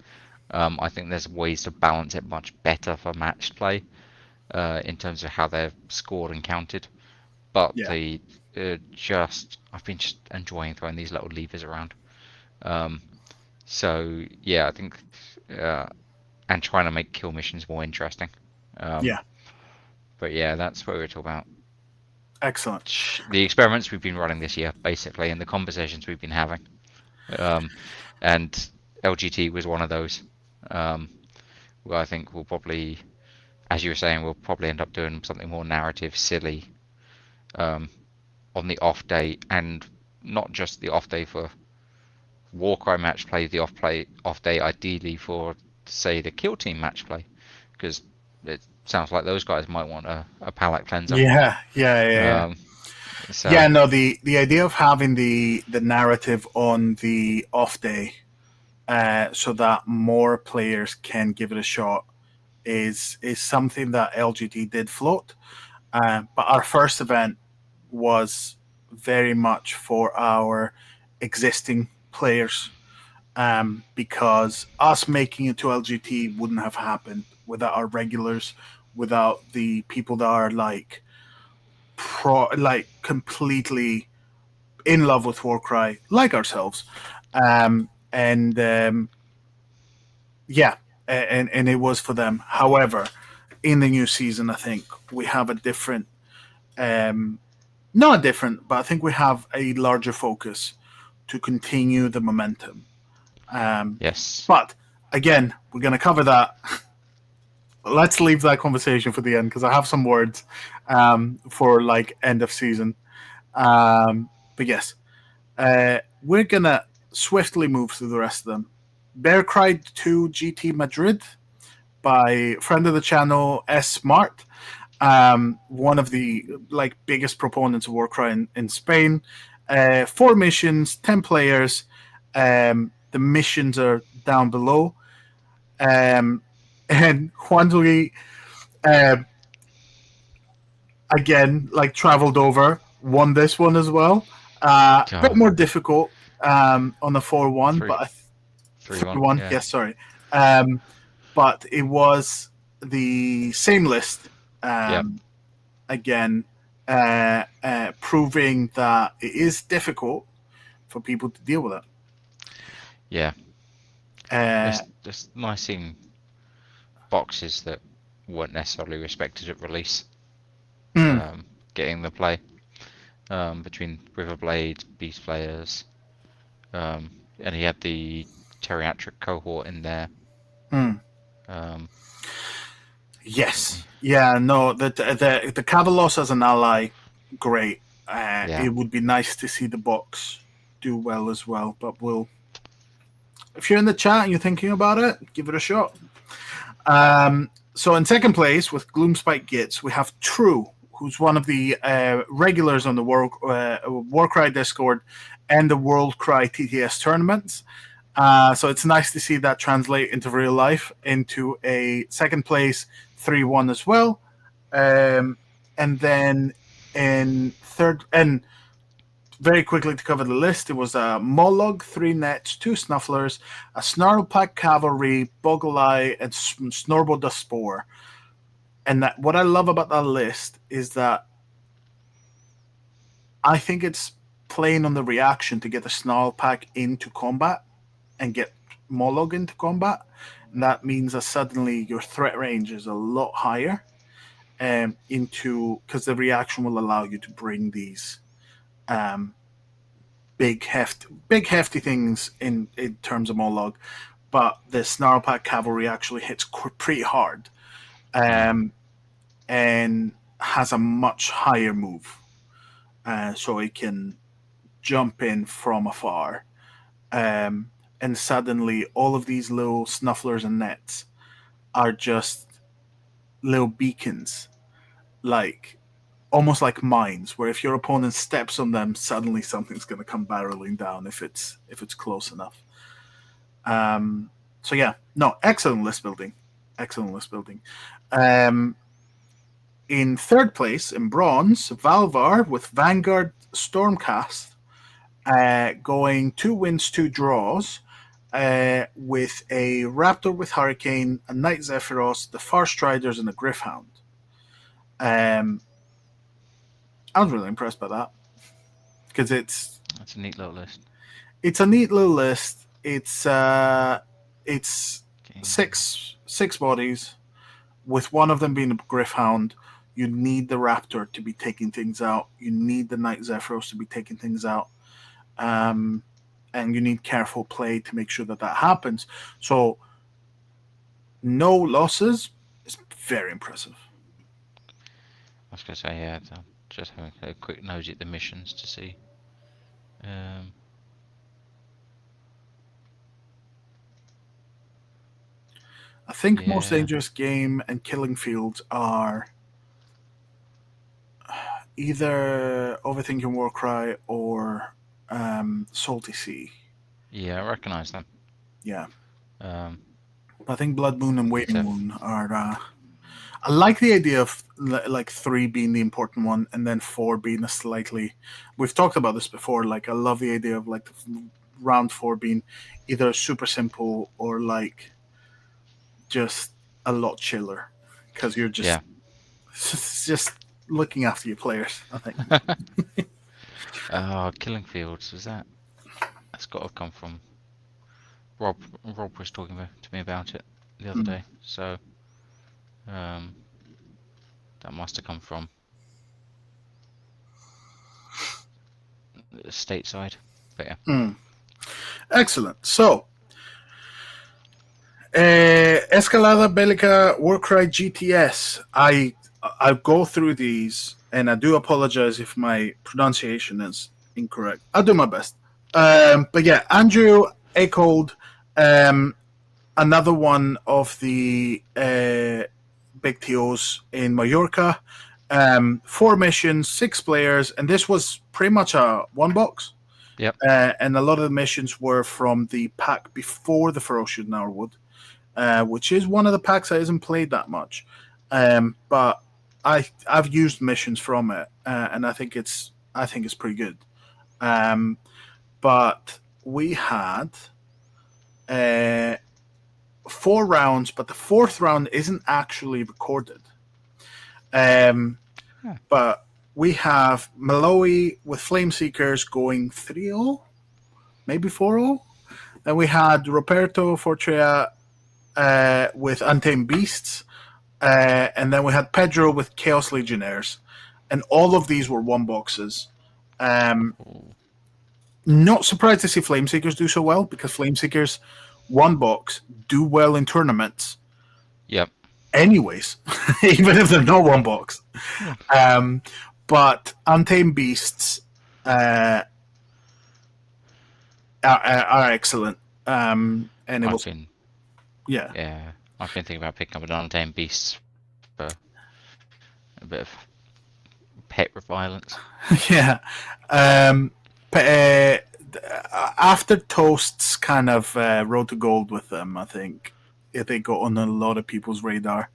Speaker 2: I think there's ways to balance it much better for match play in terms of how they're scored and counted. But I've been just enjoying throwing these little levers around. So yeah, I think and trying to make kill missions more interesting. But yeah, that's what we're talking about.
Speaker 1: Excellent.
Speaker 2: The experiments we've been running this year, basically, and the conversations we've been having. And LGT was one of those. Well, I think we'll probably, as you were saying, we'll probably end up doing something more narrative, silly, on the off day, and not just the off day for Warcry match play, the off day ideally for, say, the kill team match play, because it sounds like those guys might want a palate cleanser.
Speaker 1: Yeah.
Speaker 2: So,
Speaker 1: yeah, no, the idea of having the narrative on the off day so that more players can give it a shot is something that LGD did float. But our first event was very much for our existing players, because us making it to LGT wouldn't have happened without our regulars, without the people that are completely in love with Warcry, like ourselves. And it was for them. However, in the new season, I think we have a different, not different, but I think we have a larger focus to continue the momentum.
Speaker 2: Yes.
Speaker 1: But again, we're going to cover that. Let's leave that conversation for the end, because I have some words for end of season. But yes, we're going to swiftly move through the rest of them. Bear Cried 2 GT Madrid by friend of the channel S Smart, one of the biggest proponents of Warcry in Spain. 4 missions, 10 players. The missions are down below. And Juan Luis, again, traveled over, won this one as well. A bit more difficult on the 4-1, but 3-1.
Speaker 2: Yeah.
Speaker 1: Yes, sorry. But it was the same list. Again, proving that it is difficult for people to deal with it.
Speaker 2: Yeah. Just nice seeing boxes that weren't necessarily respected at release. Getting the play between Riverblade, Beast players, and he had the Teriatric cohort in there.
Speaker 1: Yes. Yeah, no, the Cavalos as an ally, great. It would be nice to see the box do well as well. But if you're in the chat and you're thinking about it, give it a shot. So in second place with Gloomspike Gits, we have True, who's one of the regulars on the Warcry Discord and the WorldCry TTS tournaments. So it's nice to see that translate into real life, into a second place 3-1 as well. And then in third, and very quickly to cover the list, it was a Mollog, 3 Nets, 2 Snufflers, a Snarlpack Cavalry, Boggle-Eye, and Snorbo the Spore. And what I love about that list is that I think it's playing on the reaction to get the Snarlpack into combat and get Mollog into combat. And that means that suddenly your threat range is a lot higher because the reaction will allow you to bring these big hefty things in terms of Mollog, but the Snarlpack Cavalry actually hits pretty hard, and has a much higher move, so it can jump in from afar, and suddenly all of these little Snufflers and Nets are just little beacons, like almost like mines, where if your opponent steps on them, suddenly something's going to come barreling down if it's close enough. So yeah, no, excellent list building. In third place, in bronze, Valvar with Vanguard Stormcast, going 2 wins, 2 draws, with a Raptor with Hurricane, a Knight Zephyros, the Farstriders, and a Gryph-hound. I was really impressed by that because that's
Speaker 2: a neat little list.
Speaker 1: It's a neat little list. It's six bodies, with one of them being a Gryph-hound. You need the Raptor to be taking things out. You need the Knight Zephyros to be taking things out, and you need careful play to make sure that happens. So, no losses is very impressive.
Speaker 2: I was going to say, yeah. Just having a quick nosy at the missions to see.
Speaker 1: I think Most Dangerous Game and Killing Fields are either Overthinking Warcry or Salty Sea.
Speaker 2: Yeah, I recognise them.
Speaker 1: Yeah. I think Blood Moon and Waiting Moon are... I like the idea of like 3 being the important one and then 4 being a slightly... We've talked about this before. Like, I love the idea of like round 4 being either super simple or like just a lot chiller because you're just just looking after your players, I think.
Speaker 2: Killing Fields, was that? That's got to have come from Rob. Rob was talking to me about it the other day, so that must have come from stateside. But yeah.
Speaker 1: Excellent. So, Escalada Bellica Warcry GTS. I go through these, and I do apologize if my pronunciation is incorrect. I'll do my best. But yeah, Andrew echoed another one of the big TOs in Mallorca. 4 missions, 6 players, and this was pretty much a one box.
Speaker 2: Yep.
Speaker 1: And a lot of the missions were from the pack before the Ferocious Narwood, which is one of the packs that isn't played that much. But I've used missions from it, and I think it's pretty good. But we had 4 rounds, but the 4th round isn't actually recorded. But we have Malloy with Flameseekers going 3-0, maybe 4-0. Then we had Roberto Fortrea with Untamed Beasts. And then we had Pedro with Chaos Legionnaires. And all of these were one boxes. Not surprised to see Flameseekers do so well, because Flameseekers, one box, do well in tournaments.
Speaker 2: Yep.
Speaker 1: Anyways, even if they're not one box. But Untamed Beasts are excellent. And it
Speaker 2: I've
Speaker 1: was
Speaker 2: been
Speaker 1: yeah.
Speaker 2: yeah, I've been thinking about picking up an untamed beast for a bit of pet violence.
Speaker 1: Yeah. Um, but, after Toast's kind of road to gold with them, I think they got on a lot of people's radar.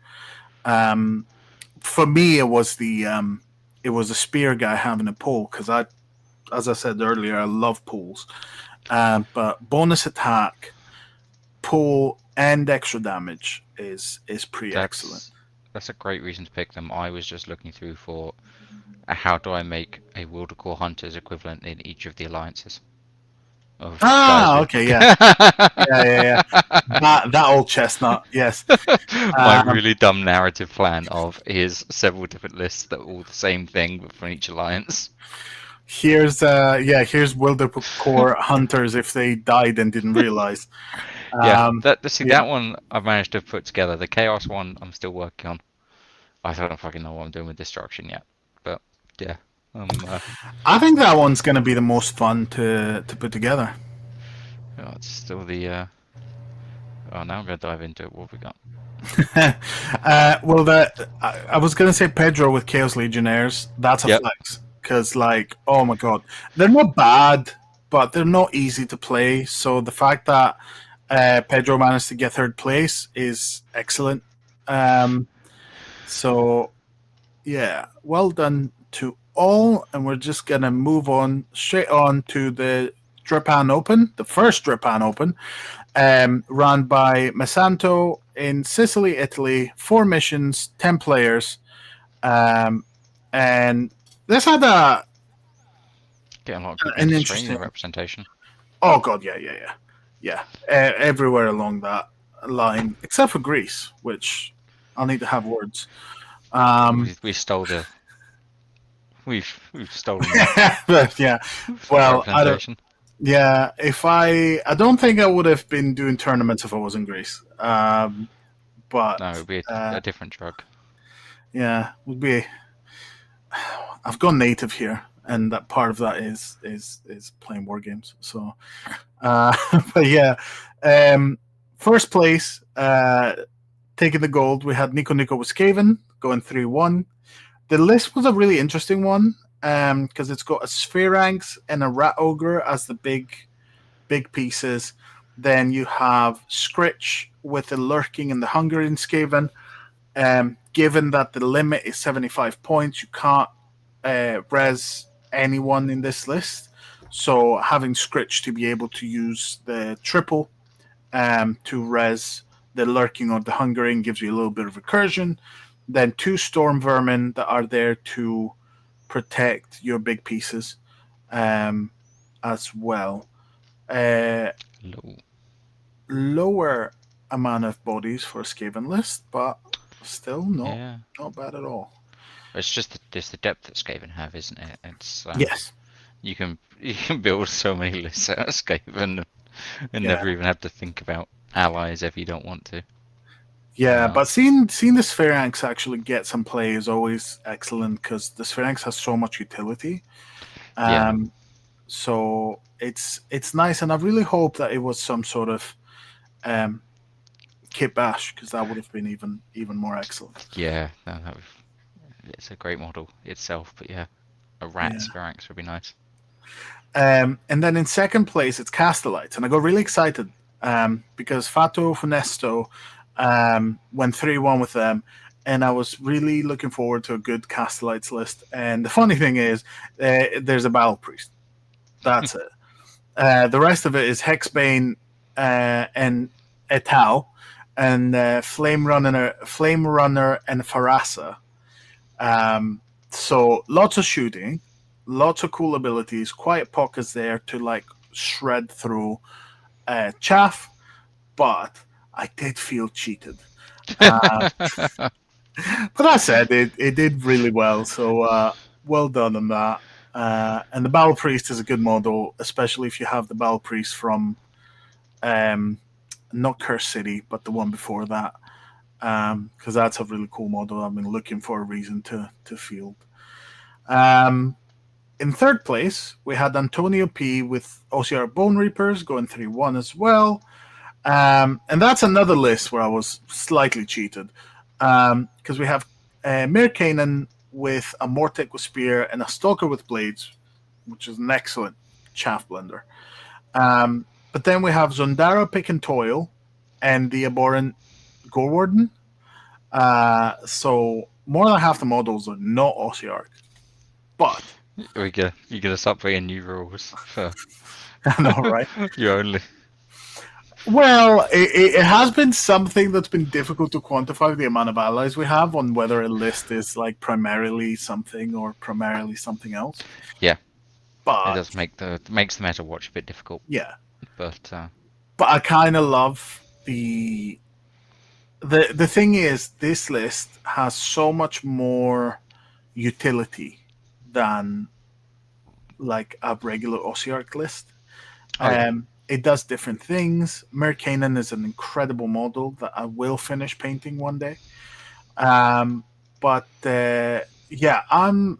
Speaker 1: Um, for me, it was a spear guy having a pull because as I said earlier, I love pulls. But bonus attack, pull, and extra damage is pretty excellent.
Speaker 2: That's a great reason to pick them. I was just looking through for how do I make a Wildercore Hunter's equivalent in each of the alliances of guys
Speaker 1: Ah,
Speaker 2: with.
Speaker 1: okay, yeah, yeah. That old chestnut, yes.
Speaker 2: My
Speaker 1: Um,
Speaker 2: really dumb narrative plan of here's several different lists that are all the same thing but from each alliance.
Speaker 1: here's Wildercore hunters if they died and didn't realize.
Speaker 2: Yeah,
Speaker 1: Um, yeah,
Speaker 2: that one I've managed to put together. The Chaos one I'm still working on. I don't fucking know what I'm doing with Destruction yet, but yeah,
Speaker 1: I think that one's gonna be the most fun to put together.
Speaker 2: it's still the. Oh, now I'm gonna dive into it. What have we got?
Speaker 1: Well, I was gonna say Pedro with Chaos Legionnaires. That's a
Speaker 2: Yep.
Speaker 1: flex because, like, oh my god, they're not bad, but they're not easy to play. So the fact that Pedro managed to get third place is excellent. Um, so yeah, well done to all, and we're just gonna move on straight on to the Japan Open, the first Japan Open, run by Masanto in Sicily, Italy. 4 missions, 10 players, and this had
Speaker 2: Getting a lot of people
Speaker 1: an
Speaker 2: into
Speaker 1: interesting.
Speaker 2: Australian representation.
Speaker 1: Oh god, yeah. Everywhere along that line, except for Greece, which I'll need to have words.
Speaker 2: We stole the. We've stolen
Speaker 1: But yeah,
Speaker 2: the
Speaker 1: well, I don't.
Speaker 2: representation.
Speaker 1: Yeah, if I don't think I would have been doing tournaments if I was in Greece. But
Speaker 2: No, it would be
Speaker 1: uh,
Speaker 2: a different drug.
Speaker 1: yeah, would be. I've gone native here, and that part of that is playing war games. So, uh, but yeah, first place, taking the gold. We had Nico with Skaven going 3-1. The list was a really interesting one because it's got a Spheranx and a Rat Ogre as the big pieces. Then you have Scritch with the Lurking and the Hunger in Skaven. Given that the limit is 75 points, you can't res anyone in this list. So having Scritch to be able to use the triple to res the Lurking or the Hungering gives you a little bit of recursion. Then 2 Storm Vermin that are there to protect your big pieces as well.
Speaker 2: Low.
Speaker 1: Lower amount of bodies for a Skaven list, but still
Speaker 2: Yeah.
Speaker 1: not bad at all.
Speaker 2: It's just the depth that Skaven have, isn't it? It's
Speaker 1: Yes.
Speaker 2: you can build so many lists out of Skaven and
Speaker 1: Yeah.
Speaker 2: never even have to think about allies if you don't want to.
Speaker 1: Yeah, but seeing the Spheranx actually get some play is always excellent because the Spheranx has so much utility.
Speaker 2: Yeah.
Speaker 1: So it's nice, and I really hope that it was some sort of kit bash because that would have been even more excellent.
Speaker 2: Yeah, no, it's a great model itself, but yeah, a rat Spheranx would be nice.
Speaker 1: And then in second place, it's Castellites, and I got really excited because Fato Funesto went 3-1 with them, and I was really looking forward to a good Castellites list. And the funny thing is, there's a Battle Priest. That's it. The rest of it is Hexbane and Etal, and Flame Runner, and Farasa. So lots of shooting, lots of cool abilities, quiet pockets there to like shred through chaff, but I did feel cheated. But that said, it did really well, so well done on that. And the Battle Priest is a good model, especially if you have the Battle Priest from not Curse City, but the one before that, because that's a really cool model. I've been looking for a reason to field. In third place, we had Antonio P with OCR Bone Reapers going 3-1 as well. And that's another list where I was slightly cheated. Because we have Mir Kanan with a Mortek with Spear and a Stalker with Blades, which is an excellent chaff blender. But then we have Zondara Pick and Toil and the Abhorrent Gore Warden. So more than half the models are not OCR. But
Speaker 2: You're gonna start putting new rules for
Speaker 1: I know, right?
Speaker 2: you only.
Speaker 1: Well, it has been something that's been difficult to quantify the amount of allies we have on whether a list is like primarily something or primarily something else.
Speaker 2: Yeah, it
Speaker 1: But
Speaker 2: does makes the meta watch a bit difficult.
Speaker 1: yeah,
Speaker 2: But
Speaker 1: I kind of love the thing is this list has so much more utility than like a regular OCR list.
Speaker 2: Oh, yeah.
Speaker 1: It does different things. Mercanan is an incredible model that I will finish painting one day. But yeah, I'm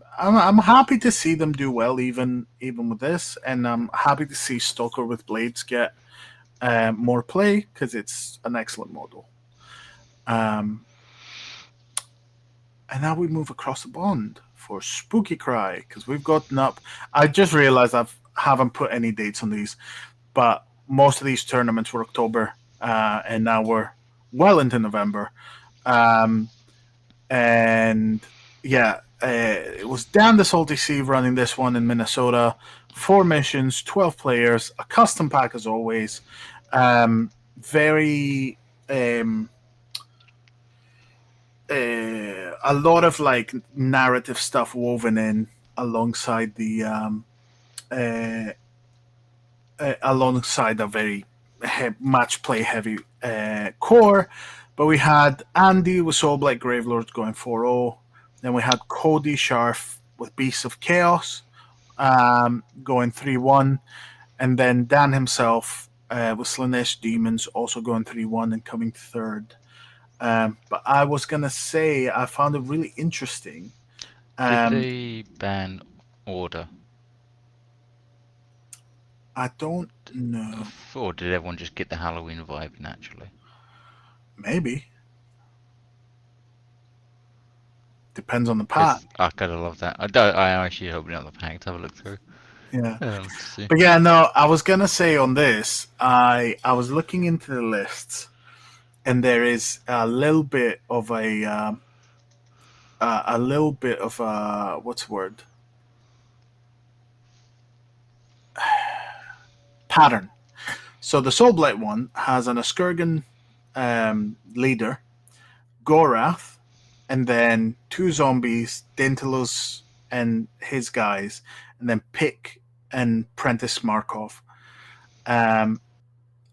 Speaker 1: happy to see them do well, even with this, and I'm happy to see Stalker with Blades get more play because it's an excellent model. And now we move across the pond for Spooky Cry because we've gotten up. I just realized haven't put any dates on these, but most of these tournaments were October, and now we're well into November. And yeah, it was Dan the Salty Sea running this one in Minnesota. 4 missions, 12 players, a custom pack as always. Very a lot of like narrative stuff woven in alongside the alongside a very match play heavy core. But we had Andy with Soul Blight Gravelords going 4-0. Then we had Cody Sharf with Beasts of Chaos going 3-1. And then Dan himself with Slanesh Demons also going 3-1 and coming third. But I was going to say I found it really interesting.
Speaker 2: Did they ban Order?
Speaker 1: I don't know.
Speaker 2: Or did everyone just get the Halloween vibe naturally?
Speaker 1: Maybe. Depends on the pack.
Speaker 2: I gotta love that. I actually opening up the pack to have a look through.
Speaker 1: Yeah.
Speaker 2: To see.
Speaker 1: But yeah, no, I was gonna say on this, I was looking into the lists, and there is a little bit of a what's the word? Pattern. So the Soulblight one has an Askurgan leader, Gorath, and then 2 zombies, Dentalus and his guys, and then Pick and Prentice Markov. And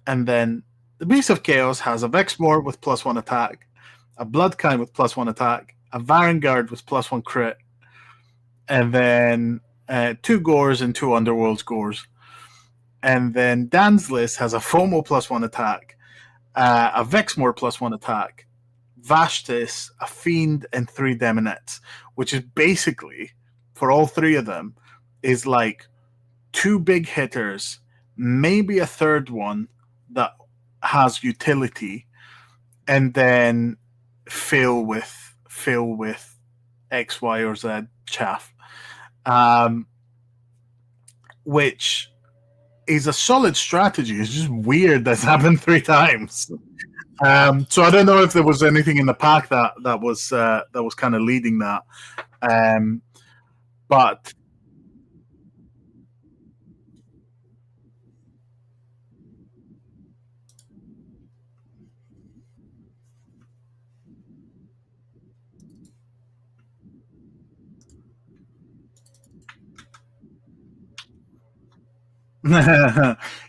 Speaker 1: then the Beast of Chaos has a Vexmore with +1 attack, a Bloodkind with +1 attack, a Varangard with +1 crit, and then 2 Gores and 2 Underworlds Gores. And then Dan's list has a FOMO +1 attack, a Vexmore +1 attack, Vashtis, a Fiend, and 3 Demonettes, which is basically, for all 3 of them, is like 2 big hitters, maybe a third one that has utility, and then fill with X, Y, or Z chaff, which is a solid strategy. It's just weird that's happened 3 times. So I don't know if there was anything in the pack that was kind of leading that, but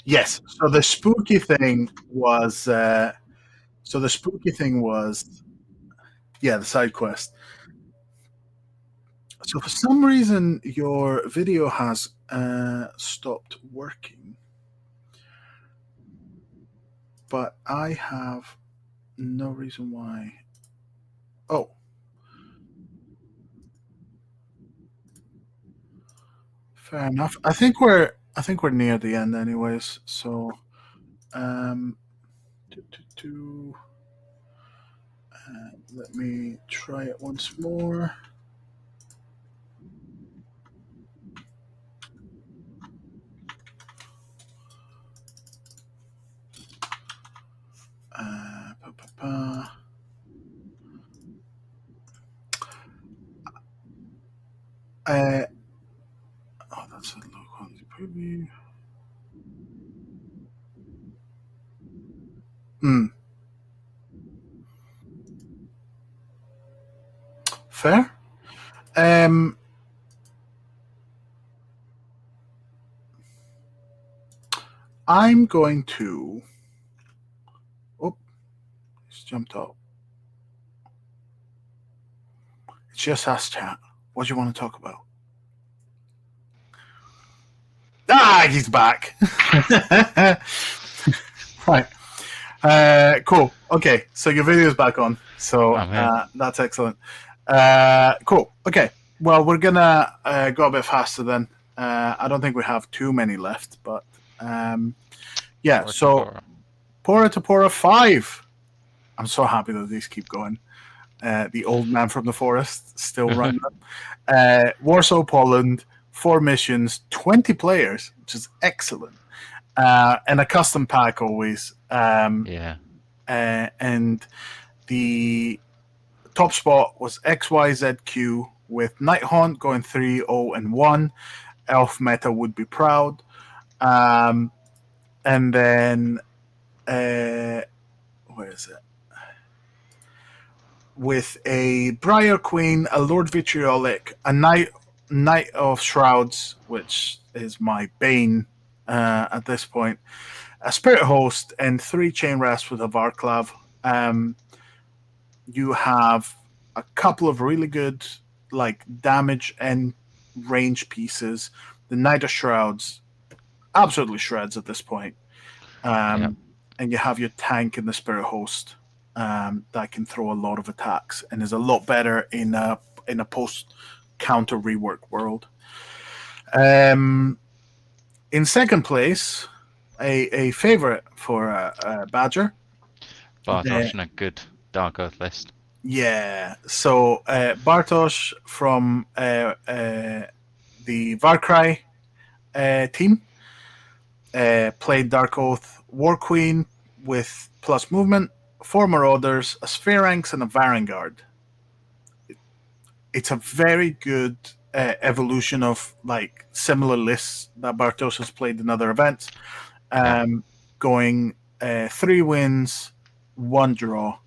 Speaker 1: yes. So the spooky thing was the side quest. So for some reason your video has stopped working, but I have no reason why. Oh. Fair enough. I think we're near the end, anyways. So, um, do, let me try it once more. Pa, pa, pa. Oh, that's a low quality preview. Hmm. Fair. Um, I'm going to. Oh, it's jumped up. It's just us chat. What do you want to talk about? Ah, he's back. Right. Cool. Okay, so your video's back on. So that's excellent. Cool. Okay. Well, we're gonna go a bit faster then. I don't think we have too many left, but yeah. So Pora to Pora 5. I'm so happy that these keep going. The old man from the forest still running them. Warsaw, Poland. 4 missions, 20 players, which is excellent. And a custom pack always.
Speaker 2: Yeah.
Speaker 1: And the top spot was XYZQ with Nighthaunt going 3-0-1. Elf Meta would be proud. And then, where is it? With a Briar Queen, a Lord Vitriolic, a Knight of Shrouds, which is my bane at this point, a Spirit Host, and 3 Chain Rasps with a Varklav. You have a couple of really good damage and range pieces. The Knight of Shrouds absolutely shreds at this point. And you have your tank in the Spirit Host that can throw a lot of attacks and is a lot better in a post counter rework world. In second place, a favorite for Badger.
Speaker 2: Bartosz in a good Dark Earth list.
Speaker 1: Yeah, so Bartosz from the Warcry team played Dark Oath War Queen with plus movement, 4 Marauders, a Spheranx, and a Varangard. It's a very good evolution of similar lists that Bartosz has played in other events. Going 3 wins, 1 draw.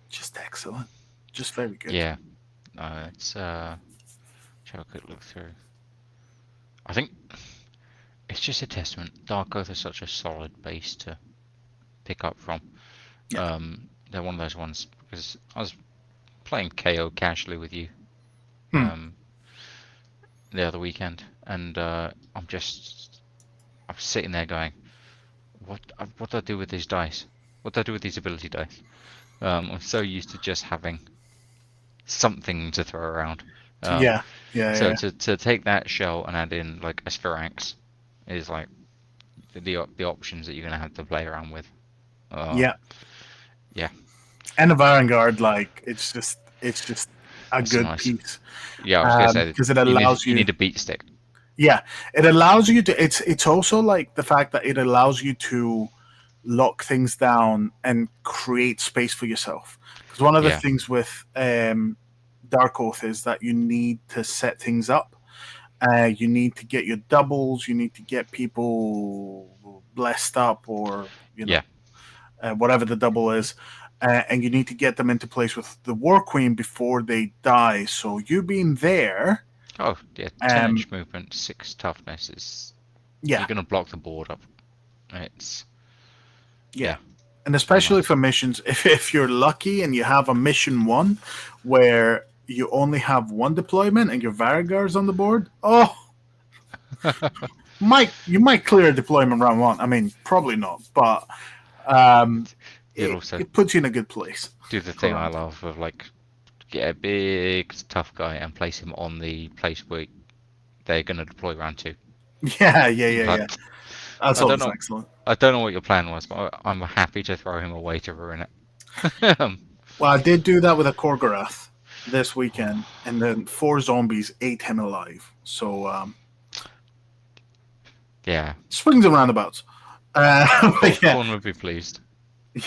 Speaker 1: Just excellent. Just very good.
Speaker 2: Yeah. It's have a quick look through. I think it's just a testament. Dark Earth is such a solid base to pick up from.
Speaker 1: Yeah.
Speaker 2: They're one of those ones because I was playing KO casually with you the other weekend, and I was sitting there going, what do I do with these dice? What do I do with these ability dice? I'm so used to just having something to throw around.
Speaker 1: So
Speaker 2: to take that shell and add in a Spheranx is the options that you're gonna have to play around with.
Speaker 1: Yeah.
Speaker 2: And
Speaker 1: the Varangard, it's just a good
Speaker 2: nice
Speaker 1: piece.
Speaker 2: Yeah, I was gonna say
Speaker 1: because it allows
Speaker 2: you need a beat stick.
Speaker 1: Yeah, it allows you to. It's also the fact that it allows you to lock things down and create space for yourself. Because one of the things with Dark Oath is that you need to set things up. You need to get your doubles. You need to get people blessed up, or whatever the double is, and you need to get them into place with the War Queen before they die. So you being there.
Speaker 2: Oh yeah, 10-inch movement, 6 toughness is. You're gonna block the board up. It's.
Speaker 1: Yeah. And especially for missions, if you're lucky and you have a mission 1 where you only have 1 deployment and your Varagard's on the board, you might clear deployment round 1. I mean, probably not, but it puts you in a good place.
Speaker 2: Do the thing I love of get a big tough guy and place him on the place where they're going to deploy round two.
Speaker 1: Yeah.
Speaker 2: But
Speaker 1: That's
Speaker 2: I don't
Speaker 1: always
Speaker 2: know.
Speaker 1: excellent.
Speaker 2: I don't know what your plan was, but I'm happy to throw him away to ruin it.
Speaker 1: Well, I did do that with a Korgorath this weekend, and then 4 zombies ate him alive. So
Speaker 2: Yeah,
Speaker 1: swings and roundabouts. But yeah,
Speaker 2: Corn would be pleased.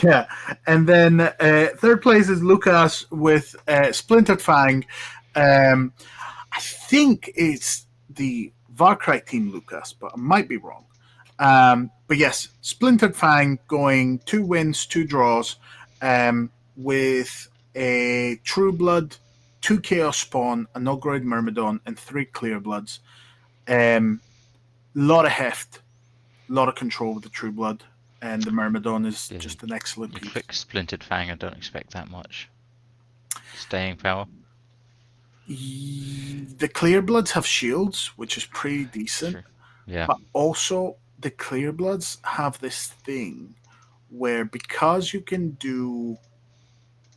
Speaker 1: yeah. And then third place is Lucas with Splintered Fang. I think it's the Warcry team, Lucas, but I might be wrong. But yes, Splintered Fang going 2 wins, 2 draws, with a True Blood, 2 Chaos Spawn, an Ogroid Myrmidon, and 3 Clear Bloods. Lot of heft, lot of control with the True Blood, and the Myrmidon is
Speaker 2: Yeah,
Speaker 1: just an excellent
Speaker 2: You
Speaker 1: piece.
Speaker 2: click Splintered Fang, I don't expect that much staying power.
Speaker 1: The Clear Bloods have shields, which is pretty decent.
Speaker 2: True. Yeah.
Speaker 1: But also, the Clear Bloods have this thing where because you can do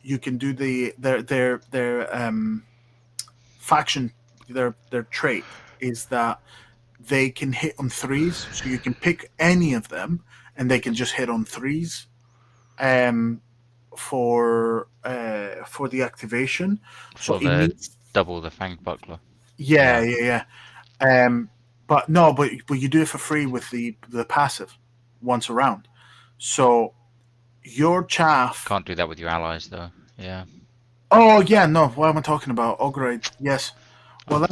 Speaker 1: their faction, their trait is that they can hit on threes, so you can pick any of them and they can just hit on threes for the activation. So
Speaker 2: For
Speaker 1: it
Speaker 2: the
Speaker 1: needs
Speaker 2: double the Fang Buckler.
Speaker 1: yeah. But no, but you do it for free with the passive once around. So your chaff.
Speaker 2: Can't do that with your allies though. Yeah.
Speaker 1: Oh yeah, no. What am I talking about? Oh great, yes. Well,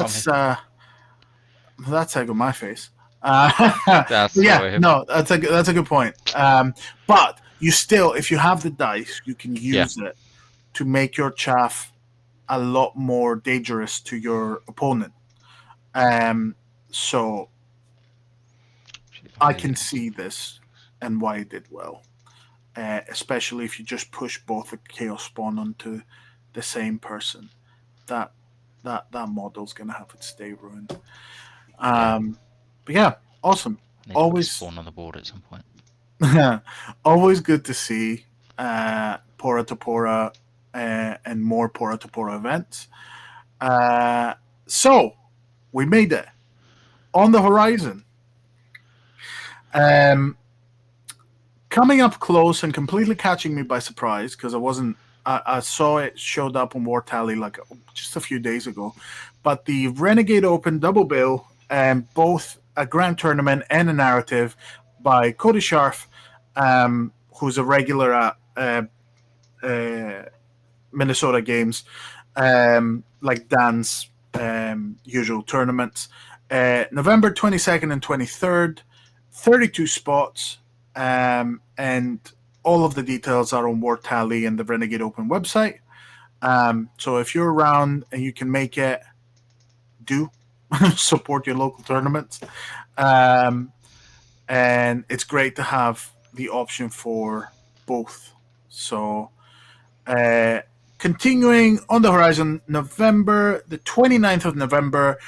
Speaker 2: Oh,
Speaker 1: that's egg on my face.
Speaker 2: That's
Speaker 1: But
Speaker 2: the
Speaker 1: yeah,
Speaker 2: way.
Speaker 1: no, that's a good point. But you still, if you have the dice, you can use it to make your chaff a lot more dangerous to your opponent. So I can see this and why it did well, especially if you just push both the chaos spawn onto the same person. That model's gonna have its day ruined. But yeah, awesome.
Speaker 2: Need to put a
Speaker 1: Always
Speaker 2: spawn on the board at some point.
Speaker 1: always good to see Pora to Pora and more Pora to Pora events. So we made it on the horizon. Coming up close and completely catching me by surprise because I wasn't. I saw it showed up on War Tally like just a few days ago, but the Renegade Open double bill, both a grand tournament and a narrative by Cody Scharf, who's a regular at Minnesota games, like Dan's usual tournaments. November 22nd and 23rd, 32 spots, and all of the details are on War Tally and the Renegade Open website. So if you're around and you can make it, do support your local tournaments. And it's great to have the option for both. So continuing on the horizon, November, the 29th of November,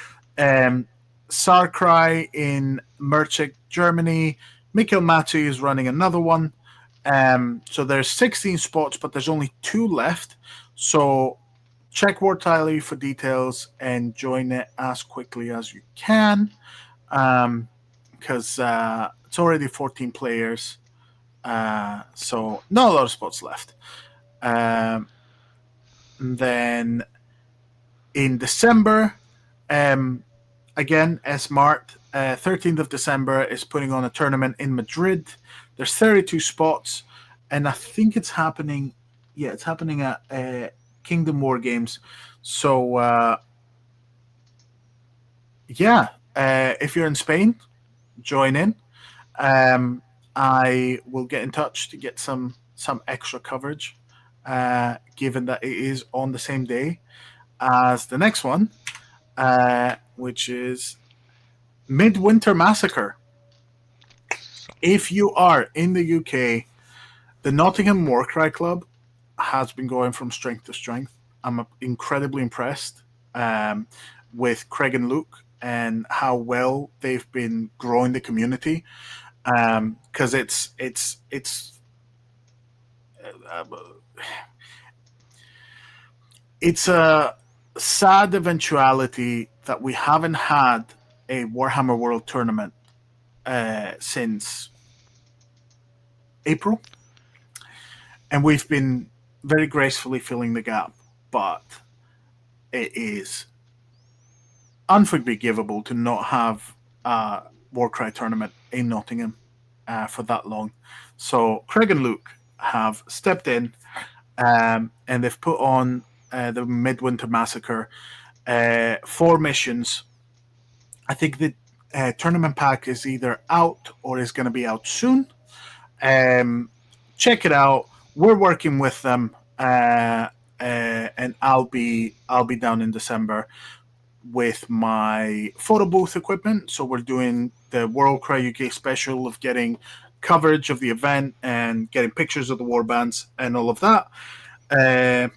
Speaker 1: Sarkrai in Merzig, Germany. Mikhail Matu is running another one. So there's 16 spots, but there's only 2 left. So check War Tally for details and join it as quickly as you can, because it's already 14 players. So not a lot of spots left. And then in December, again, S-Mart, 13th of December is putting on a tournament in Madrid. There's 32 spots, and I think it's happening. Yeah, it's happening at Kingdom War Games. So, if you're in Spain, join in. I will get in touch to get some extra coverage, given that it is on the same day as the next one, which is Midwinter Massacre. If you are in the UK, the Nottingham Warcry Club has been going from strength to strength. I'm incredibly impressed with Craig and Luke and how well they've been growing the community. Because it's a sad eventuality that we haven't had a Warhammer World Tournament since April, and we've been very gracefully filling the gap, but it is unforgivable to not have a Warcry tournament in Nottingham for that long. So Craig and Luke have stepped in, and they've put on the Midwinter Massacre, 4 missions. I think the tournament pack is either out or is going to be out soon. Check it out. We're working with them, and I'll be down in December with my photo booth equipment. So we're doing the WorldCryUK special of getting coverage of the event and getting pictures of the warbands and all of that. And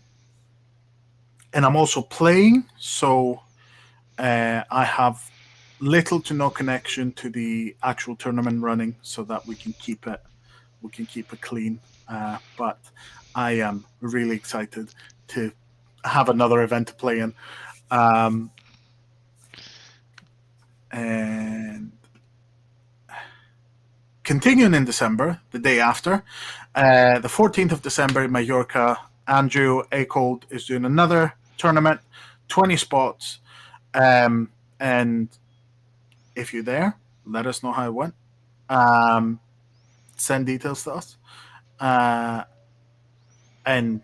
Speaker 1: I'm also playing, so I have little to no connection to the actual tournament running, so that we can keep it clean. But I am really excited to have another event to play in. And continuing in December, the day after, the 14th of December in Mallorca, Andrew Acold is doing another tournament, 20 spots. And if you're there, let us know how it went. Send details to us. And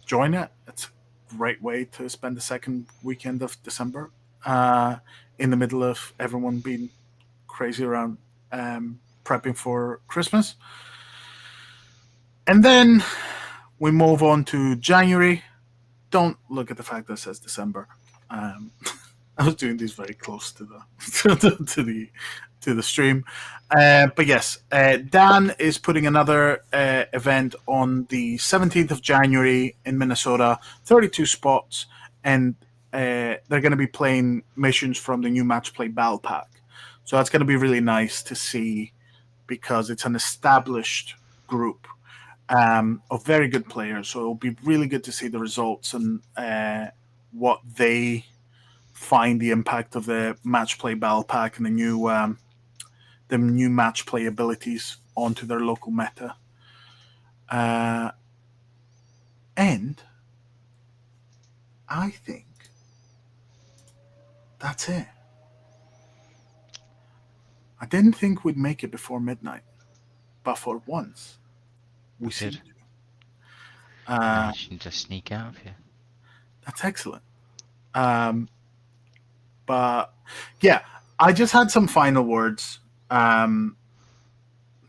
Speaker 1: join it. It's a great way to spend the second weekend of December in the middle of everyone being crazy around prepping for Christmas. And then we move on to January. Don't look at the fact that it says December. I was doing these very close to the to the stream, but yes, Dan is putting another event on the 17th of January in Minnesota. 32 spots, and they're going to be playing missions from the new Match Play Battle Pack. So that's going to be really nice to see, because it's an established group of very good players. So it'll be really good to see the results and what they find the impact of the Match Play Battle Pack and the new match play abilities onto their local meta. And I think that's it. I didn't think we'd make it before midnight, but for once, we seem
Speaker 2: did.
Speaker 1: to.
Speaker 2: Managing to sneak out of here.
Speaker 1: That's excellent. But yeah, I just had some final words.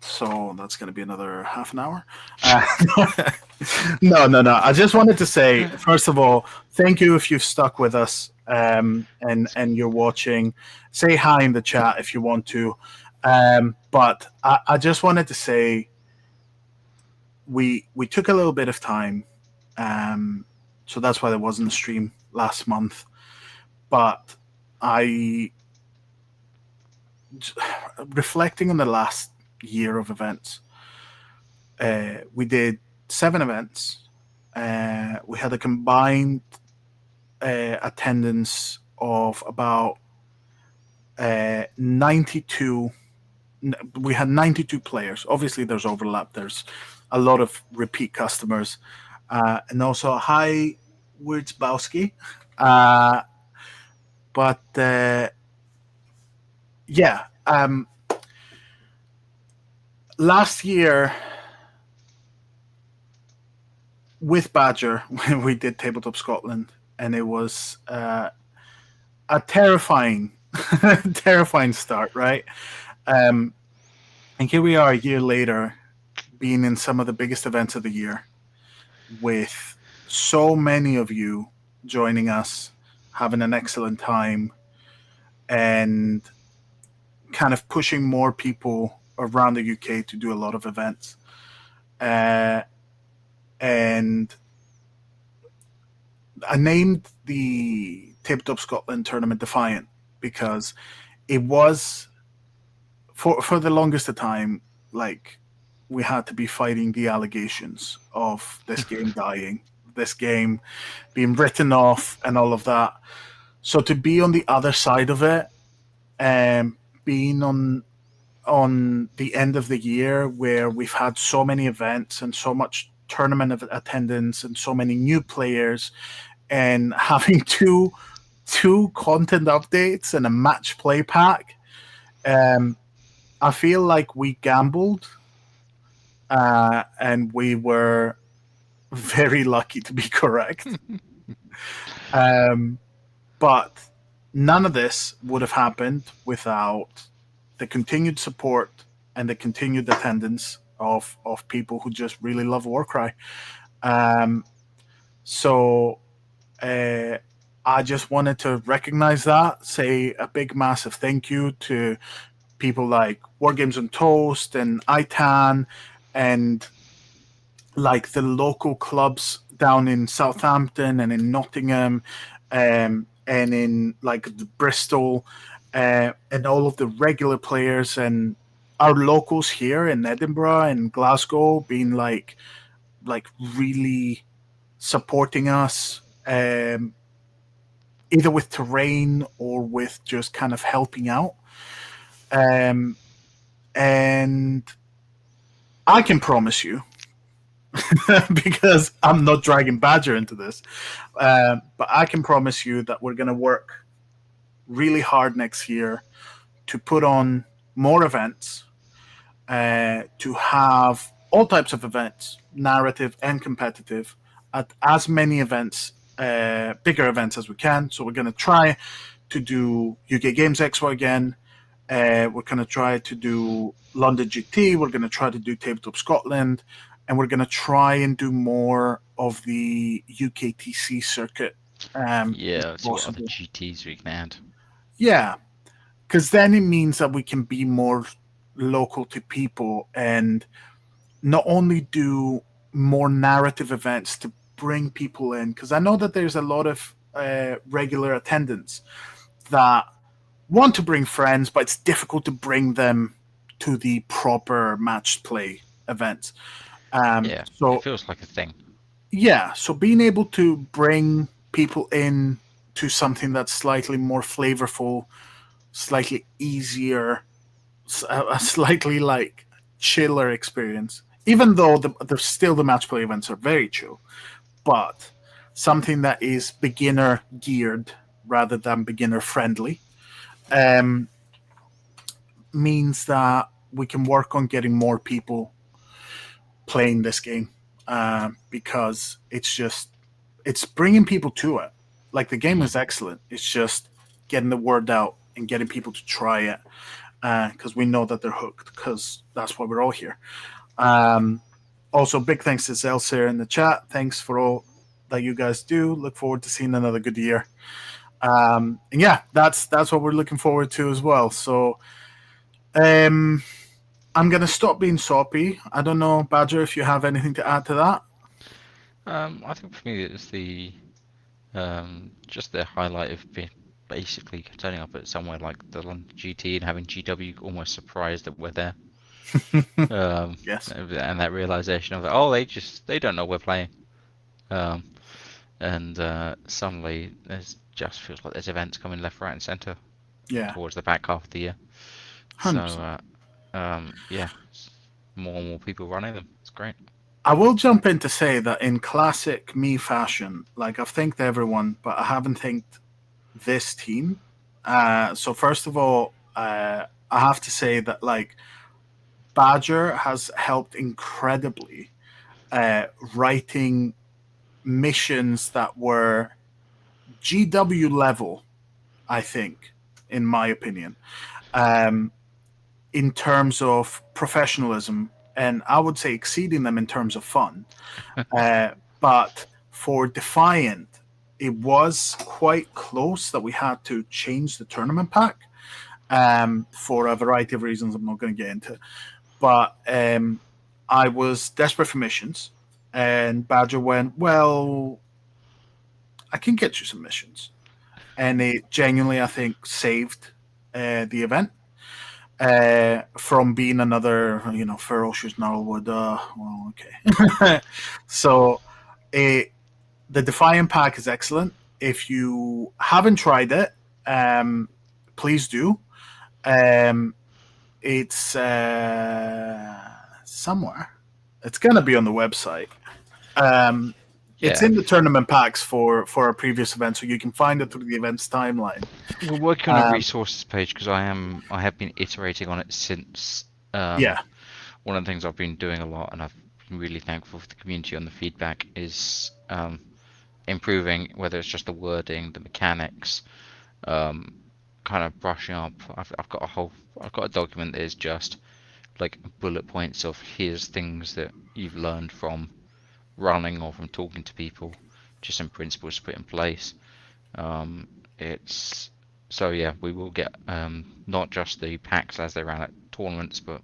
Speaker 1: So that's going to be another half an hour. No. I just wanted to say, first of all, thank you if you've stuck with us and you're watching. Say hi in the chat if you want to. But I just wanted to say we took a little bit of time. So that's why there wasn't a stream last month. But reflecting on the last year of events, we did 7 events. We had a combined attendance of about 92. We had 92 players. Obviously, there's overlap. There's a lot of repeat customers, and also hi, Wurtzbowski. But yeah, last year with Badger, when we did Tabletop Scotland, and it was a terrifying, terrifying start, right? And here we are a year later, being in some of the biggest events of the year, with so many of you joining us, having an excellent time, and kind of pushing more people around the UK to do a lot of events. And I named the Tabletop Scotland tournament Defiant because it was, for the longest of time, like, we had to be fighting the allegations of this game dying this game, being written off and all of that. So to be on the other side of it, being on the end of the year where we've had so many events and so much tournament attendance and so many new players, and having two content updates and a match play pack, I feel like we gambled, and we were very lucky to be correct. But none of this would have happened without the continued support and the continued attendance of people who just really love Warcry. So I just wanted to recognize that, say a big, massive thank you to people like War Games on Toast and ITAN and like the local clubs down in Southampton and in Nottingham, and in like Bristol, and all of the regular players and our locals here in Edinburgh and Glasgow being like really supporting us, either with terrain or with just kind of helping out. And I can promise you, because I'm not dragging Badger into this, but I can promise you that we're going to work really hard next year to put on more events, to have all types of events, narrative and competitive, at as many events, bigger events as we can. So we're going to try to do UK Games Expo again. We're going to try to do London GT. We're going to try to do Tabletop Scotland. And we're going to try and do more of the UKTC circuit.
Speaker 2: Yeah, see what other GTs we can add.
Speaker 1: Yeah, because then it means that we can be more local to people and not only do more narrative events to bring people in. Because I know that there's a lot of regular attendance that want to bring friends, but it's difficult to bring them to the proper match play events. So
Speaker 2: it feels like a thing.
Speaker 1: Yeah, so being able to bring people in to something that's slightly more flavorful, slightly easier, a slightly like chiller experience. Even though the match play events are very chill, but something that is beginner geared rather than beginner friendly, means that we can work on getting more people playing this game, because it's bringing people to it. Like the game is excellent. It's just getting the word out and getting people to try it, because we know that they're hooked, because that's why we're all here. Also, big thanks to Zelser in the chat. Thanks for all that you guys do. Look forward to seeing another good year. And yeah, that's what we're looking forward to as well. So I'm going to stop being soppy. I don't know, Badger, if you have anything to add to that.
Speaker 2: I think for me it's the just the highlight of basically turning up at somewhere like the London GT and having GW almost surprised that we're there.
Speaker 1: Yes.
Speaker 2: And that realization of they don't know we're playing. And suddenly just feels like there's events coming left, right, and centre.
Speaker 1: Yeah.
Speaker 2: Towards the back half of the year.
Speaker 1: 100%.
Speaker 2: So yeah, more and more people running them. It's great.
Speaker 1: I will jump in to say that in classic me fashion, like I've thanked everyone, but I haven't thanked this team. So first of all, I have to say that like Badger has helped incredibly, writing missions that were GW level, I think, in my opinion, in terms of professionalism, and I would say exceeding them in terms of fun. But for Defiant, it was quite close that we had to change the tournament pack, for a variety of reasons I'm not going to get into. But I was desperate for missions, and Badger went, well, I can get you some missions. And it genuinely, I think, saved the event. From being another, ferocious Gnarlwood. Well, okay. So the Defiant pack is excellent. If you haven't tried it, please do. It's somewhere. It's gonna be on the website. It's
Speaker 2: Yeah,
Speaker 1: in the tournament packs for our previous event, so you can find it through the events timeline.
Speaker 2: we're working on a resources page because I have been iterating on it since.
Speaker 1: Yeah,
Speaker 2: One of the things I've been doing a lot, and I've been really thankful for the community on the feedback, is improving, whether it's just the wording, the mechanics, kind of brushing up. I've got a document that is just like bullet points of here's things that you've learned from running or from talking to people, just some principles to put in place. It's so yeah, we will get not just the packs as they ran at tournaments, but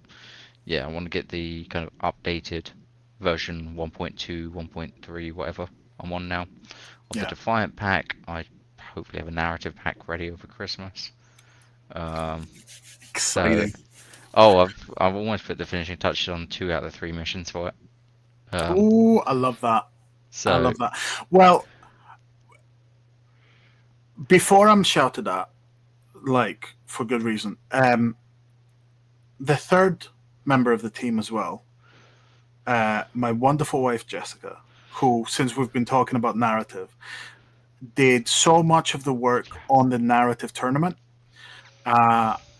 Speaker 2: yeah, I want to get the kind of updated version 1.2, 1.3, whatever I'm on now of the
Speaker 1: yeah,
Speaker 2: Defiant pack. I hopefully have a narrative pack ready over Christmas. So,
Speaker 1: exciting.
Speaker 2: I've almost put the finishing touches on 2 out of the 3 missions for it.
Speaker 1: Oh, I love that. I
Speaker 2: So
Speaker 1: love that. Well, before I'm shouted at, like for good reason, the third member of the team as well, my wonderful wife Jessica, who, since we've been talking about narrative, did so much of the work on the narrative tournament,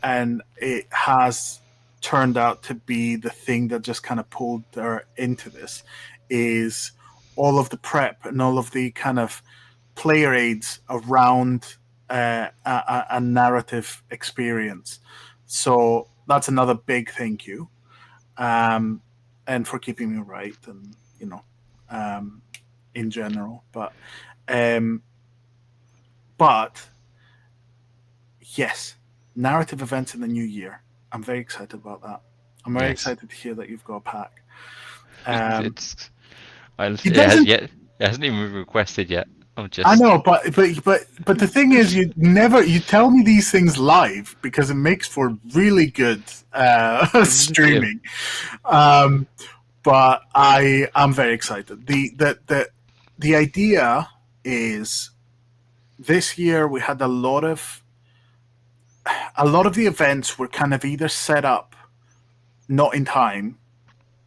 Speaker 1: and it has turned out to be the thing that just kind of pulled her into this. Is all of the prep and all of the kind of player aids around a narrative experience. So that's another big thank you, and for keeping me right, and um, in general. Um, but yes, narrative events in the new year. I'm very excited about that. I'm very
Speaker 2: yes,
Speaker 1: excited to hear that you've got a pack. Um,
Speaker 2: it's
Speaker 1: it
Speaker 2: it has
Speaker 1: doesn't.
Speaker 2: yet it hasn't even been requested yet. I'm
Speaker 1: I
Speaker 2: just
Speaker 1: know, but the thing is, you tell me these things live because it makes for really good
Speaker 2: yeah,
Speaker 1: streaming. Um, but I'm very excited. The idea is this year we had a lot of the events were kind of either set up not in time.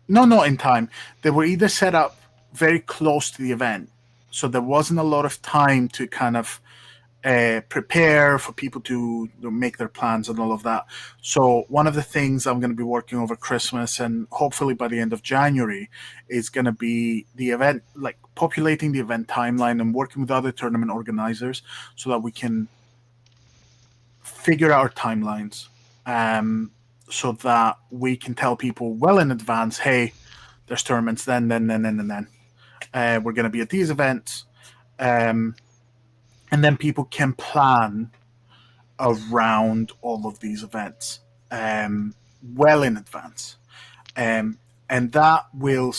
Speaker 1: No, not in time. They were either set up very close to the event, so there wasn't a lot of time to kind of prepare for people to make their plans and all of that. So one of the things I'm going to be working over Christmas and hopefully by the end of January is going to be the event, like populating the event timeline and working with other tournament organizers so that we can figure out our timelines, so that we can tell people well in advance, hey, there's tournaments then. We're going to be at these events. Um, and then people can plan around all of these events, well in advance. And that will,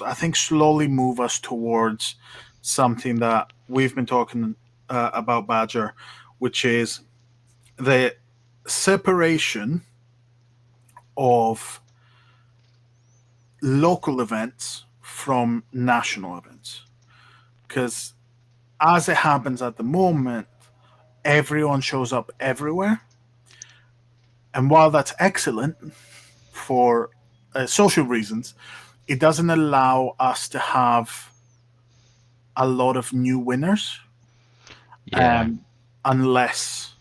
Speaker 1: I think, slowly move us towards something that we've been talking about, Badger, which is the separation of local events from national events. Because as it happens at the moment, everyone shows up everywhere. And while that's excellent for social reasons, it doesn't allow us to have a lot of new winners,
Speaker 2: yeah,
Speaker 1: unless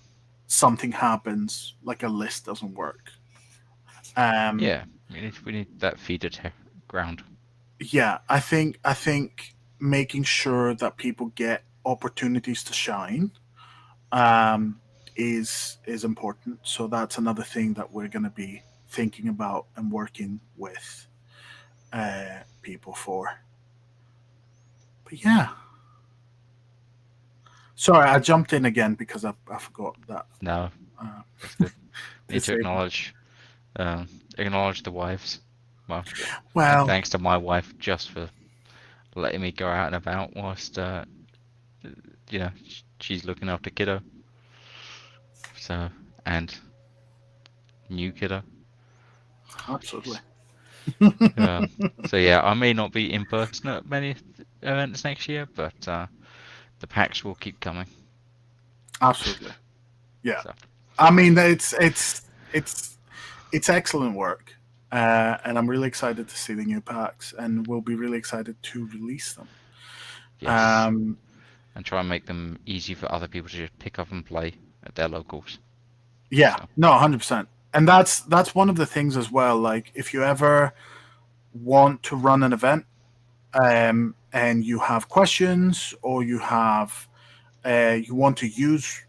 Speaker 1: something happens, like a list doesn't work. Um,
Speaker 2: yeah. We need that feeder ground.
Speaker 1: yeah, I think making sure that people get opportunities to shine, um, is important. So that's another thing that we're going to be thinking about and working with people for. But yeah, sorry, I jumped in again because I forgot that
Speaker 2: No,
Speaker 1: uh,
Speaker 2: have to
Speaker 1: to
Speaker 2: need to
Speaker 1: say that.
Speaker 2: um, acknowledge the wives. Well, and
Speaker 1: Well,
Speaker 2: thanks to my wife just for letting me go out and about whilst she's looking after kiddo. So and new kiddo.
Speaker 1: absolutely.
Speaker 2: Um, so yeah, I may not be in person at many events next year, but the packs will keep coming.
Speaker 1: Absolutely. Yeah.
Speaker 2: So,
Speaker 1: I mean, it's excellent work, and I'm really excited to see the new packs, and we'll be really excited to release them.
Speaker 2: yes. And try and make them easy for other people to just pick up and play at their locals.
Speaker 1: Yeah,
Speaker 2: So.
Speaker 1: no, 100%. And that's one of the things as well. Like, if you ever want to run an event, and you have questions, or you want to use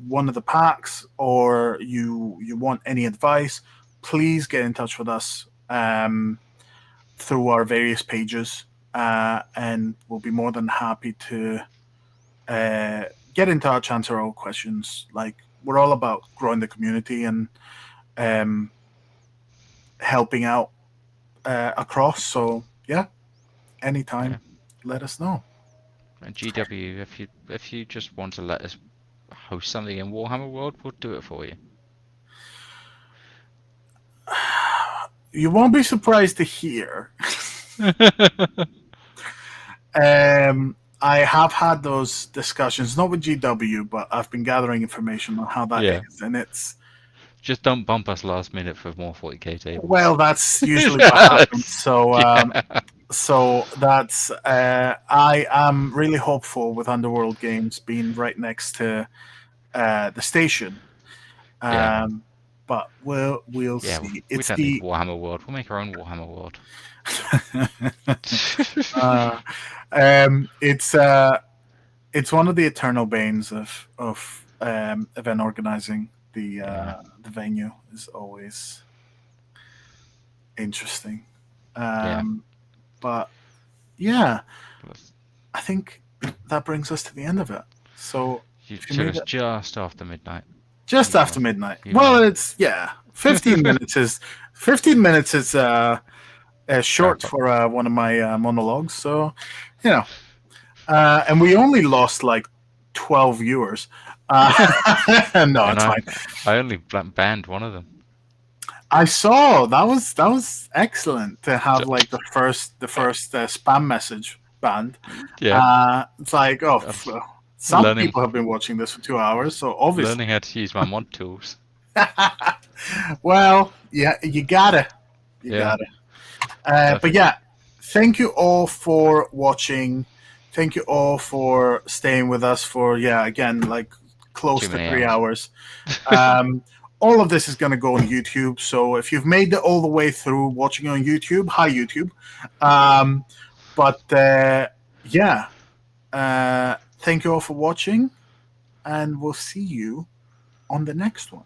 Speaker 1: one of the packs, or you want any advice, please get in touch with us through our various pages, and we'll be more than happy to get in touch, answer all questions. Like, we're all about growing the community and helping out across. So yeah, anytime, let us know.
Speaker 2: And GW, if you just want to let us host something in Warhammer World, we'll do it for you.
Speaker 1: You won't be surprised to hear. I have had those discussions, not with GW, but I've been gathering information on how that is, and it's
Speaker 2: just don't bump us last minute for more 40k tables.
Speaker 1: Well, that's usually what happens. So, so that's I am really hopeful with Underworld Games being right next to the station. But we'll see.
Speaker 2: We don't need Warhammer World. We'll make our own Warhammer World.
Speaker 1: It's one of the eternal banes of event organizing. The venue is always interesting. But yeah, I think that brings us to the end of it. So
Speaker 2: you took us just after midnight.
Speaker 1: Just after midnight. Well, it's 15 minutes is 15 minutes is short for one of my monologues. So, and we only lost like 12 viewers. No, it's fine.
Speaker 2: I only banned one of them.
Speaker 1: I saw that was excellent to have like the first spam message banned.
Speaker 2: Yeah,
Speaker 1: it's like some people have been watching this for 2 hours, so obviously
Speaker 2: learning how to use my mod tools.
Speaker 1: Well, yeah, you gotta. But yeah, thank you all for watching. Thank you all for staying with us for again like close to 3 hours. All of this is going to go on YouTube, so if you've made it all the way through watching on YouTube, hi YouTube. Thank you all for watching, and we'll see you on the next one.